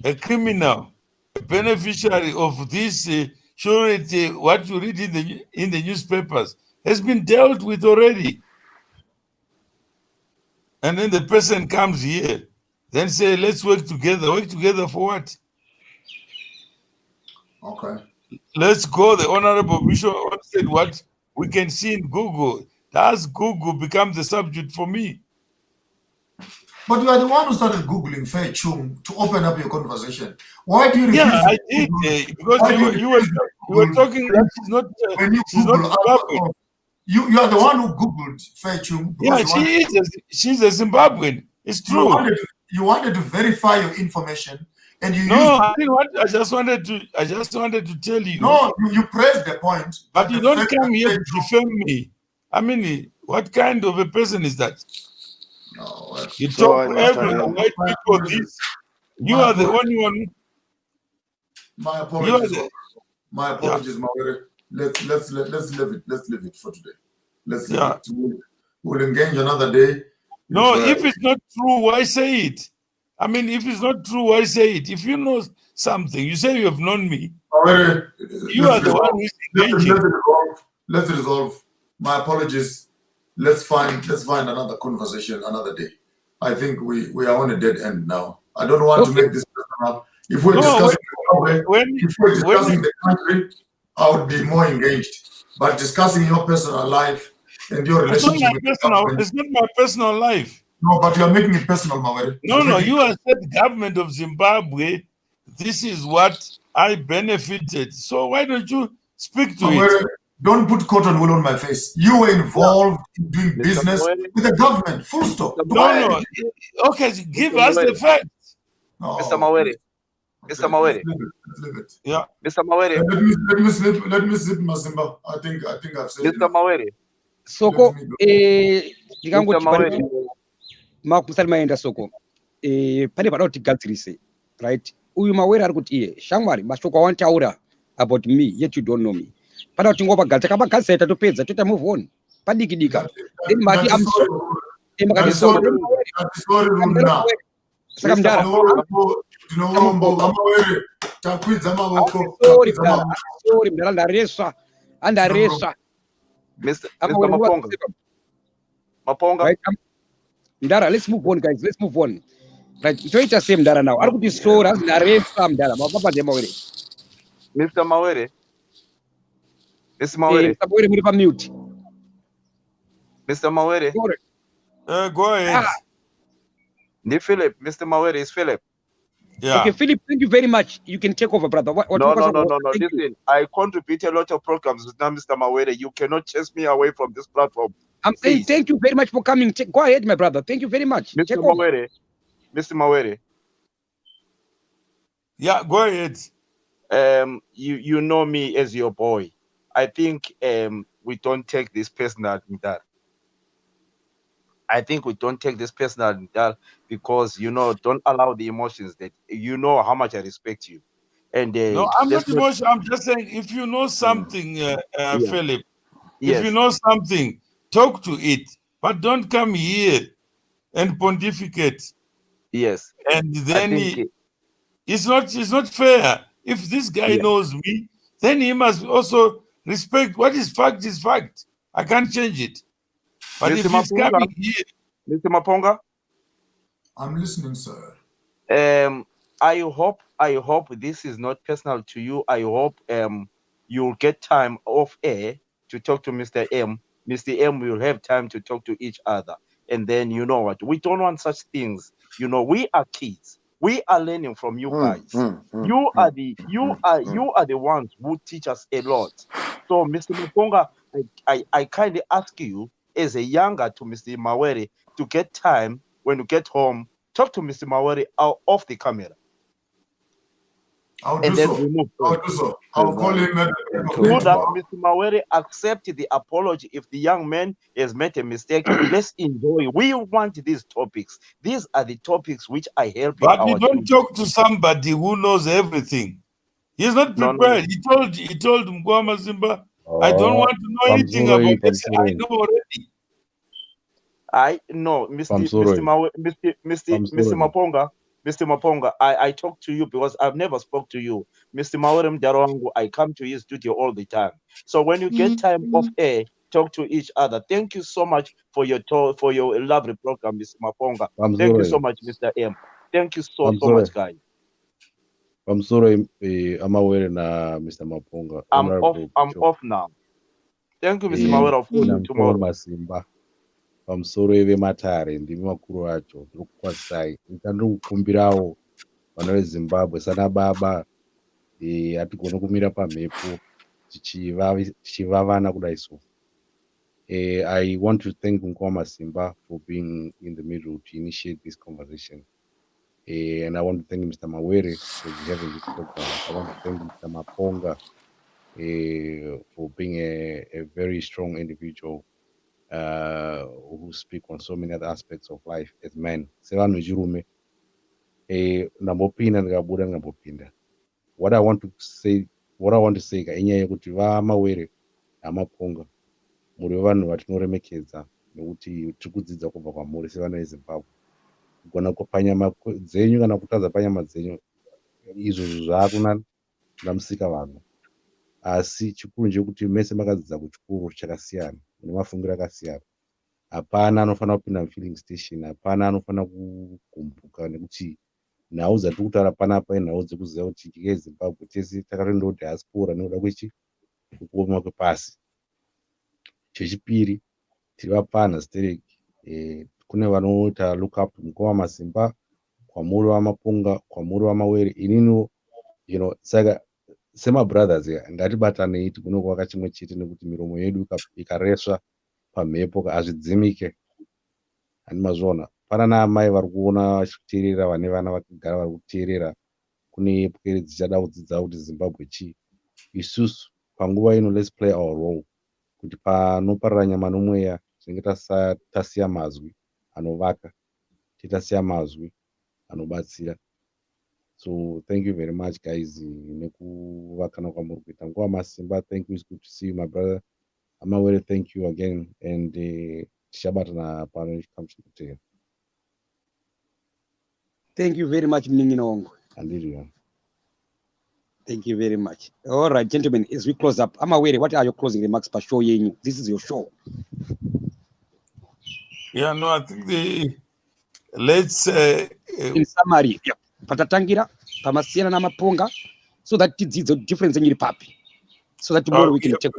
a criminal, a beneficiary of this surety, what you read in the newspapers has been dealt with already. And then the person comes here, then say, let's work together. Work together for what? Okay. let's go. The Honorable Bishop said what we can see in Google. Does Google become the subject for me? But you are the one who started Googling Fei Chung to open up your conversation. Why do you refuse? Yeah, I did because you were talking that she's not. When you she's Google, not Zimbabwean. you are the one who Googled Fei Chung. Yeah, she's a Zimbabwean. It's true. You wanted to verify your information, and you I didn't want. I just wanted to tell you. No, you pressed the point. But you don't come here to defend me. I mean, what kind of a person is that? No, you talk to every white people this. You are the only one. My apologies. My apologies, Mawere. Let's leave it. Let's leave it for today. Let's leave it. We'll engage another day. No, if it's not true, why say it? I mean, if it's not true, why say it? If you know something, you say you have known me. Mawere, you are the one who's engaging. Let's resolve. My apologies. Let's find another conversation another day. I think we are on a dead end now. I don't want to make this personal. If we're discussing the country, I would be more engaged. But discussing your personal life and your relationship with the government, it's not my personal life. No, but you are making it personal, Mawere. No, you have said the government of Zimbabwe, this is what I benefited. So why don't you speak to Mawere, it? Don't put cotton wool on my face. You were involved in doing business with the government. Full stop. No. Okay, give us the facts. Mr. Mawere. Mr. Mawere. Let's leave it. Yeah. Mr. Mawere. Let me slip Masimba. I think I've said Mr. Mawere. Soko ndikangoti makusali maenda soko pane pada kuti gadzirise, right? Uyu Mawere ari kuti iye shamwari mashoko awantaura about me yet you don't know me. Pada kuti ngopa gadza kabagadzeta topedza toita move on padikidika. Then mati I'm sorry. Saka mdara. Sorry mdara ndareswa. Andareswa. Mr. Maponga. Right? Mdara, let's move on, guys. Let's move on. Right? So it's the same Mdara now. Ari kuti sorry ndareswa mdara. Mapapa de Mawere. Mr. Mawere. Mr. Mawere. Mr. Mawere muri pa mute. Mr. Mawere. Go ahead. Philip. Mr. Mawere is Philip. Yeah. Okay, Philip, thank you very much. You can take over, brother. No. Listen, I contribute a lot of programs with now, Mr. Mawere. You cannot chase me away from this platform. I'm saying thank you very much for coming. Go ahead, my brother. Thank you very much. Mr. Mawere. Mr. Mawere. Yeah, go ahead. You know me as your boy. I think we don't take this personal in that. I think we don't take this personal in that because don't allow the emotions that how much I respect you. And no, I'm not emotional. I'm just saying if you know something, Philip, if you know something, talk to it, but don't come here and pontificate. Yes. And then it's not fair. If this guy knows me, then he must also respect what is fact is fact. I can't change it. But Mr. if he's coming here, Mr. Maponga, I'm listening, sir. I hope this is not personal to you. I hope you'll get time off air to talk to Mr. M. Mr. M will have time to talk to each other. And then you know what? We don't want such things. We are kids. We are learning from you guys. You are the ones who teach us a lot. So, Mr. Maponga, I kindly ask you, as a younger to Mr. Mawere, to get time when you get home, talk to Mr. Mawere off the camera. I'll do so. I'll call him. So that Mr. Mawere accept the apology if the young man has made a mistake. Let's enjoy. We want these topics. These are the topics which I help. But you don't talk to somebody who knows everything. He's not prepared. No. He told Mkwama Zimba, I don't want to know anything about this. I know already. I know, Mr. Maponga. Mr. Maponga, I talk to you because I've never spoke to you. Mr. Mawere Mdarangu, I come to his studio all the time. So when you get time off air, talk to each other. Thank you so much for your lovely program, Mr. Maponga. Thank you so much, Mr. M. Thank you so much, guys. Pamusoro amawere na Mr. Maponga. I'm Honorable off now. Thank you, Mr. Mawere. I'll phone you tomorrow. Masimba. Pamusoro evematare ndimi makuru acho tiri kukwazisai ndikandikukumbirawo vana vezimbabwe sana baba hatigone kumira pamhepo tichiva vana kudai so. I want to thank Nkoma Masimba for being in the middle to initiate this conversation. And I want to thank Mr. Mawere for having this program. I want to thank Mr. Maponga for being a very strong individual who speak on so many other aspects of life as men. What I want to say kainyaya yekuti vaMawere naMaponga muri vanhu vatinoremekedza nekuti tiri kudzidza kubva kwamuri sevana veZimbabwe. Kugona kupanyama dzenyu kana kutadza panyama dzenyu izvozvo zvakuna ndamusika vanhu, asi chikuru ndechekuti mese makadzidza kuchikoro chakasiyana mune mafungiro akasiyana. Hapana anofanira kupinda mufilling station, hapana anofanira kugumbuka nekuti nhau dzatiri kutaura panapa inhau dzekuziva kuti nyika yeZimbabwe tese takatoenda kudhiaspora nekuda kwekuoma kwepasi. Chechipiri, tiri vapana zitereki, kune vanoita look up to Nkoma Masimba, kwamuri vaMaponga, kwamuri vaMawere, ininiwo saka semabrothers ngatibatanei tigone kuvaka chimwe chete nekuti miromo yedu ikaresva pamhepo hazvidzimike. Handimazviona pana naamai vari kuona vachiteerera, vane vana vakagara vari kuteerera, kune pwere dzichada kudzidza kuti Zimbabwe chii. Isusu panguva ino let's play our role kuti panoparara nyama nomweya tinenge tasiya mazwi anovaka, titasiya mazwi anobatsira. So thank you very much guys nekuvakana kwamuri kuita. Nkoma Masimba, thank you, it's good to see you my brother. Amawere, thank you again, and tichabatana pano comes to the Thank you very much, Mninginongo. Andiriyo. Thank you very much. All right, gentlemen, as we close up, Amawere, what are your closing remarks per show? This is your show. Yeah, no, I think let's in summary, yeah, patatangira pamasiyana naMaponga, so that the difference in papi, so that tomorrow we can check.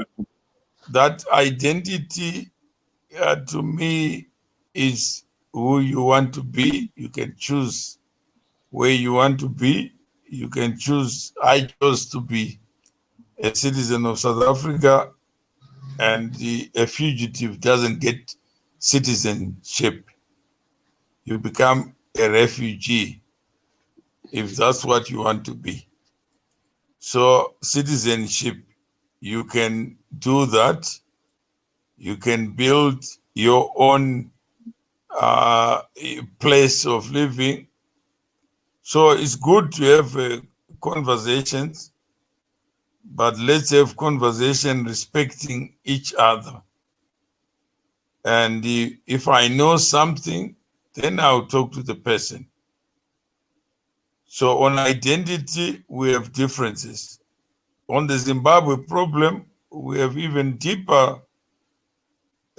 That identity to me is who you want to be. You can choose where you want to be. You can choose. I chose to be a citizen of South Africa, and a fugitive doesn't get citizenship. You become a refugee if that's what you want to be. So citizenship, you can do that. You can build your own place of living. So it's good to have conversations, but let's have conversation respecting each other. And if I know something, then I'll talk to the person. So on identity, we have differences. On the Zimbabwe problem, we have even deeper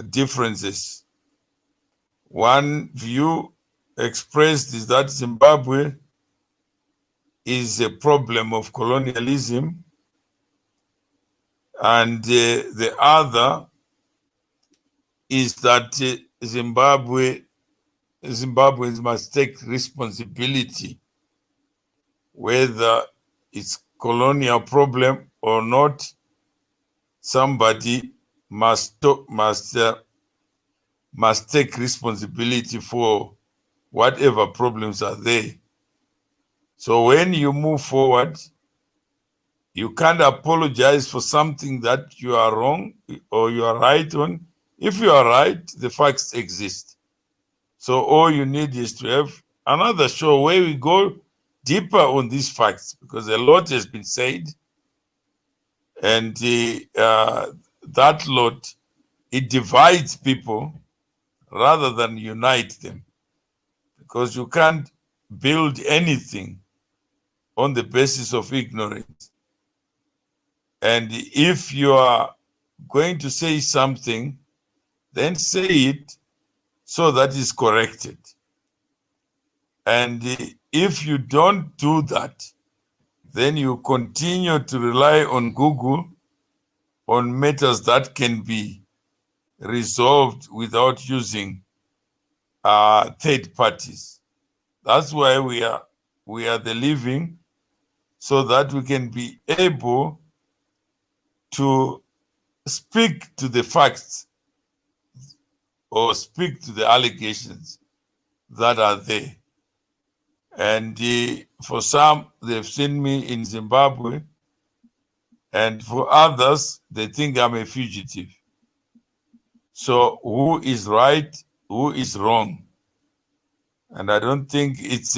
differences. One view expressed is that Zimbabwe is a problem of colonialism, and the other is that Zimbabweans must take responsibility, whether it's colonial problem or not. Somebody must take responsibility for whatever problems are there. So when you move forward, you can't apologize for something that you are wrong or you are right on. If you are right, the facts exist. So all you need is to have another show where we go deeper on these facts, because a lot has been said, and that lot, it divides people rather than unite them, because you can't build anything on the basis of ignorance. And if you are going to say something, then say it so that is corrected. And if you don't do that, then you continue to rely on Google on matters that can be resolved without using third parties. That's why we are the living, so that we can be able to speak to the facts or speak to the allegations that are there. And for some, they've seen me in Zimbabwe, and for others, they think I'm a fugitive. So who is right, who is wrong? And I don't think it's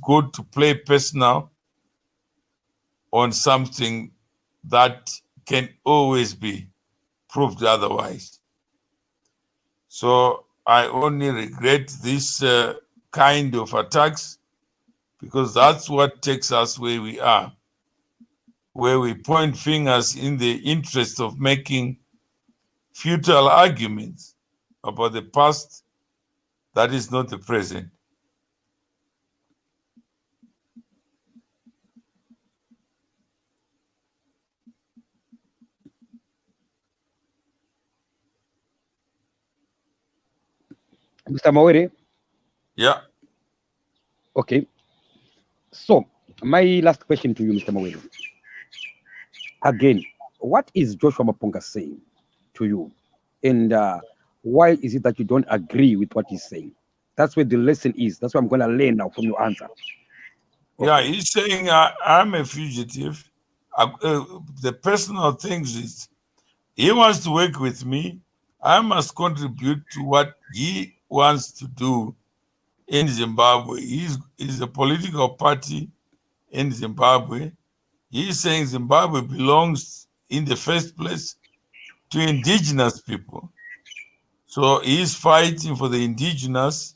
good to play personal on something that can always be proved otherwise. So I only regret this kind of attacks, because that's what takes us where we are, where we point fingers in the interest of making futile arguments about the past that is not the present. Mr. Mawere? Yeah. Okay. So, my last question to you, Mr. Mawere. Again, what is Joshua MAPONGA saying to you? And why is it that you don't agree with what he's saying? That's where the lesson is. That's what I'm going to learn now from your answer. Okay. Yeah, he's saying I'm a fugitive. The personal things is he wants to work with me. I must contribute to what he wants to do in Zimbabwe. He's a political party in Zimbabwe. He's saying Zimbabwe belongs in the first place to indigenous people. So he's fighting for the indigenous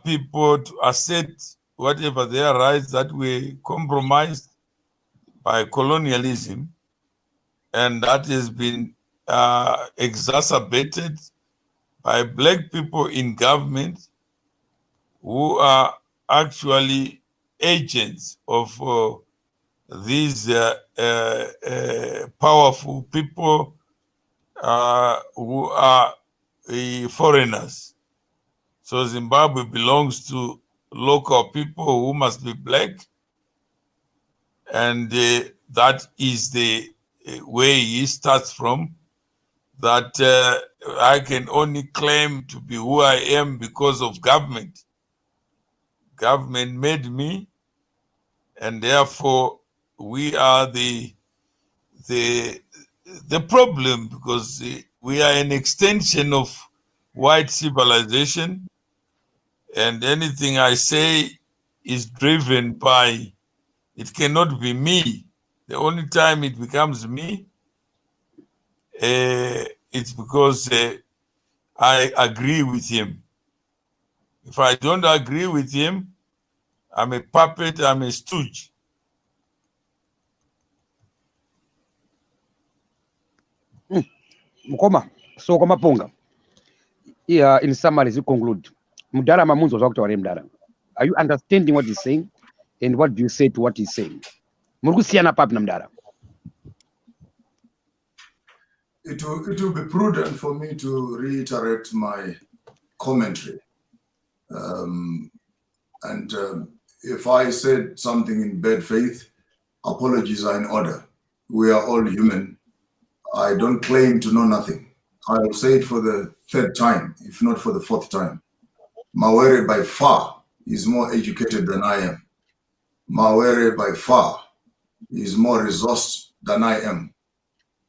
people to assert whatever their rights that were compromised by colonialism, and that has been exacerbated by black people in government who are actually agents of these powerful people who are foreigners. So Zimbabwe belongs to local people who must be black, and that is the way he starts from, that I can only claim to be who I am because of government. Government made me, and therefore we are the problem, because we are an extension of white civilization, and anything I say is driven by, it cannot be me. The only time it becomes me, it's because I agree with him. If I don't agree with him, I'm a puppet, I'm a stooge. Mkoma, so MAPONGA. Yeah, in summary, as you conclude, Mudara Mamunzo Dr. Mdara. Are you understanding what he's saying? And what do you say to what he's saying? Murugusiana Pap Namdara. It will be prudent for me to reiterate my commentary. If I said something in bad faith, apologies are in order. We are all human. I don't claim to know nothing. I will say it for the third time, if not for the fourth time. Mawere by far is more educated than I am. Mawere by far is more resourced than I am.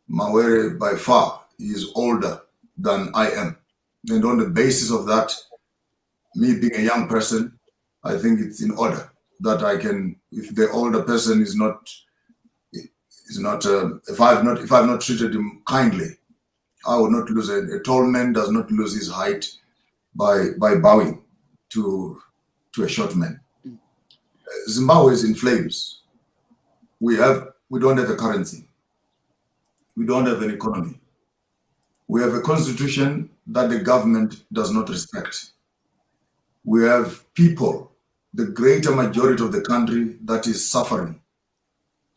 Mawere by far is older than I am. And on the basis of that, me being a young person, I think it's in order that I can, if the older person is not, if I've not treated him kindly, I would not lose a tall man does not lose his height by bowing to a short man. Zimbabwe is in flames. We don't have a currency. We don't have an economy. We have a constitution that the government does not respect. We have people the greater majority of the country that is suffering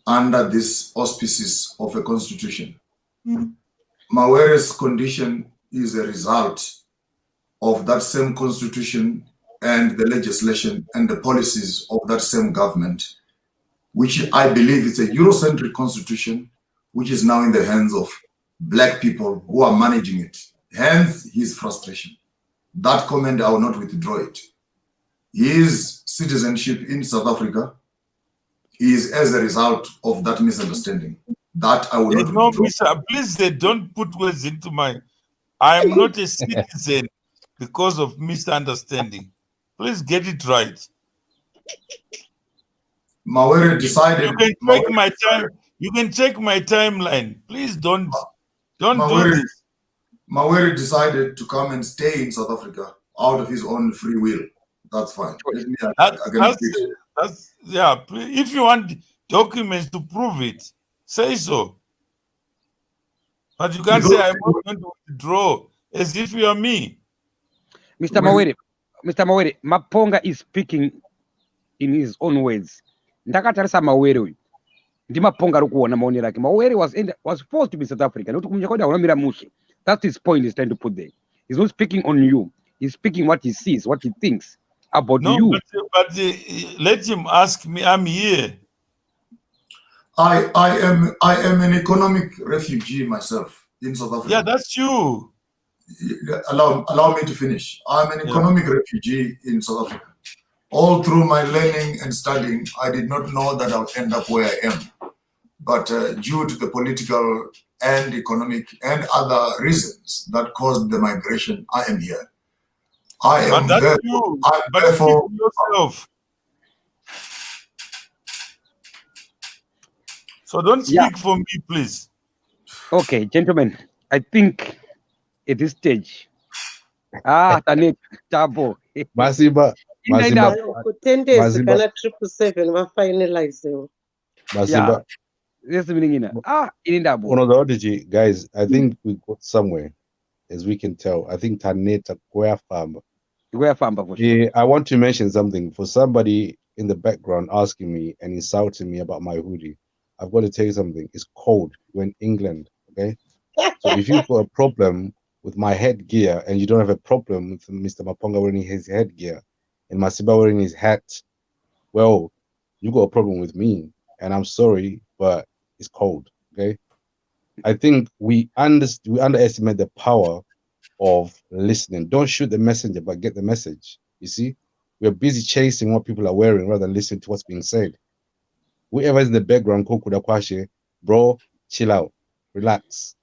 under this auspices of a constitution. Mawere's condition is a result of that same constitution and the legislation and the policies of that same government, which I believe is a Eurocentric constitution, which is now in the hands of Black people who are managing it. Hence his frustration. That comment, I will not withdraw it. His citizenship in South Africa is as a result of that misunderstanding. That I will not No, withdraw. please, don't put words into my... I am not a citizen because of misunderstanding. Please get it right. Mawere decided... You can check my time. You can check my timeline. Please don't do this. Mawere decided to come and stay in South Africa out of his own free will. That's fine. Yeah. If you want documents to prove it, say so. But you can't say I'm not going to withdraw as if you are me. Mr. Mawere, Maponga is speaking in his own words. Ndakatarisa Mawere uyu. Ndi Maponga ari kuona maonero ake. Mawere was supposed to be South African. That's his point he's trying to put there. He's not speaking on you. He's speaking what he sees, what he thinks about you. But let him ask me. I'm here. I am an economic refugee myself in South Africa. Yeah, that's you. Allow me to finish. I'm an economic refugee in South Africa. All through my learning and studying, I did not know that I would end up where I am. But due to the political and economic and other reasons that caused the migration, I am here. I am there. Therefore, yourself. So don't speak for me, please. Okay, gentlemen, I think at this stage, Tanet, Tabo, Masimba, Masimba, guys, I think we got somewhere, as we can tell. I think Taneta Guayafamba. Yeah, I want to mention something for somebody in the background asking me and insulting me about my hoodie. I've got to tell you something. It's cold. We're in England, okay? So if you've got a problem with my headgear and you don't have a problem with Mr. Maponga wearing his headgear and Masiba wearing his hat, well, you got a problem with me. And I'm sorry, but it's cold, okay? I think we underestimate the power of listening. Don't shoot the messenger, but get the message. You see? We're busy chasing what people are wearing rather than listening to what's being said. Whoever's in the background, bro, chill out, relax.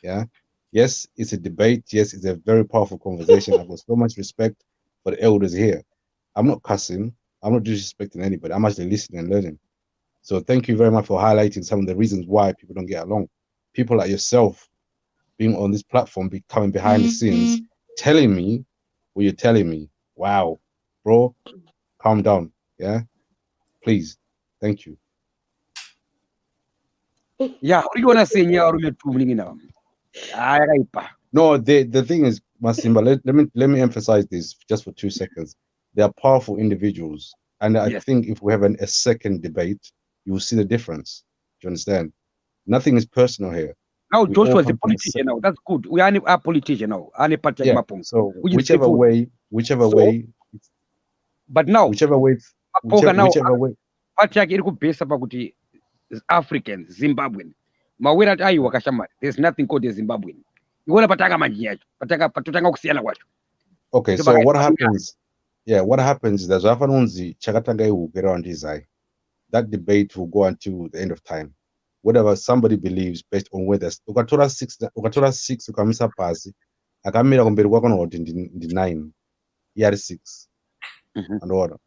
Yeah. Yes, it's a debate. Yes, it's a very powerful conversation. I've got so much respect for the elders here. I'm not cussing. I'm not disrespecting anybody. I'm actually listening and learning. So thank you very much for highlighting some of the reasons why people don't get along. People like yourself being on this platform, coming behind the scenes, telling me what you're telling me. Wow, bro, calm down. Yeah, please. Thank you. Yeah, what do you want to say? No, the thing is, Masimba, let me emphasize this just for 2 seconds. They are powerful individuals. And I think if we have a second debate, you will see the difference. Do you understand? Nothing is personal here. Now Joshua is a politician now. That's good. We are a politician now. Yeah. So whichever way. But now, whichever way. Africans, Zimbabwean. Mawera at Iowa Kashamar. There's nothing called a Zimbabwean. You want to patanga manjia, patanga kusiana watu. Okay, so what happens? Yeah, what happens is that Zafanunzi Chakatanga will get around his eye. That debate will go until the end of time. Whatever somebody believes based on whether Ukatora 6 ukamisa pasi, akamira kumberi kwako no in 9. Year 6. And order.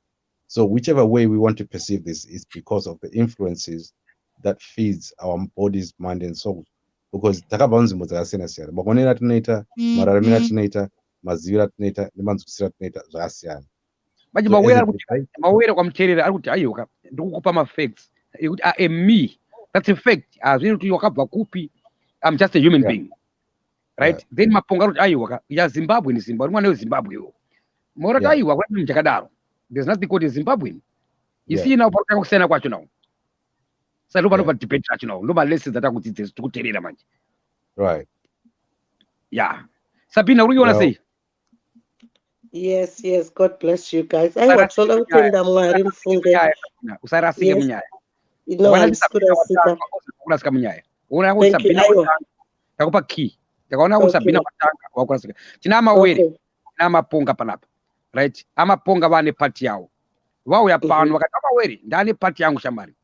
So whichever way we want to perceive this is because of the influences that feeds our bodies, mind, and soul. Because takabanzimbo dzakasiyana siyana. Makonera tinoita, mararamira tinoita, mazivira tinoita, nemanzwisira tinoita zvakasiyana. But mawera kwamuteerera ari kuti ayoka ndikukupa mafacts ekuti I am me. That's a fact. Azvino kuti wakabva kupi. I'm just a human being. Right? Then Maponga kuti ayoka ya Zimbabwe ni Zimbabwe. Mwana weZimbabwe yo. Mora ayoka kuti chakadaro. There's nothing called a Zimbabwean. You Yeah. see now, for kusiyana kwacho now. Saka Yeah. loba debate yacho now. Loba lessons dzatakudzidzisa tikuteerera manje. Right. Yeah. Sabina, what do you want to say? Yes, yes. God bless you guys. I wathola utenda Mwari mfunge. Usarasike Yes. munyaya. You know, I'm Sabina kurasika munyaya. Unaona kuti Thank you. Sabina watanga. Takupa key. Takaona kuti Sabina watanga wakurasika. Tina Mawere, tina Maponga panapa. Right? Amaponga vane party yawo. Vauya pano vakati Mawere ndane party yangu shamari.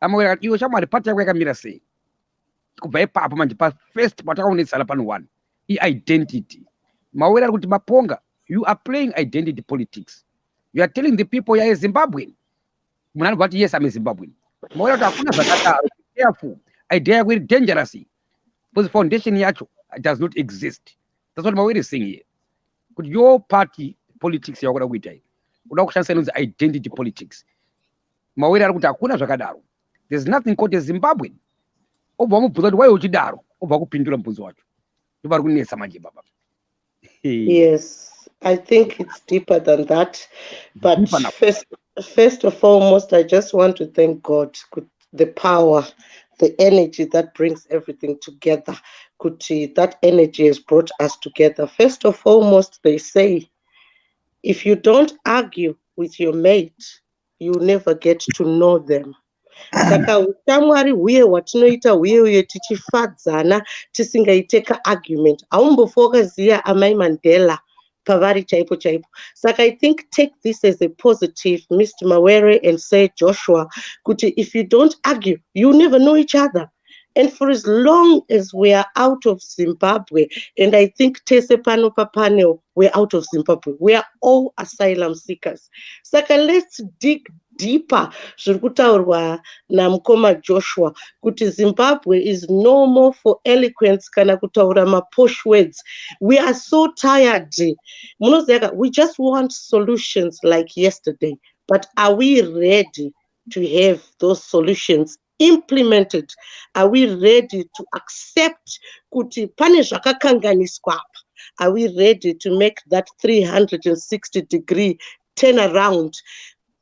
Amawere akati iwe shamari party yako yakamira sei? Kubva ipapo manje pa first patakaonetsana pano one. Identity. Mawere kuti Maponga, you are playing identity politics. You are telling the people you are a Zimbabwean. But yes, I'm a Zimbabwean. Mawere kuti hakuna zvakadaro. Careful. Idea very dangerous. Because foundation yacho does not exist. That's what Mawere is saying here. Could your party politics yakuda kuita iyi? Kuda kushandisa inonzi identity politics. Mawere kuti hakuna zvakadaro. There's nothing called a Zimbabwean. Obva mubvunza kuti wai uchidaro, obva kupindura mubvunzo wacho. Ndovari kunetsa manje baba. Yes, I think it's deeper than that. But first of foremost, I just want to thank God, the power, the energy that brings everything together. That energy has brought us together. First of foremost, they say, if you don't argue with your mate, you never get to know them. Saka ushamwari huye watinoita huye tichifadzana tisingaiteka argument aumbofokaziya amai Mandela pavari chaipo chaipo. Saka I think take this as a positive, Mr. Mawere and say Joshua, kuti if you don't argue, you never know each other. And for as long as we are out of Zimbabwe, and I think Tese Pano Papanel, we're out of Zimbabwe. We are all asylum seekers. Saka let's dig deeper. Zvirikutaurwa namukoma Joshua kuti Zimbabwe is no more for eloquence kana kutaura maposh words. We are so tired. We just want solutions like yesterday. But are we ready to have those solutions implemented? Are we ready to accept kuti pane zvakakanganiswa? Are we ready to make that 360-degree turnaround?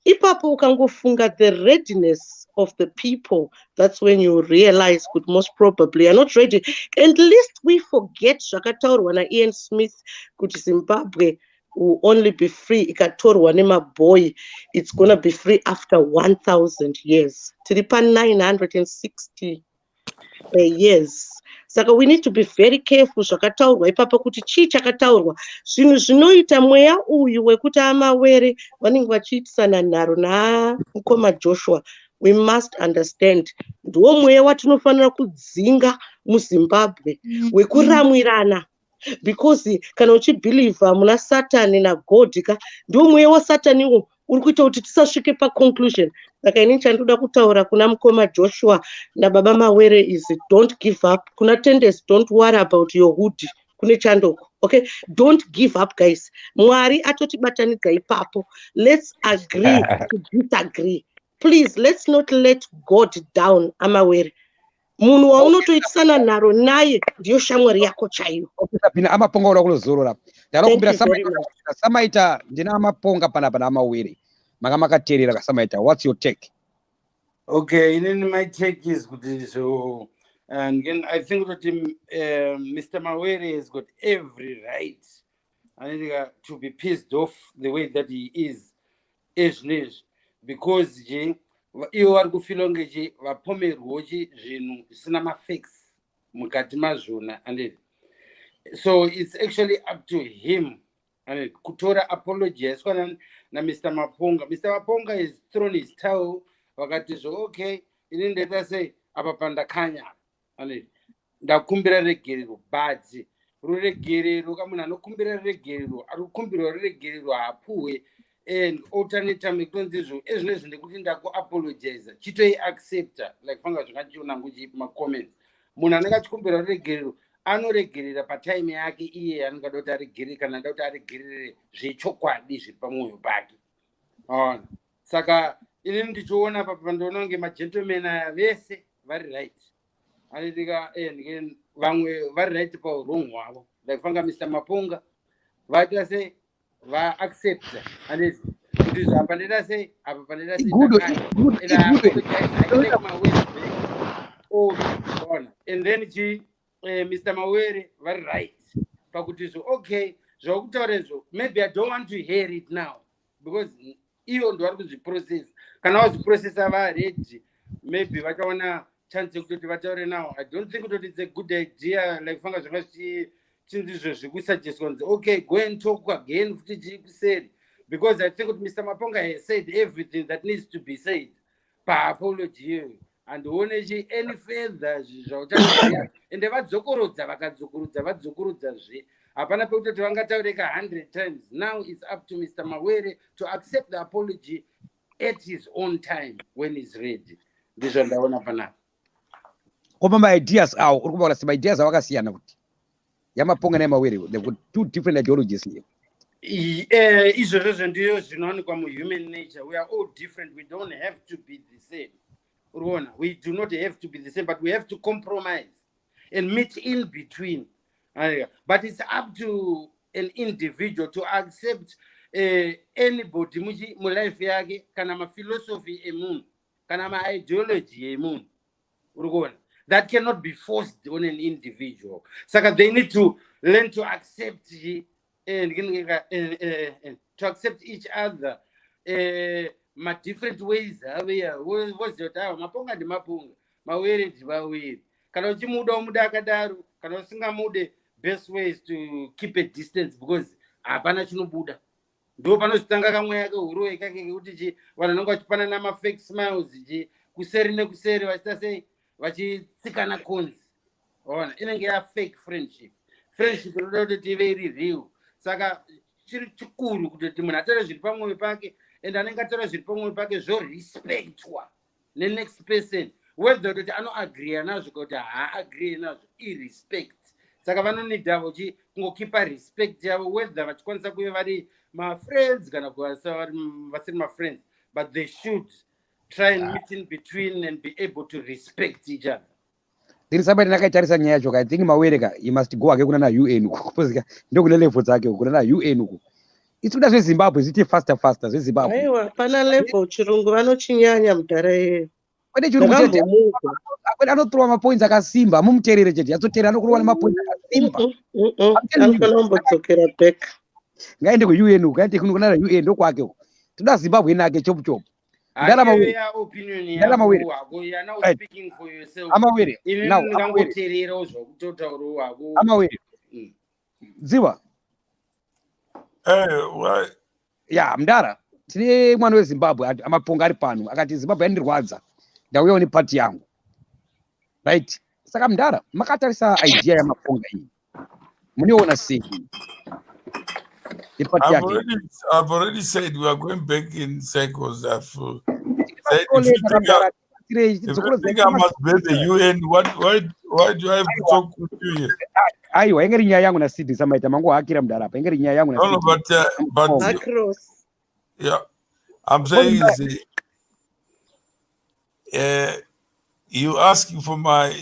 Ipapo ukangofunga the readiness of the people, that's when you realize good most probably are not ready. And lest we forget zvakataurwa naIan Smith kuti Zimbabwe will only be free ikatorwa nemaboy. It's gonna be free after 1,000 years. Tiripa 960 years. Saka we need to be very careful zvakataurwa ipapo kuti chii chakataurwa. Zvinhu zvinoita mweya uyu wekuti Mawere vanenge vachiitisana nharo namukoma Joshua. We must understand ndiwo mweya watinofanira kudzinga muZimbabwe wekuramwirana. Because kana uchibhilivha muna Satani naGod ndiwo mweya waSataniwo uri kuita kuti tisasvike paconclusion. Saka ini chandoda kutaura kuna mukoma Joshua nababa Mawere is don't give up. Kuna tendency, don't worry about your hood. Kune chandoko. Okay, don't give up, guys. Mwari atotibatanidza ipapo. Let's agree to disagree. Please, let's not let God down, Mawere. Munhu waunotoitisana nharo naye ndiyo shamwari yako chaiyo. Sabina Amaponga uri kulozorora. Ndarakumbira Samaita ndina Amaponga panapa naMawere. Manga makateerera kaSamaita. What's your take? Okay, and then my take is good. So, and again, I think that Mr. Mawere has got every right to be pissed off the way that he is, because iwo vari kufila kunge vapomerwochi zvinhu zvisina mafacts mukati mazvona, and so it's actually up to him and kutora apology yaiswa naMr. Maponga. Mr. Maponga has thrown his towel wakati okay ini ndeta sei apa pandakanya and ndakumbira regerero but ruregerero kamunhu anokumbira regerero ari kukumbirwa regerero haapuwe. And alternate time kunzizvo ezvinezvi ndekuti ndakuapologiza chitoi accepta like panga zvakachiona nguchipa macomments. Munhu anenge achikumbira regerero anoregerera patime yake iye anongada kuti aregerere kana anoda kuti aregerere zvechokwadi zviri pamwoyo pake. Saka inini ndichiona papa ndoona kunge magentlemen aya vese vari right, anoitika vamwe vari right paurong hwavo like panga Mr. Maponga vaita sei vaaccepta, kuti apa ndida say apa pandida say Good, good, and I good. apologize. I take my words back. Oh, and then Mr. Mawere very right pakuti so okay zvakutaurezvo maybe I don't want to hear it now because ivo ndovari kuzviprocess kana vazviprocessa vaready maybe vachaona chance yekutoti vataure now. I don't think that it's a good idea like fanga zvanga zvichindizvo zvekusuggestwa kunzi okay go and talk again futi chikuseri because I think that Mr. Maponga has said everything that needs to be said paapology and onechi any further zvauchaia ende vadzokorodza vadzokorodzazve hapana pekutoti vangataureka 100 times. Now it's up to Mr. Mawere to accept the apology at his own time when he's ready. Ndizvo ndaona panapa. Koma ma-ideas awo uri kuvaula sema-ideas awo akasiyana kuti yaMaponga nayaMawere, they've got two different ideologies here. Izvozvo ndiyo zvinowanikwa human nature. We are all different. We don't have to be the same. We do not have to be the same, but we have to compromise and meet in between. But it's up to an individual to accept anybody mu life yake kana ma philosophy emunhu kana ma ideology emunhu. That cannot be forced on an individual. So they need to learn to accept to accept each other. My different ways. What's your time? Maponga ndi maponga, Mawere ndi Mawere. Kana uchimuda umuda akadaro, kana usingamude, best ways to keep a distance because hapana chinobuda. Ndo panozitanga kamwe yake huro ikake kuti vanhu vanenge vachipanana ma fake smiles kuseri nekuseri vachita sei vachitsikana konzi. Inenge ya fake friendship. Friendship inoda kuti ive iri real. Saka chiri chikuru kuti munhu atore zviri pamwoyo pake and anenge atora zviri pamwoyo pake zvorespectwa nenext person whether kuti anoagreea nazvo kuti haagree nazvo irespect. Saka vanonidha kungokipa respect yavo whether vachikwanisa kuve vari mafriends kana vasiri mafriends, but they should try and meet in between and be able to respect each other. There somebody ndakaitarisa nyaya yacho. I think Mawere he must go ake kuna na UN kupozika ndokune level dzake kuna na UN itsikuda zveZimbabwe zviite faster zveZimbabwe. Aiwa pana level chirungu vanochinyanya mudhara iyeyo. Kwete chirungu chete anotorwa mapoints akasimba mumuterere chete yatsoterera anokurwa nemapoints akasimba. Anofanira kumbodzokera back. Ngaende kuUN ngaende kuna UN ndokwake. Toda Zimbabwe inake chopu. Opinion yako you are now speaking for yourself. Amawere. Now ngangoterera zvokutauro wako. Amawere. Ziwa. Why? Yeah, Mdara. Tine mwana weZimbabwe amaponga ari pano akati Zimbabwe yandirwadza. Ndauyawo nepati yangu. Right? Saka Mdara makatarisa idea yaMaponga iyi. Muniona sei? I've already said we are going back in cycles. If you think I must be the UN, why do I have to talk with you here? Aiwa, ingeri nyaya yangu na Sidi samaita mangu hakira Mdara hapa. Ingeri nyaya yangu na Sidi. No, but Across. Yeah, I'm saying is you asking for my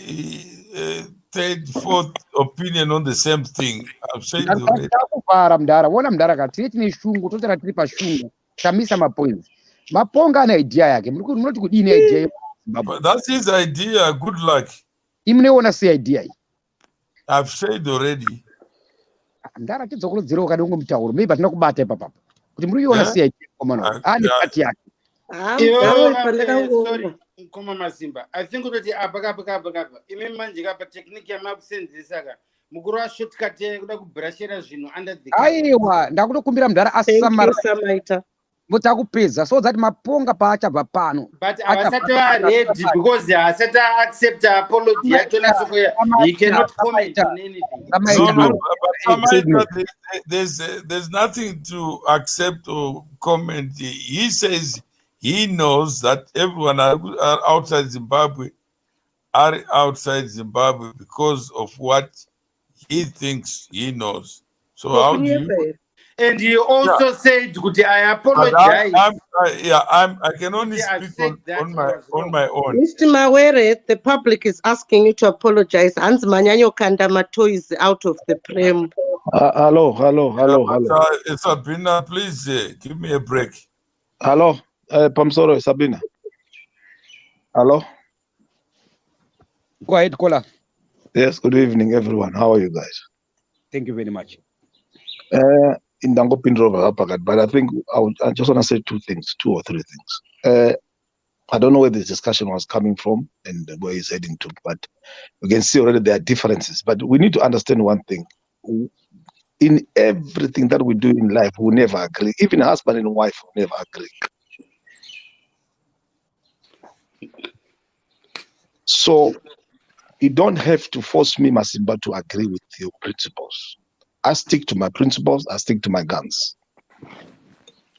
third, fourth opinion on the same thing. I've said already. Mdara, wona Mdara kati tine shungu totera tiri pa shungu tamisa mapoints. Maponga ana idea yake. Munoti kudini idea. But that's his idea. Good luck. Imneona sei idea hii. I've said already. Mdara tidzokuludzira ukadongo mutauro. Maybe atinakubata ipa papa. Kuti muriona sei idea komano. Ani pati yake. Sorry, Koma Masimba. I think kuti apa. Ime manje kapa technique yamakusenzesa ka. Mukuru wa shortcut kuda kubrashera zvinhu under the aiwa ndakutokumbira Mdara asamaita mutakupedza so that Maponga paachabva pano but avasati ready because asati accept apology yachona soko he cannot comment on anything. No, but there's nothing to accept or comment. He says he knows that everyone are outside Zimbabwe because of what he thinks he knows. So how do you? And he also said, I apologize. I can only speak on my own. Mr. Mawere, the public is asking you to apologize. Hans Manyanyo Kandamato is out of the frame. Hello. Sabina, please give me a break. Hello, Pamsoro, Sabina. Hello. Go ahead, caller. Yes, good evening, everyone. How are you guys? Thank you very much. In Dango Pindrova, but I think I just want to say two or three things. I don't know where this discussion was coming from and where it's heading to, but we can see already there are differences. But we need to understand one thing. In everything that we do in life, we never agree. Even husband and wife will never agree. So you don't have to force me, Masimba, to agree with your principles. I stick to my principles, I stick to my guns.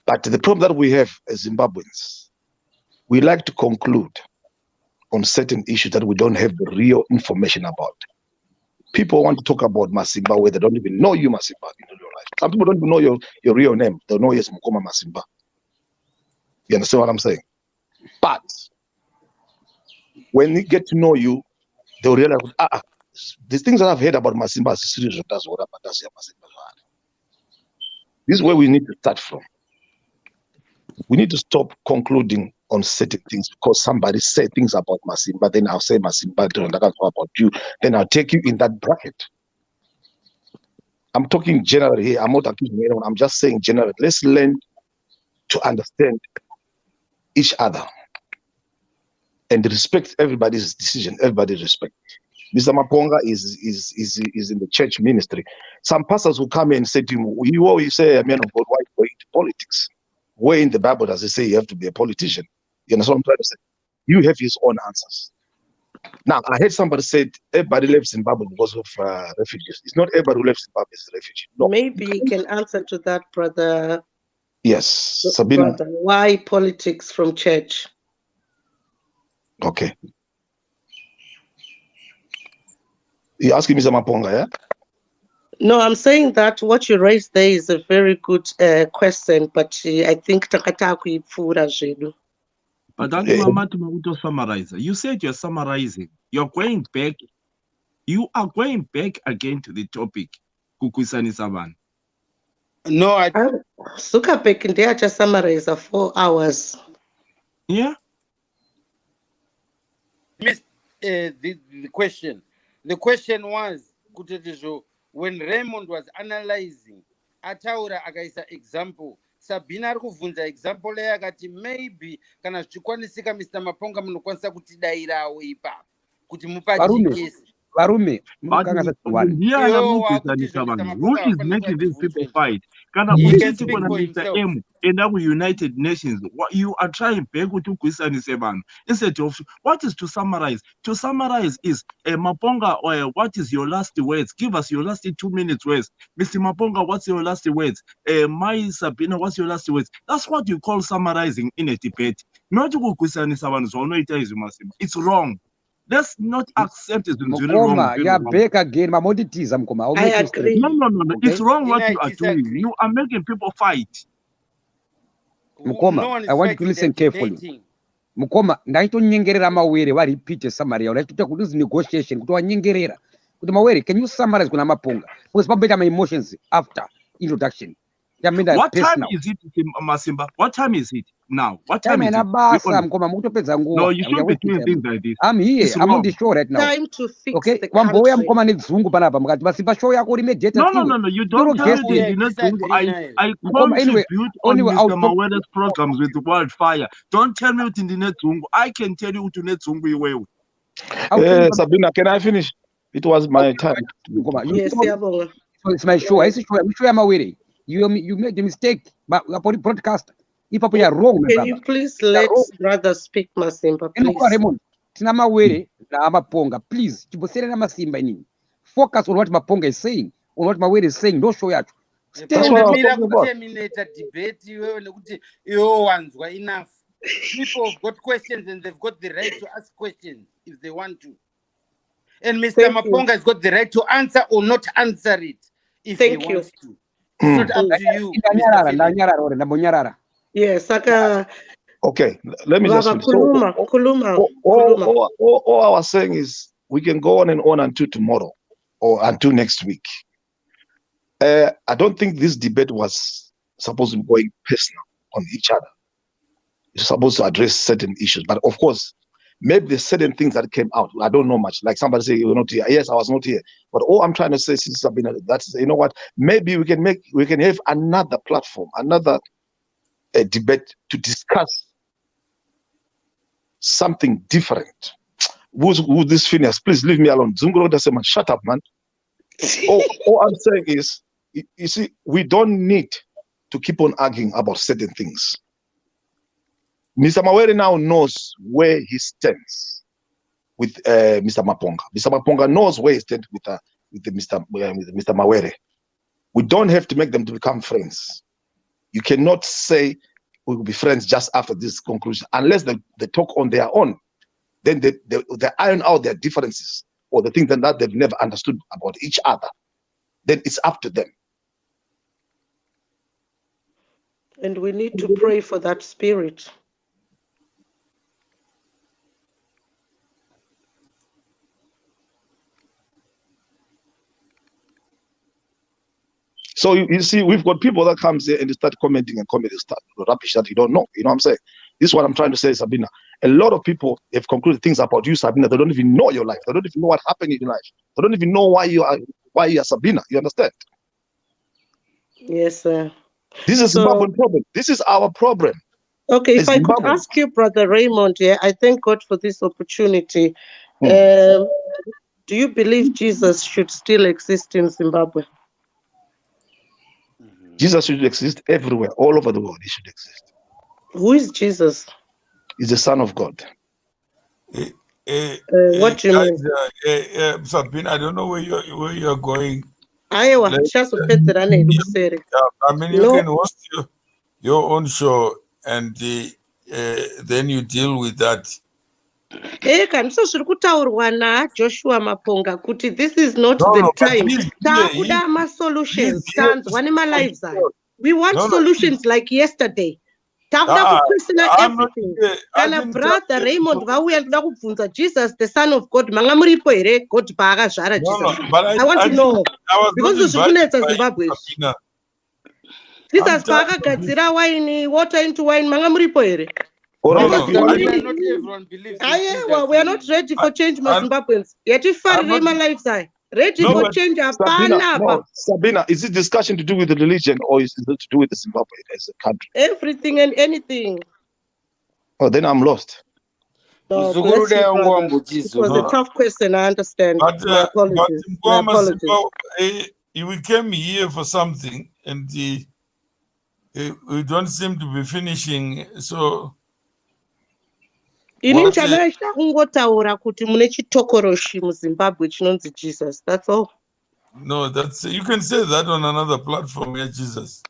But the problem that we have as Zimbabweans, we like to conclude on certain issues that we don't have the real information about. People want to talk about Masimba where they don't even know you, Masimba, in real life. Some people don't even know your real name. They know yes, Mukoma Masimba. You understand what I'm saying? But when they get to know you, they'll realize, these things that I've heard about Masimba is serious. That's what Masimba. This is where we need to start from. We need to stop concluding on certain things because somebody said things about Masimba, then I'll say Masimba about you, then I'll take you in that bracket. I'm talking generally here. I'm not accusing anyone. I'm just saying generally. Let's learn to understand each other and respect everybody's decision. Everybody respect. Mr. Maponga is in the church ministry. Some pastors will come in and say to him, you always say a man of God, why go into politics? Where in the Bible does it say you have to be a politician? You understand what I'm trying to say? You have his own answers. Now, I heard somebody said everybody left Zimbabwe because of refugees. It's not everybody who left Zimbabwe is a refugee. No. Maybe you can answer to that, brother. Yes, Sabina. Brother, why politics from church? Okay. You're asking Mr. Maponga, yeah? No, I'm saying that what you raised there is a very good question, but I think takataku ipfura zvedu. But Mama, to summarize, you said you're summarizing. You're going back. You are going back again to the topic. Kukusani Savan. No, I. Sukapek and they are just summarize 4 hours. Yeah. Missed the question. The question was, when Raymond was analyzing, Ataura akaisa example, Sabina kuvunza example yakati maybe kana zvikwanisika Mr. Maponga munokwanisa kutidairawo ipapo kuti mupajekese. Varume, who is making these people fight? He can speak for Mr. himself. M and our United Nations, you are trying instead of what is to summarize? To summarize is Maponga, or what is your last words? Give us your last 2 minutes words. Mr. Maponga, what's your last words? My Sabina, what's your last words? That's what you call summarizing in a debate. Not it's wrong. Let's not accept it. Mukoma, you are back again. Mukoma, I agree. No. Okay? It's wrong what you are doing. You are making people fight. Mukoma, I want you to listen carefully. Mukoma, ndaitonyengerera Mawere wa repeat summary. Unaituta kuduzi negotiation kutoa nyengerera. Kuti Mawere, can you summarize kuna Maponga? Because pambeta my emotions after introduction. What time is it, Masimba? What time is it now? What time is it? No, you shouldn't be doing things like this. I'm here. I'm on the show right now. Time to fix okay? The country. No, you don't tell me I contribute on Mr. Mawere's programs with Wildfire. Don't tell me in the Netzungu. I can tell you to Netzungu you will. Sabina, can I finish? It was my time. Yes, so it's my show. I'm sure I'm aware. You made the mistake, but broadcast. If you are wrong, can you please let brother speak, Masimba, please? Focus on what Maponga is saying, on what Mawere is saying. Don't show you. That's what I'm talking about. Debate, enough. People have got questions and they've got the right to ask questions if they want to. And Mr. Maponga has got the right to answer or not answer it if he wants to. It's not up to you, Mr. Yes, okay, let me just all I was saying is we can go on and on until tomorrow or until next week. I don't think this debate was supposed to be going personal on each other. You're supposed to address certain issues. But of course, maybe there's certain things that came out. I don't know much. Like somebody say, you were not here. Yes, I was not here. But all I'm trying to say, Sister Sabina, that's, you know what? Maybe we can have another platform, another debate to discuss something different. Who's this Phineas? Please leave me alone. Zunguro does say, man, shut up, man. all I'm saying is, you see, we don't need to keep on arguing about certain things. Mr. Mawere now knows where he stands with Mr. Maponga. Mr. Maponga knows where he stands with Mr. Mawere. We don't have to make them to become friends. You cannot say we will be friends just after this conclusion, unless they talk on their own. Then they iron out their differences or the things that they've never understood about each other. Then it's up to them. And we need to pray for that spirit. So you see, we've got people that comes here and they start commenting and commenting stuff, rubbish that you don't know. You know what I'm saying? This is what I'm trying to say, Sabina. A lot of people have concluded things about you, Sabina. They don't even know your life. They don't even know what happened in your life. They don't even know why you are Sabina. You understand? Yes, sir. This is a Zimbabwean problem. This is our problem. Okay, if I could ask you, Brother Raymond, I thank God for this opportunity. Do you believe Jesus should still exist in Zimbabwe? Jesus should exist everywhere, all over the world. He should exist. Who is Jesus? He's the Son of God. What do you mean? Sabine, I don't know where you're going. I mean, you can host your own show and then you deal with that. Joshua Maponga kuti this is not the time. Solutions. We want solutions like yesterday. Everything. And Brother Raymond Jesus, the Son of God. God I want to know because the Zimbabwe. Jesus Paga Gatsira wine, water into wine, Mangamuripoere. We are not ready for change, Zimbabweans. Yet if I my lives are ready for change, Sabina, is this discussion to do with the religion or is it to do with the Zimbabwe as a country? Everything and anything. Oh, then I'm lost. No, it was a tough question, I understand. My apologies. We came here for something and we don't seem to be finishing, so Jesus, that's all. No, that's you can say that on another platform, yeah, Jesus.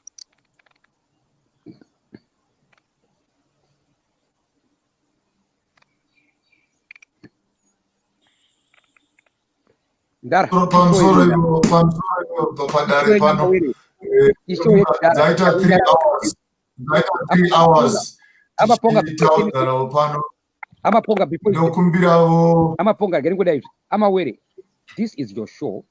Amaponga, before Amawere, this is your show.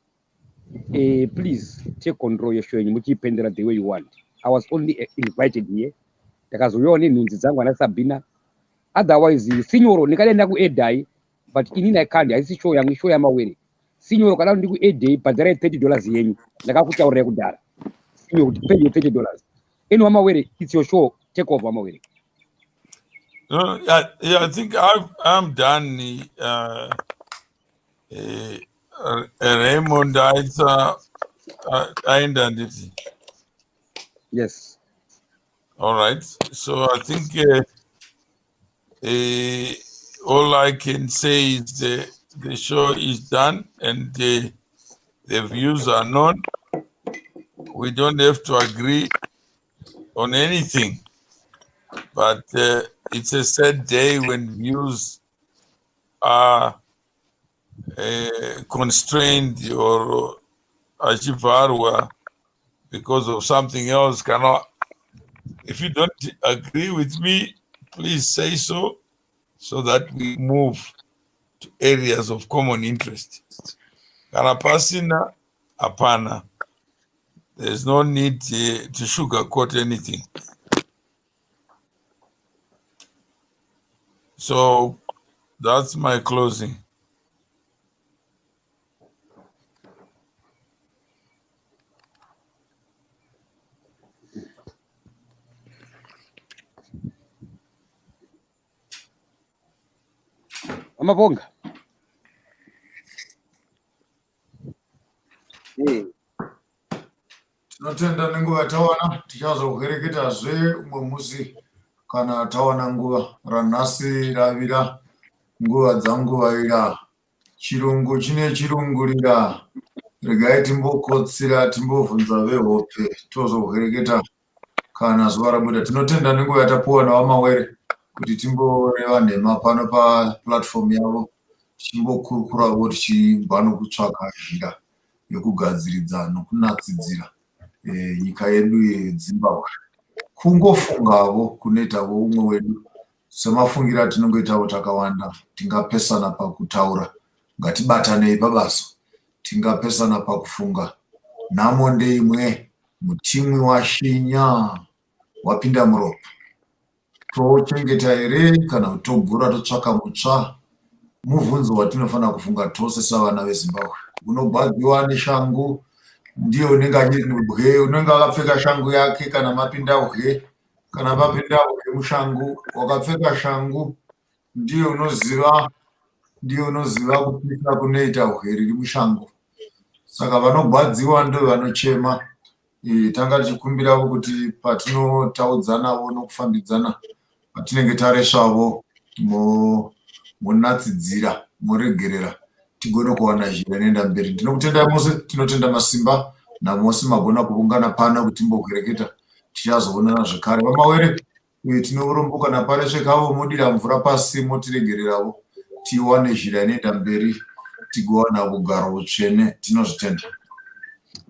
Please take control your show and mukipendera the way you want. I was only invited here because we only know Sabina. Otherwise, signoro nikaenda ku edai, but inina kandi I see show yangu show Amawere. Signoro kana ndi ku edai padare $30 yenyu. Ndakakutaurira kudara. Signoro pay you $30. Eno Amawere, it's your show. Take over Amawere. Yeah, I think I'm done. Raymond, I ended it. Yes. All right. So I think all I can say is the show is done and the views are known. We don't have to agree on anything, but it's a sad day when views are constrained or achivarwa because of something else. If you don't agree with me, please say so that we move to areas of common interest. Karapasina apana. There's no need to sugarcoat anything. So that's my closing. MAPONGA. Tinotenda nenguva tawana tichazokureketazve umwe musi kana tawana nguva. Ranhasi ravira, nguva dzanguva ira, chirungu chine chirungurira. Regai timbokotsira timbobvunza vehope tozokureketa kana zuva rabuda. Tinotenda nenguva yatapuwa naVamawere kuti timboreva nhema pano paplatform yavo, tichimbokurukuravo tichibva nokutsvaka nzira yekugadziridza nokunatsidzira nyika yedu yeZimbabwe. Kungofungavo kunoitavo umwe wedu, semafungira tinongoitavo takawanda. Tingapesana pakutaura, ngatibatanei pabasa. Tingapesana pakufunga. Nhamo ndeimwe, mutimwi washinya wapinda muropa. Tochengeta here kana kuti togura totsvaka mutsva? Mubvunzo watinofanira kufunga tose savana veZimbabwe. Unogwadziwa neshangu ndiye unenge achiri unenge akapfeka shangu yake. Kana mapinda uhe, kana papinda uhe mushangu, wakapfeka shangu ndiye unoziva kupisa kunoita uhe riri mushangu. Saka vanogwadziwa ndo vanochema. Tanga tichikumbiravo kuti patinotaudzanavo nokufambidzana, patinenge taresvavo monatsidzira, moregerera, tigone kuwana nzira inoenda mberi. Ndinokutendai mose, tinotenda masimba namose magona kuungana pana kuti timbokureketa. Tichazoonana zvakare. Vamawere, tinouromboka naparesvekavo modira mvura pasi motiregereravo, tiwane nzira inoenda mberi, tigowana kugara utsvene. Tinozvitenda.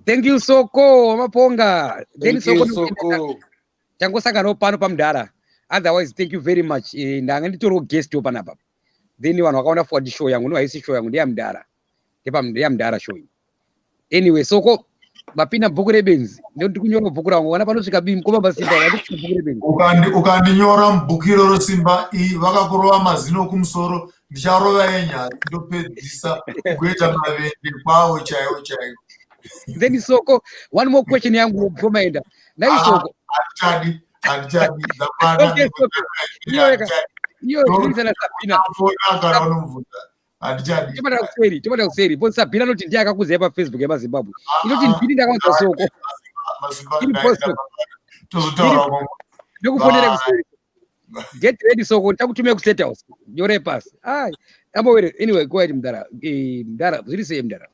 Thank you Soko MAPONGA. Then Soko. Tangosanganawo pano pamudhara. Otherwise thank you very much. Ndanga nditoriwo guest panapa. Then vanhu vakaona forward show yangu, no haisi show yangu ndeyamudhara. Ndeyamudhara show. Anyway, Soko mapinda bhuku rebenzi. Ndoti kunyora bhuku rangu. Wana panosvika bimukoma masimba wati bhuku rebenzi. Ukandinyora mubhuku iroro simba vakakurova mazino kumusoro, ndicharova enyaya ndopedzisa kuita mavende kwawo chaiwo chaiwo. Then Soko, one more question yangu promaenda. Now Soko. Hatichadi. Okay, Soko. Iyo ndisana Sabina. Hatichadi. Chimata kuseri. Bo Sabina noti ndiye akakuziva pa Facebook ya Zimbabwe. Inoti ndini ndakaudza Soko. Ndikufonera kuseri. Get ready Soko, takutumia ku State House. Nyore pass. Ai, ambo anyway, go ahead Mdara. Mdara, zviri sei Mdara?